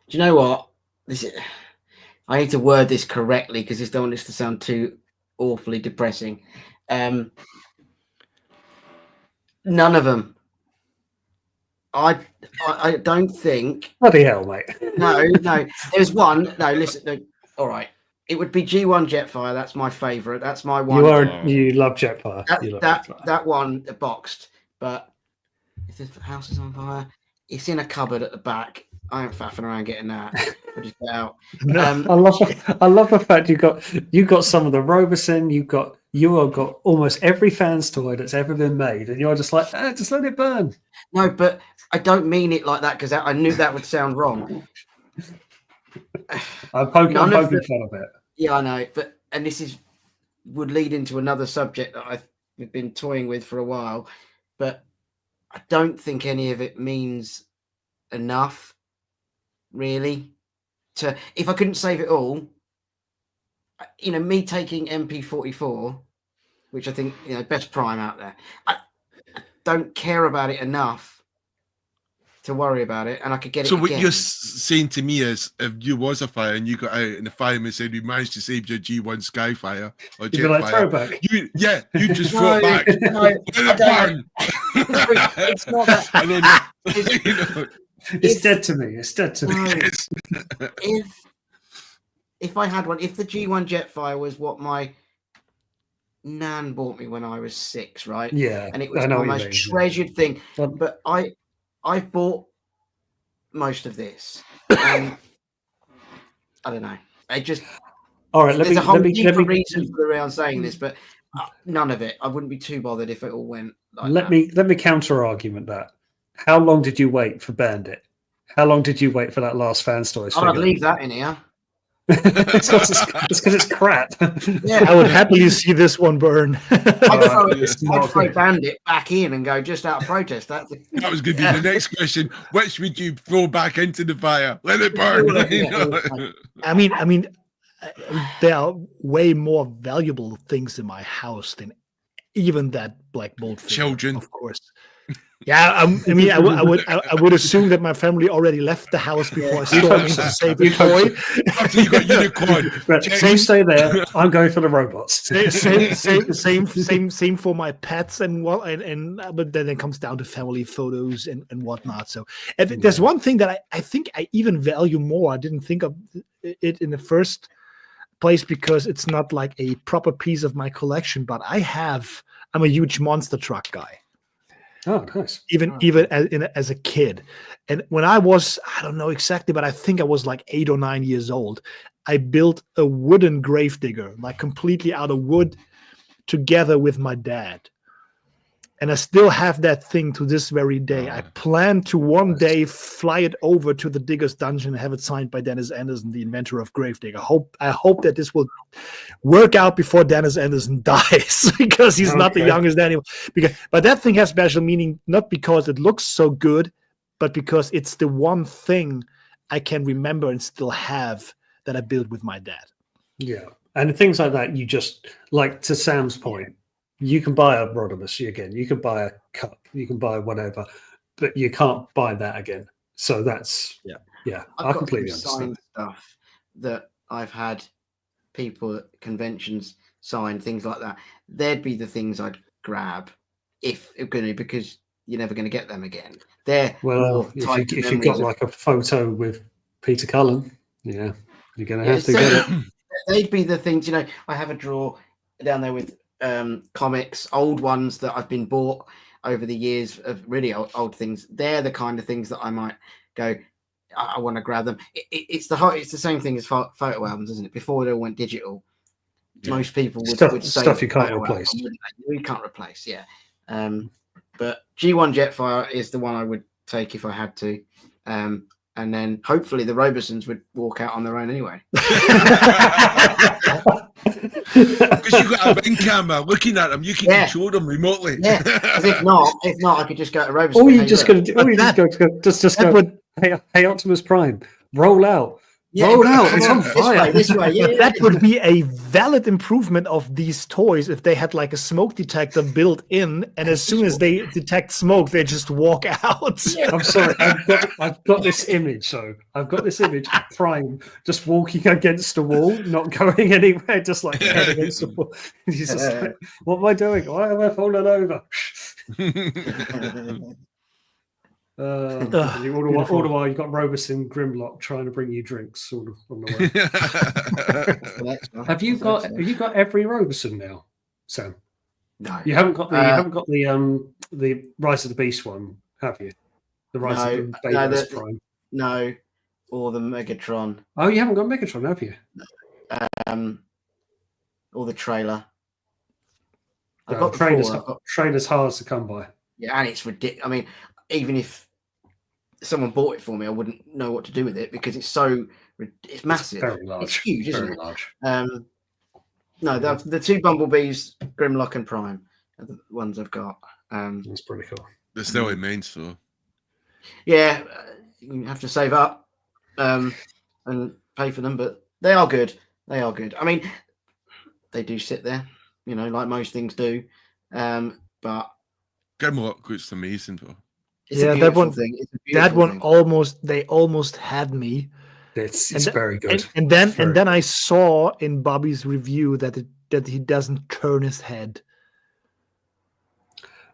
Speaker 4: Do you know what? I need to word this correctly because I don't want this to sound too awfully depressing. None of them. I don't think.
Speaker 1: Bloody hell, mate.
Speaker 4: No. There's one. No, listen. No, all right, it would be G1 Jetfire. That's my favourite. That's my one.
Speaker 1: You love Jetfire. You love Jetfire.
Speaker 4: That one boxed. But if the house is on fire, it's in a cupboard at the back. I ain't faffing around getting that. I'll just get out.
Speaker 3: No.
Speaker 1: I love the fact you got some of the Robeson. You have got almost every fans toy that's ever been made, and you're just like, just let it burn.
Speaker 4: No, but I don't mean it like that because I knew that would sound wrong.
Speaker 1: I'm poking fun of it.
Speaker 4: Yeah, I know, and this would lead into another subject that I've been toying with for a while, but I don't think any of it means enough, really. If I couldn't save it all, me taking MP44, which I think best prime out there, I don't care about it enough to worry about it, and I could get it.
Speaker 2: So what
Speaker 4: again.
Speaker 2: you're saying to me is, if you was a fire and you got out and the fireman said we managed to save your G1 Skyfire or
Speaker 1: You'd be like,
Speaker 2: Jetfire,
Speaker 1: throwback.
Speaker 2: you just throw it back.
Speaker 4: No,
Speaker 2: Let it burn.
Speaker 4: It's not that.
Speaker 2: And then,
Speaker 1: It's dead to me. It's dead to me.
Speaker 4: If I had one, if the G1 Jetfire was what my nan bought me when I was 6, right?
Speaker 1: Yeah,
Speaker 4: and it was my most treasured thing. But I've bought most of this. And I don't know.
Speaker 1: All right.
Speaker 4: There's a whole deeper reason for the way I'm saying this, but none of it. I wouldn't be too bothered if it all went. Let
Speaker 1: me counter argument that. How long did you wait for Bandit? How long did you wait for that last Fans Toys figure?
Speaker 4: I'd leave that in here.
Speaker 1: It's because it's crap.
Speaker 4: Yeah,
Speaker 3: I would happily see this one burn.
Speaker 4: I'd throw Bandit back in and go just out of protest. That
Speaker 2: was going to be the next question. Which would you throw back into the fire? Let it burn.
Speaker 3: I mean, there are way more valuable things in my house than even that Black Bolt figure,
Speaker 2: children,
Speaker 3: of course. Yeah, I would assume that my family already left the house before I stormed to save the toy.
Speaker 2: After you got unicorn,
Speaker 1: you stay there. I'm going for the robots.
Speaker 3: Same for my pets and but then it comes down to family photos and whatnot. So there's one thing that I think I even value more. I didn't think of it in the first place because it's not like a proper piece of my collection, but I'm a huge monster truck guy.
Speaker 1: Oh, nice.
Speaker 3: Even as a kid. And when I don't know exactly, but I think I was like 8 or 9 years old, I built a wooden gravedigger, like completely out of wood, together with my dad. And I still have that thing to this very day. I plan to one day fly it over to the Digger's Dungeon and have it signed by Dennis Anderson, the inventor of Gravedigger. I hope that this will work out before Dennis Anderson dies, because he's not the youngest anymore. But that thing has special meaning, not because it looks so good, but because it's the one thing I can remember and still have that I built with my dad.
Speaker 1: Yeah. And things like that, you just, like to Sam's point, you can buy a Rodimus again, you can buy a cup, you can buy whatever, but you can't buy that again. So that's I completely understand
Speaker 4: stuff that I've had people at conventions sign, things like that. They'd be the things I'd grab if because you're never going to get them again. If you've got like a photo with Peter Cullen, you're going to have to get it. They'd be the things. I have a drawer down there with comics, old ones that I've been bought over the years of really old things. They're the kind of things that I might go, I want to grab them. It's the same thing as photo albums, isn't it? Before they all went digital, most people would say
Speaker 1: stuff you can't replace.
Speaker 4: You can't replace, yeah. But G1 Jetfire is the one I would take if I had to. And then hopefully the Robesons would walk out on their own anyway.
Speaker 2: Because you've got a ring camera looking at them, you can control them remotely.
Speaker 4: Yeah, because if not, I could just go to Robeson.
Speaker 1: All you just got to do, hey, Optimus Prime, roll out. Roll out. It's on fire.
Speaker 4: This way. Yeah,
Speaker 3: that would be a valid improvement of these toys if they had like a smoke detector built in, and as soon as they detect smoke, they just walk out.
Speaker 1: I'm sorry, I've got this image. So I've got this image of Prime just walking against the wall, not going anywhere, just like head against the wall. He's just like, what am I doing? Why am I falling over? And all the while you've got Roberson Grimlock trying to bring you drinks sort of on the way. Have you got every Roberson now, Sam?
Speaker 4: No.
Speaker 1: You haven't got the Rise of the Beast one, have you? The Rise of the Beast Prime.
Speaker 4: No, or the Megatron.
Speaker 1: Oh, you haven't got Megatron, have you?
Speaker 4: Or the trailer. I've
Speaker 1: No,
Speaker 4: got
Speaker 1: trailer's hard to come by.
Speaker 4: Yeah, and it's ridiculous. I mean, even if someone bought it for me, I wouldn't know what to do with it because it's massive.
Speaker 1: It's very large.
Speaker 4: It's huge, isn't it?
Speaker 1: Large.
Speaker 4: No, the two Bumblebees, Grimlock and Prime, are the ones I've got.
Speaker 1: That's pretty cool.
Speaker 2: They're still immense, though.
Speaker 4: Yeah, you have to save up and pay for them, but they are good. They are good. I mean, they do sit there, like most things do. But
Speaker 2: Grimlock looks amazing, though.
Speaker 4: It's a beautiful thing.
Speaker 3: They almost had me.
Speaker 1: It's very good.
Speaker 3: And then I saw in Bobby's review that he doesn't turn his head.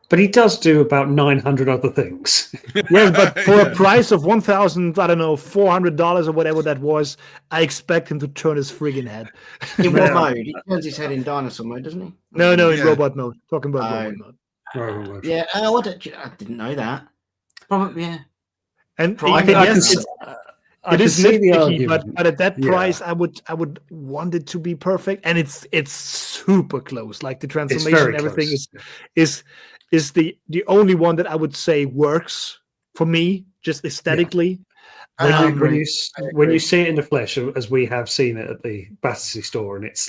Speaker 1: But he does do about 900 other things.
Speaker 3: Yes, but for a price of $400 or whatever that was, I expect him to turn his friggin' head.
Speaker 4: In what mode? He turns his head in dinosaur mode, doesn't he?
Speaker 3: No, in robot mode. Talking about robot mode.
Speaker 4: Yeah, I didn't know that. Probably, yeah.
Speaker 3: And
Speaker 1: it is nitpicky,
Speaker 3: but at that price, I would want it to be perfect, and it's super close. Like the transformation, everything is the only one that I would say works for me, just aesthetically.
Speaker 1: When you see it in the flesh, as we have seen it at the Battersea store, and it's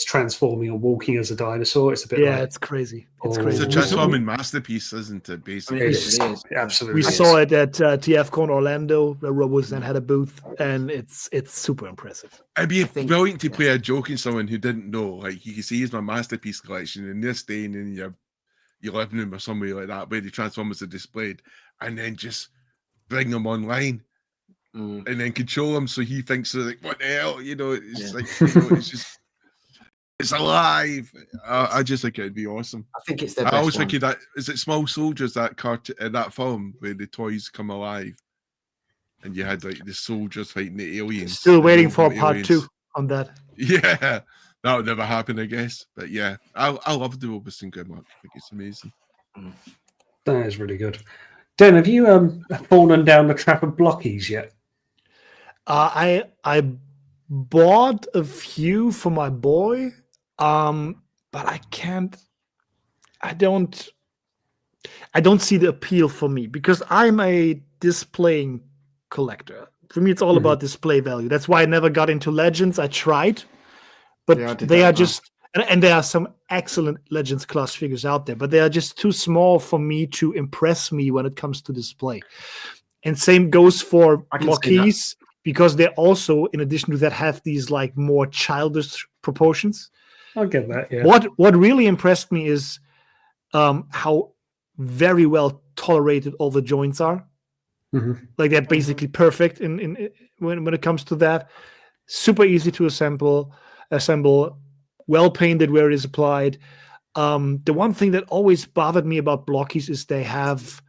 Speaker 1: transforming and walking as a dinosaur, it's a bit
Speaker 3: it's crazy. It's crazy.
Speaker 2: It's a transforming masterpiece, isn't it? Basically,
Speaker 1: it is. Absolutely.
Speaker 3: We saw it at TFCon Orlando, where Robozen had a booth, and it's super impressive.
Speaker 2: It'd be brilliant to play a joke in someone who didn't know. Like, you can see, here's my masterpiece collection, and they're staying in your living room or somewhere like that, where the Transformers are displayed, and then just bring them online. And then control him so he thinks like, what the hell? It's like it's just it's alive. I just think it'd be awesome.
Speaker 4: I think it's the best.
Speaker 2: I always think that is it Small Soldiers, that that film where the toys come alive and you had like the soldiers fighting the aliens.
Speaker 3: Still waiting for part 2 on that.
Speaker 2: Yeah, that would never happen, I guess. But yeah, I love the Roberson Grimlock. I think it's amazing.
Speaker 1: That is really good. Dan, have you fallen down the trap of blockies yet?
Speaker 3: I bought a few for my boy, but I can't. I don't see the appeal for me because I'm a displaying collector. For me, it's all about display value. That's why I never got into Legends. I tried, but they are just, and there are some excellent Legends class figures out there, but they are just too small for me to impress me when it comes to display. And same goes for blockies. Because they also, in addition to that, have these like more childish proportions.
Speaker 1: I'll get that. Yeah.
Speaker 3: What really impressed me is how very well tolerated all the joints are. Like they're basically perfect in when it comes to that. Super easy to assemble, well painted where it is applied. The one thing that always bothered me about blockies is they have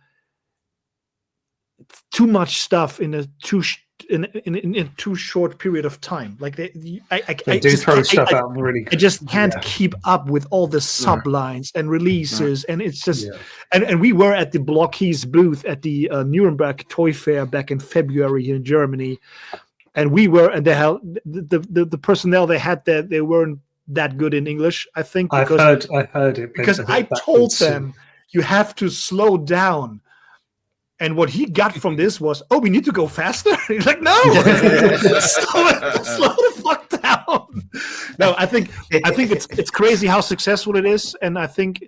Speaker 3: too much stuff in a too short period of time. Like they
Speaker 1: throw stuff out really.
Speaker 3: I just can't keep up with all the sublines and releases, and it's just. And we were at the Blockies booth at the Nuremberg Toy Fair back in February here in Germany, and the personnel they had there, they weren't that good in English. I think
Speaker 1: I heard it
Speaker 3: because I told them you have to slow down. And what he got from this was, we need to go faster. He's like, no, slow the fuck down. No, I think it's crazy how successful it is, and I think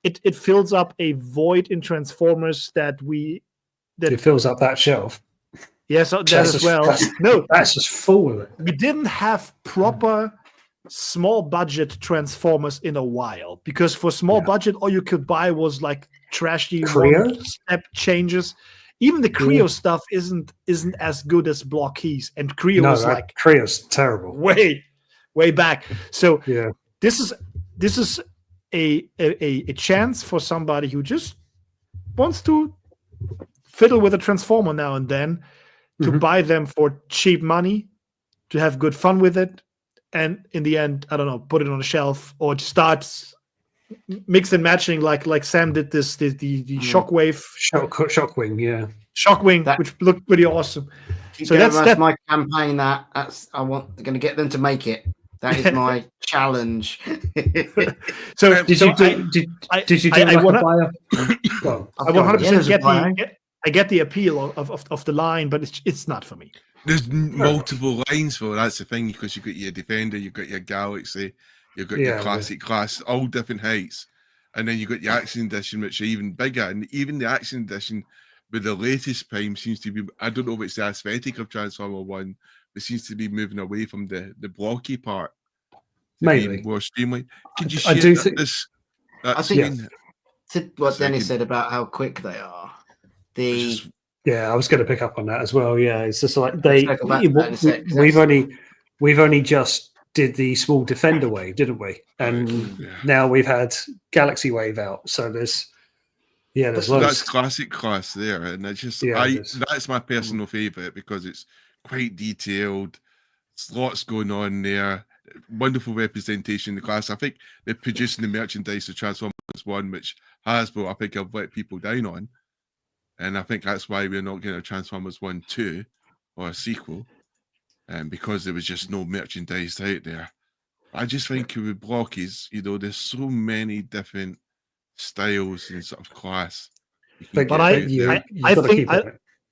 Speaker 3: it fills up a void in Transformers that
Speaker 1: it fills up that shelf.
Speaker 3: Yeah, so that as well.
Speaker 1: That's just full of it.
Speaker 3: We didn't have proper small budget Transformers in a while, because for small budget, all you could buy was like trashy step changes. Even the Creo stuff isn't as good as Blockies, and
Speaker 1: Creo's terrible.
Speaker 3: Way back. So this is a chance for somebody who just wants to fiddle with a transformer now and then to
Speaker 1: Mhm.
Speaker 3: buy them for cheap money, to have good fun with it, and in the end, I don't know, put it on a shelf or to start mix and matching like Sam did the Shockwave
Speaker 1: Shockwing, yeah.
Speaker 3: Shockwing,
Speaker 4: That-
Speaker 3: which looked pretty awesome.
Speaker 4: Keep
Speaker 3: So
Speaker 4: going,
Speaker 3: that's
Speaker 4: my campaign. That's I want. Going to get them to make it. That is my challenge.
Speaker 3: so.
Speaker 1: Did
Speaker 3: so
Speaker 1: you do? Did you do
Speaker 3: I
Speaker 1: like
Speaker 3: wanna-
Speaker 1: a buyer? Go on.
Speaker 3: I 100%
Speaker 4: Yeah,
Speaker 3: get
Speaker 4: there's a
Speaker 3: I get the appeal of the line, but it's not for me.
Speaker 2: There's multiple lines for that's the thing, because you've got your Defender, you've got your Galaxy, you've got your
Speaker 1: Yeah,
Speaker 2: classic class, all different heights, and then you've got your Action Edition, which are even bigger, and even the Action Edition with the latest Prime seems to be, I don't know if it's the aesthetic of Transformer 1, but seems to be moving away from the blocky part.
Speaker 1: Maybe.
Speaker 2: More streamlined. Could you
Speaker 1: I
Speaker 2: share
Speaker 1: do
Speaker 2: that,
Speaker 1: think-
Speaker 2: that
Speaker 4: I think-
Speaker 2: screen?
Speaker 4: To what
Speaker 2: So I
Speaker 4: Dennis
Speaker 2: can-
Speaker 4: said about how quick they are. The
Speaker 2: Just-
Speaker 1: Yeah, I was going to pick up on that as well. Yeah, it's just like
Speaker 4: circle back to that in a sec, 'cause
Speaker 1: we've only just did the small Defender wave, didn't we? And
Speaker 2: yeah.
Speaker 1: now we've had Galaxy Wave out. So there's
Speaker 2: So
Speaker 1: loads.
Speaker 2: that's classic class there, and it's just
Speaker 1: Yeah, it is.
Speaker 2: that's my personal favorite because it's quite detailed. There's lots going on there. Wonderful representation in the class. I think they're producing the merchandise of Transformers 1, which Hasbro, I think, have let people down on, and I think that's why we're not getting a Transformers 1-2 or a sequel, because there was just no merchandise out there. I just think with blockies, there's so many different styles and sort of class.
Speaker 1: But
Speaker 3: But
Speaker 2: I
Speaker 3: I think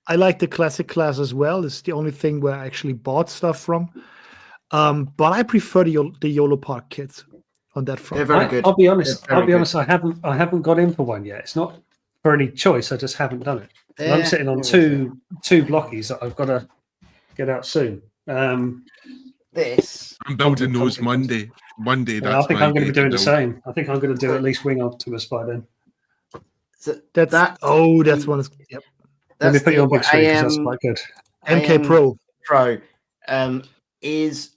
Speaker 3: I like the classic class as well. It's the only thing where I actually bought stuff from. But I prefer the YOLO Park kits on that front.
Speaker 4: They're very good.
Speaker 1: I'll be honest.
Speaker 4: They're very
Speaker 1: I haven't got in for one yet. It's not for any choice. I just haven't done it. And I'm
Speaker 4: They're-
Speaker 1: sitting on two blockies that I've got to get out soon.
Speaker 4: This
Speaker 2: I'm building those Monday.
Speaker 1: I
Speaker 2: That's
Speaker 1: think
Speaker 2: my
Speaker 1: I'm going to be
Speaker 2: day
Speaker 1: doing the
Speaker 2: build.
Speaker 1: same. I think I'm going to do at least Wing Optimus by then.
Speaker 3: That's
Speaker 4: that
Speaker 3: one. Yep.
Speaker 1: Let me put you on big screen because that's
Speaker 4: AM
Speaker 1: quite good.
Speaker 3: MK Pro.
Speaker 4: Pro is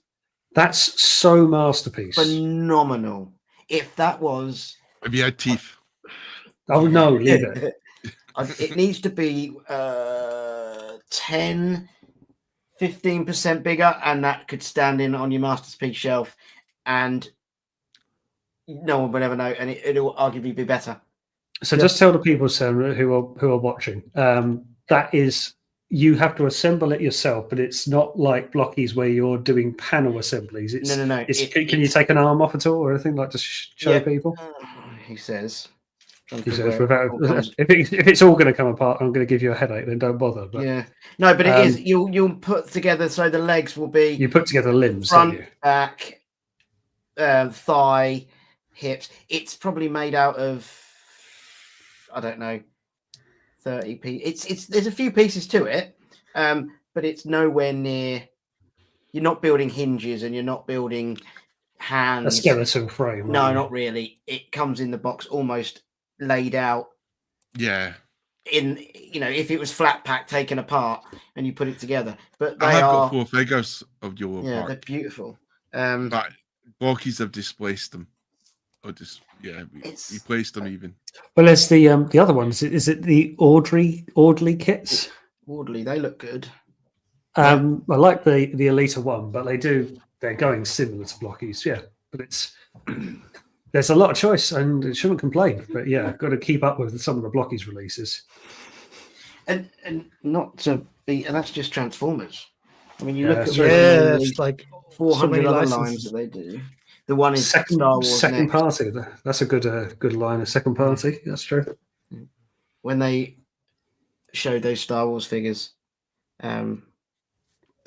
Speaker 1: That's so masterpiece.
Speaker 4: phenomenal. If that was,
Speaker 2: Have you had teeth?
Speaker 1: Oh no, leave it.
Speaker 4: it needs to be 10-15% bigger, and that could stand in on your masterpiece shelf, and no one would ever know, and it'll arguably be better.
Speaker 1: So just tell the people, Sam, who are watching, that is, you have to assemble it yourself, but it's not like blockies where you're doing panel assemblies. It's,
Speaker 4: No.
Speaker 1: Can you take an arm off at all or anything, like to show people?
Speaker 4: He says.
Speaker 1: He says, if it's all going to come apart, I'm going to give you a headache. Then don't bother. But
Speaker 4: Yeah, no, but it is. You'll put together so the legs will be
Speaker 1: you put together limbs,
Speaker 4: front,
Speaker 1: don't you?
Speaker 4: back, thigh, hips. It's probably made out of, I don't know, 30 pieces. It's there's a few pieces to it, but it's nowhere near. You're not building hinges and you're not building hands.
Speaker 1: A skeleton frame.
Speaker 4: No,
Speaker 1: aren't you?
Speaker 4: not really. It comes in the box almost laid out.
Speaker 2: Yeah.
Speaker 4: If it was flat pack taken apart and you put it together, but they
Speaker 2: I have
Speaker 4: are.
Speaker 2: got 4 figures of your
Speaker 4: Yeah,
Speaker 2: park,
Speaker 4: they're beautiful.
Speaker 2: but blockies have displaced them. Or just
Speaker 4: It's-
Speaker 2: replaced them even.
Speaker 1: Well, there's the other ones. Is it the Audley kits?
Speaker 4: Wardley, they look good.
Speaker 1: I like the Elita one, but they're going similar to blockies, yeah. But there's a lot of choice, and it shouldn't complain. But yeah, got to keep up with some of the blockies releases.
Speaker 4: And not to be, and that's just Transformers. I mean, you look at
Speaker 1: that's
Speaker 4: the
Speaker 1: right.
Speaker 3: Yeah, it's like
Speaker 4: 400
Speaker 3: many
Speaker 4: other
Speaker 3: licenses.
Speaker 4: lines that they do. The one is
Speaker 1: Second
Speaker 4: Star Wars next.
Speaker 1: party. That's a good line. A second party. That's true.
Speaker 4: When they showed those Star Wars figures,
Speaker 1: The
Speaker 4: I'm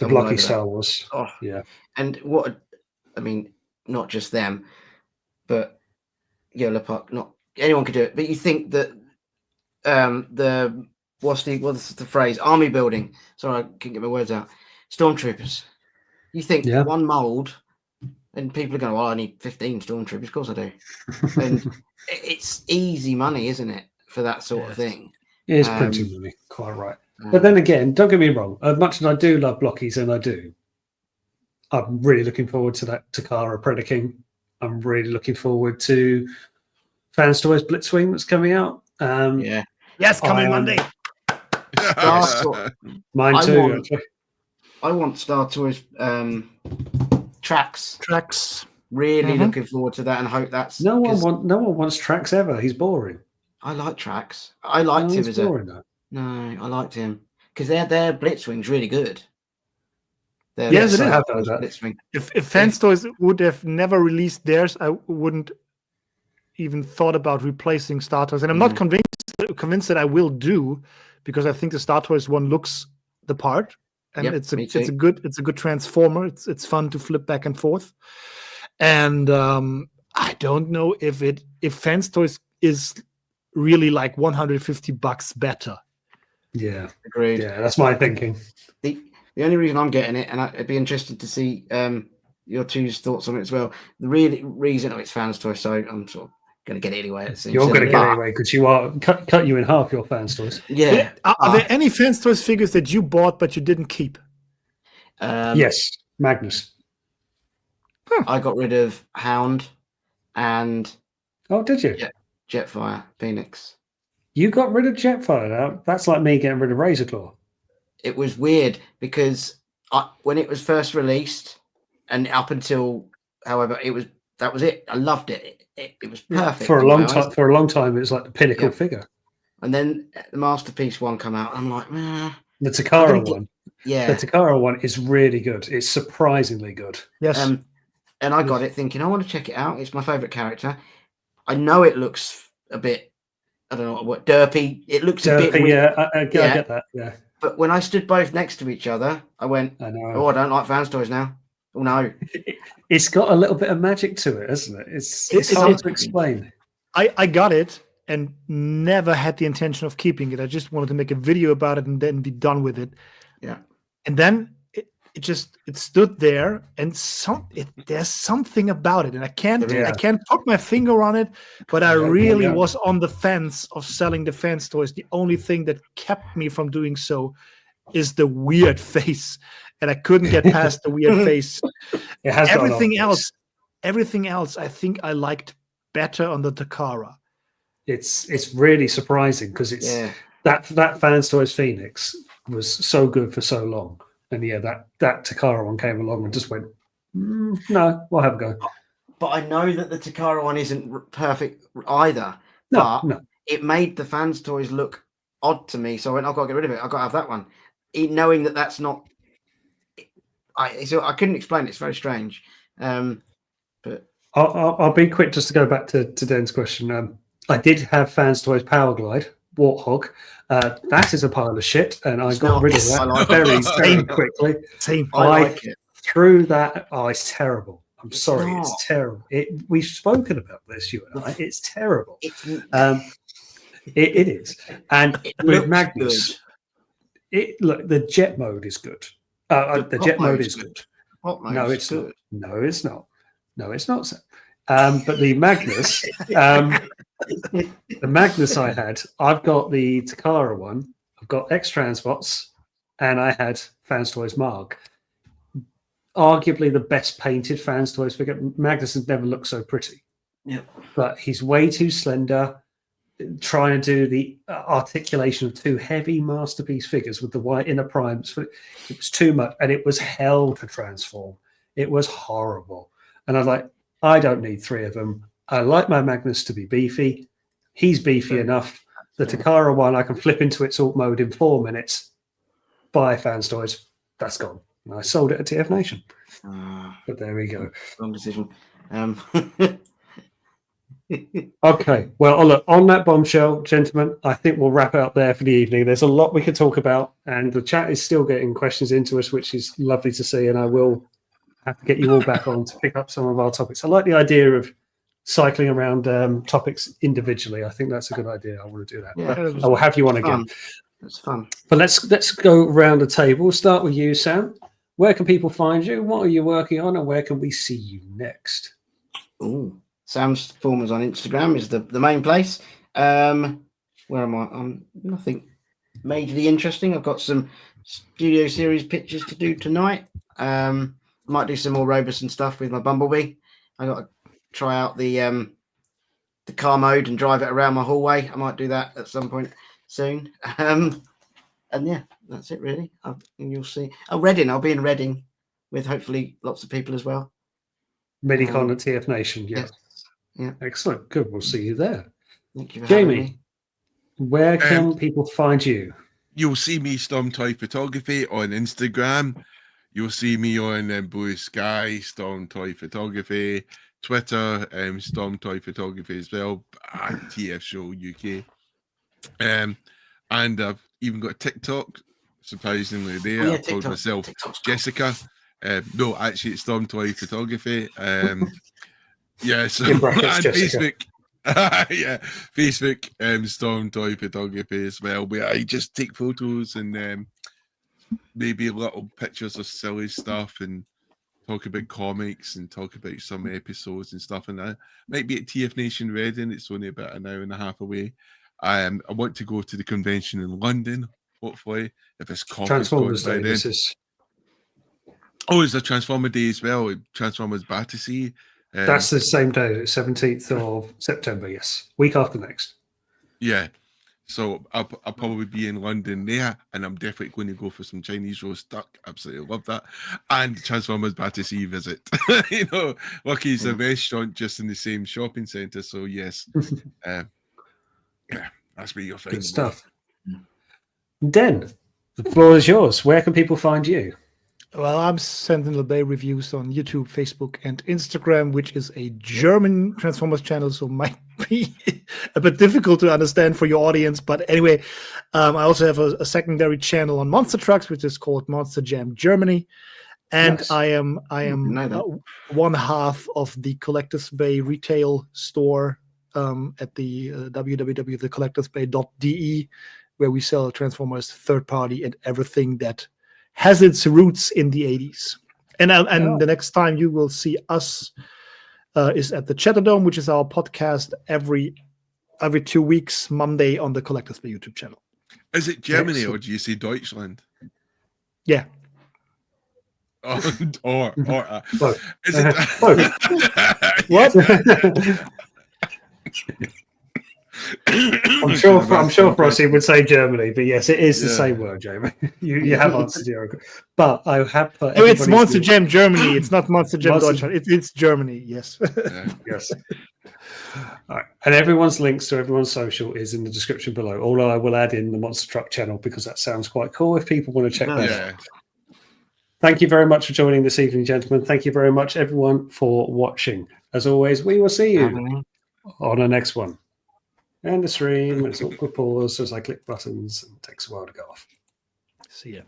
Speaker 4: all
Speaker 1: blocky
Speaker 4: over
Speaker 1: Star
Speaker 4: that.
Speaker 1: Wars.
Speaker 4: Oh,
Speaker 1: Yeah.
Speaker 4: and not just them, but Yola Park. Not anyone could do it. But you think that what's the phrase? Army building. Sorry, I couldn't get my words out. Stormtroopers. You think one mold, and people are going, "Well, I need 15 stormtroopers." Of course, I do. And it's easy money, isn't it, for that sort of thing?
Speaker 1: It is printing money, quite right. But then again, don't get me wrong. As much as I do love blockies, and I'm really looking forward to that Takara Predaking. I'm really looking forward to Fans Toys Blitzwing that's coming out.
Speaker 3: Yes, coming Monday.
Speaker 4: Star Tours.
Speaker 1: Mine
Speaker 4: I
Speaker 1: too.
Speaker 4: want-
Speaker 1: actually.
Speaker 4: I want Star Tours tracks.
Speaker 3: Tracks.
Speaker 4: Really
Speaker 3: Mhm.
Speaker 4: looking forward to that and hope that's.
Speaker 1: No one
Speaker 4: 'cause
Speaker 1: wants tracks ever. He's boring.
Speaker 4: I like tracks. I liked
Speaker 1: No,
Speaker 4: him
Speaker 1: he's
Speaker 4: as a.
Speaker 1: boring though.
Speaker 4: No, I liked him because their Blitzwing's really good.
Speaker 3: Yes, it
Speaker 1: I
Speaker 3: is.
Speaker 1: have heard that.
Speaker 4: Blitzwing.
Speaker 3: If Fans Toys would have never released theirs, I wouldn't even thought about replacing Star Toys. And I'm not convinced that I will do, because I think the Star Toys one looks the part, and
Speaker 4: Yep,
Speaker 3: it's
Speaker 4: me
Speaker 3: a good transformer. It's fun to flip back and forth. And I don't know if Fans Toys is really like $150 better.
Speaker 1: Yeah,
Speaker 4: Agreed.
Speaker 1: yeah, that's my thinking.
Speaker 4: The only reason I'm getting it, and I'd be interested to see your two's thoughts on it as well. The real reason, it's Fans Toys, so I'm sort of going to get it anyway. It seems
Speaker 1: You're going to
Speaker 4: silly,
Speaker 1: get
Speaker 4: but-
Speaker 1: it anyway because you are cut you in half. Your Fans Toys.
Speaker 4: Yeah.
Speaker 3: Are there any Fans Toys figures that you bought but you didn't keep?
Speaker 1: Yes, Magnus.
Speaker 4: I got rid of Hound and
Speaker 1: Oh, did you?
Speaker 4: Yeah. Jetfire Phoenix.
Speaker 1: You got rid of Jetfire now. That's like me getting rid of Razorclaw.
Speaker 4: It was weird because when it was first released, and up until, however, that was it. I loved it. It was perfect
Speaker 1: For a
Speaker 4: in
Speaker 1: long
Speaker 4: my
Speaker 1: time.
Speaker 4: eyes.
Speaker 1: For a long time, it was like the pinnacle
Speaker 4: Yeah.
Speaker 1: figure.
Speaker 4: And then the Masterpiece one come out. I'm like,
Speaker 1: The Takara one.
Speaker 4: yeah.
Speaker 1: The Takara one is really good. It's surprisingly good.
Speaker 3: Yes.
Speaker 4: And I got it thinking, I want to check it out. It's my favorite character. I know it looks a bit, I don't know what, derpy. It looks a bit
Speaker 1: Derpy,
Speaker 4: weird.
Speaker 1: yeah, I get that. Yeah,
Speaker 4: But when I stood both next to each other, I went,
Speaker 1: I know.
Speaker 4: oh, I don't like Fans Toys now. Oh, no.
Speaker 1: It's got a little bit of magic to it, hasn't it? It's
Speaker 3: It's
Speaker 1: hard
Speaker 3: not-
Speaker 1: to explain.
Speaker 3: I got it and never had the intention of keeping it. I just wanted to make a video about it and then be done with it.
Speaker 4: Yeah.
Speaker 3: And then it stood there, and there's something about it, and I can't put my finger on it, but I really was on the fence of selling the Fans Toys. The only thing that kept me from doing so is the weird face, and I couldn't get past the weird face.
Speaker 1: It has got an
Speaker 3: everything
Speaker 1: odd face.
Speaker 3: everything else I think I liked better on the Takara.
Speaker 1: It's really surprising because it's that Fans Toys Phoenix was so good for so long, and that Takara one came along and just went, no, we'll have a go.
Speaker 4: But I know that the Takara one isn't perfect either.
Speaker 1: No.
Speaker 4: It made the Fans Toys look odd to me, so I went, I've got to get rid of it. I've got to have that one, knowing that that's not. I couldn't explain it. It's very strange. But
Speaker 1: I'll be quick just to go back to Den's question. I did have Fans Toys Power Glide Warthog. That is a pile of shit, and I got rid of that very quickly.
Speaker 3: Same.
Speaker 4: I like it.
Speaker 1: Threw that. Oh, it's terrible. I'm sorry,
Speaker 4: not.
Speaker 1: it's terrible. We've spoken about this, you and I. It's terrible. It is. And
Speaker 4: It
Speaker 1: with
Speaker 4: looks
Speaker 1: Magnus, look, the jet mode is good. The jet mode is good. No, it's not. No, it's not. No, it's not. So. But the Magnus, the Magnus I had, I've got the Takara one. I've got X Transbots, and I had Fans Toys Marg. Arguably the best painted Fans Toys figure. Magnus has never looked so pretty.
Speaker 4: Yeah,
Speaker 1: but he's way too slender. Trying to do the articulation of two heavy Masterpiece figures with the white inner primes, it was too much, and it was hell to transform. It was horrible, and I was like, I don't need three of them. I like my Magnus to be beefy. He's beefy enough. The Takara one, I can flip into its alt mode in 4 minutes. Buy Fans Toys. That's gone. And I sold it at TF Nation. But there we go.
Speaker 4: Wrong decision.
Speaker 1: Okay. Well, look, on that bombshell, gentlemen, I think we'll wrap it up there for the evening. There's a lot we could talk about, and the chat is still getting questions into us, which is lovely to see. And I will have to get you all back on to pick up some of our topics. I like the idea of cycling around topics individually. I think that's a good idea. I want to do that.
Speaker 4: Yeah,
Speaker 1: I will have you on again.
Speaker 4: It's fun.
Speaker 1: But let's go around the table. We'll start with you, Sam. Where can people find you? What are you working on, and where can we see you next?
Speaker 4: Ooh. Samsformers on Instagram is the main place. Where am I? I'm nothing majorly interesting. I've got some Studio Series pictures to do tonight. Might do some more Robeson stuff with my Bumblebee. I got to try out the car mode and drive it around my hallway. I might do that at some point soon. And yeah, that's it really. And you'll see. Oh, Reading. I'll be in Reading with hopefully lots of people as well.
Speaker 1: Medicon at TF Nation. Yeah.
Speaker 4: Yes. Yeah.
Speaker 1: Excellent. Good. We'll see you there.
Speaker 4: Thank you for having me.
Speaker 1: Jamie, where can people find you?
Speaker 2: You'll see me Storm Toy Photography on Instagram. You'll see me on Blue Sky, Storm Toy Photography, Twitter, Storm Toy Photography as well, and TF Show UK. And I've even got a TikTok, surprisingly there. I called myself Jessica. No, actually, it's Storm Toy Photography. Yeah, so and Facebook. Yeah, Facebook, Storm Toy Photography as well, where I just take photos and maybe little pictures of silly stuff and talk about comics and talk about some episodes and stuff. And I might be at TF Nation Reading. It's only about an hour and a half away. I want to go to the convention in London, hopefully, if it's
Speaker 1: Transformers Day. This is...
Speaker 2: Oh, it's a Transformer Day as well. Transformers Battersea.
Speaker 1: That's the same day, 17th of September, yes. Week after next.
Speaker 2: Yeah. So I'll probably be in London there, and I'm definitely going to go for some Chinese roast duck. Absolutely love that. And Transformers Battersea visit. You know, Lucky's a restaurant just in the same shopping centre. So yes. Yeah, that's where you'll find
Speaker 1: good stuff. Den, the floor is yours. Where can people find you?
Speaker 3: Well, I'm Sentinel Bay Reviews on YouTube, Facebook, and Instagram, which is a German Transformers channel, so might be a bit difficult to understand for your audience. But anyway, I also have a secondary channel on Monster Trucks, which is called Monster Jam Germany, and yes. I am one half of the Collectors Bay retail store at the www.thecollectorsbay.de, where we sell Transformers third party and everything that has its roots in the 80s. And the next time you will see us is at the Chatterdome, which is our podcast every 2 weeks, Monday on the Collectors Bay YouTube channel.
Speaker 2: Is it Germany or do you say Deutschland?
Speaker 3: Yeah.
Speaker 2: Is
Speaker 1: it what? I'm sure Frosty would say Germany, but yes, it is the same word, Jamie. You have answered your, but I have put.
Speaker 3: Oh, it's Monster Jam Germany. It's not Monster Jam Deutschland. It's Germany. Yes.
Speaker 1: Yes. All right. And everyone's links to everyone's social is in the description below. Although I will add in the Monster Truck channel because that sounds quite cool if people want to check that out. Thank you very much for joining this evening, gentlemen. Thank you very much, everyone, for watching. As always, we will see you on the next one. And the stream, it's awkward pause as I click buttons and it takes a while to go off.
Speaker 3: See ya.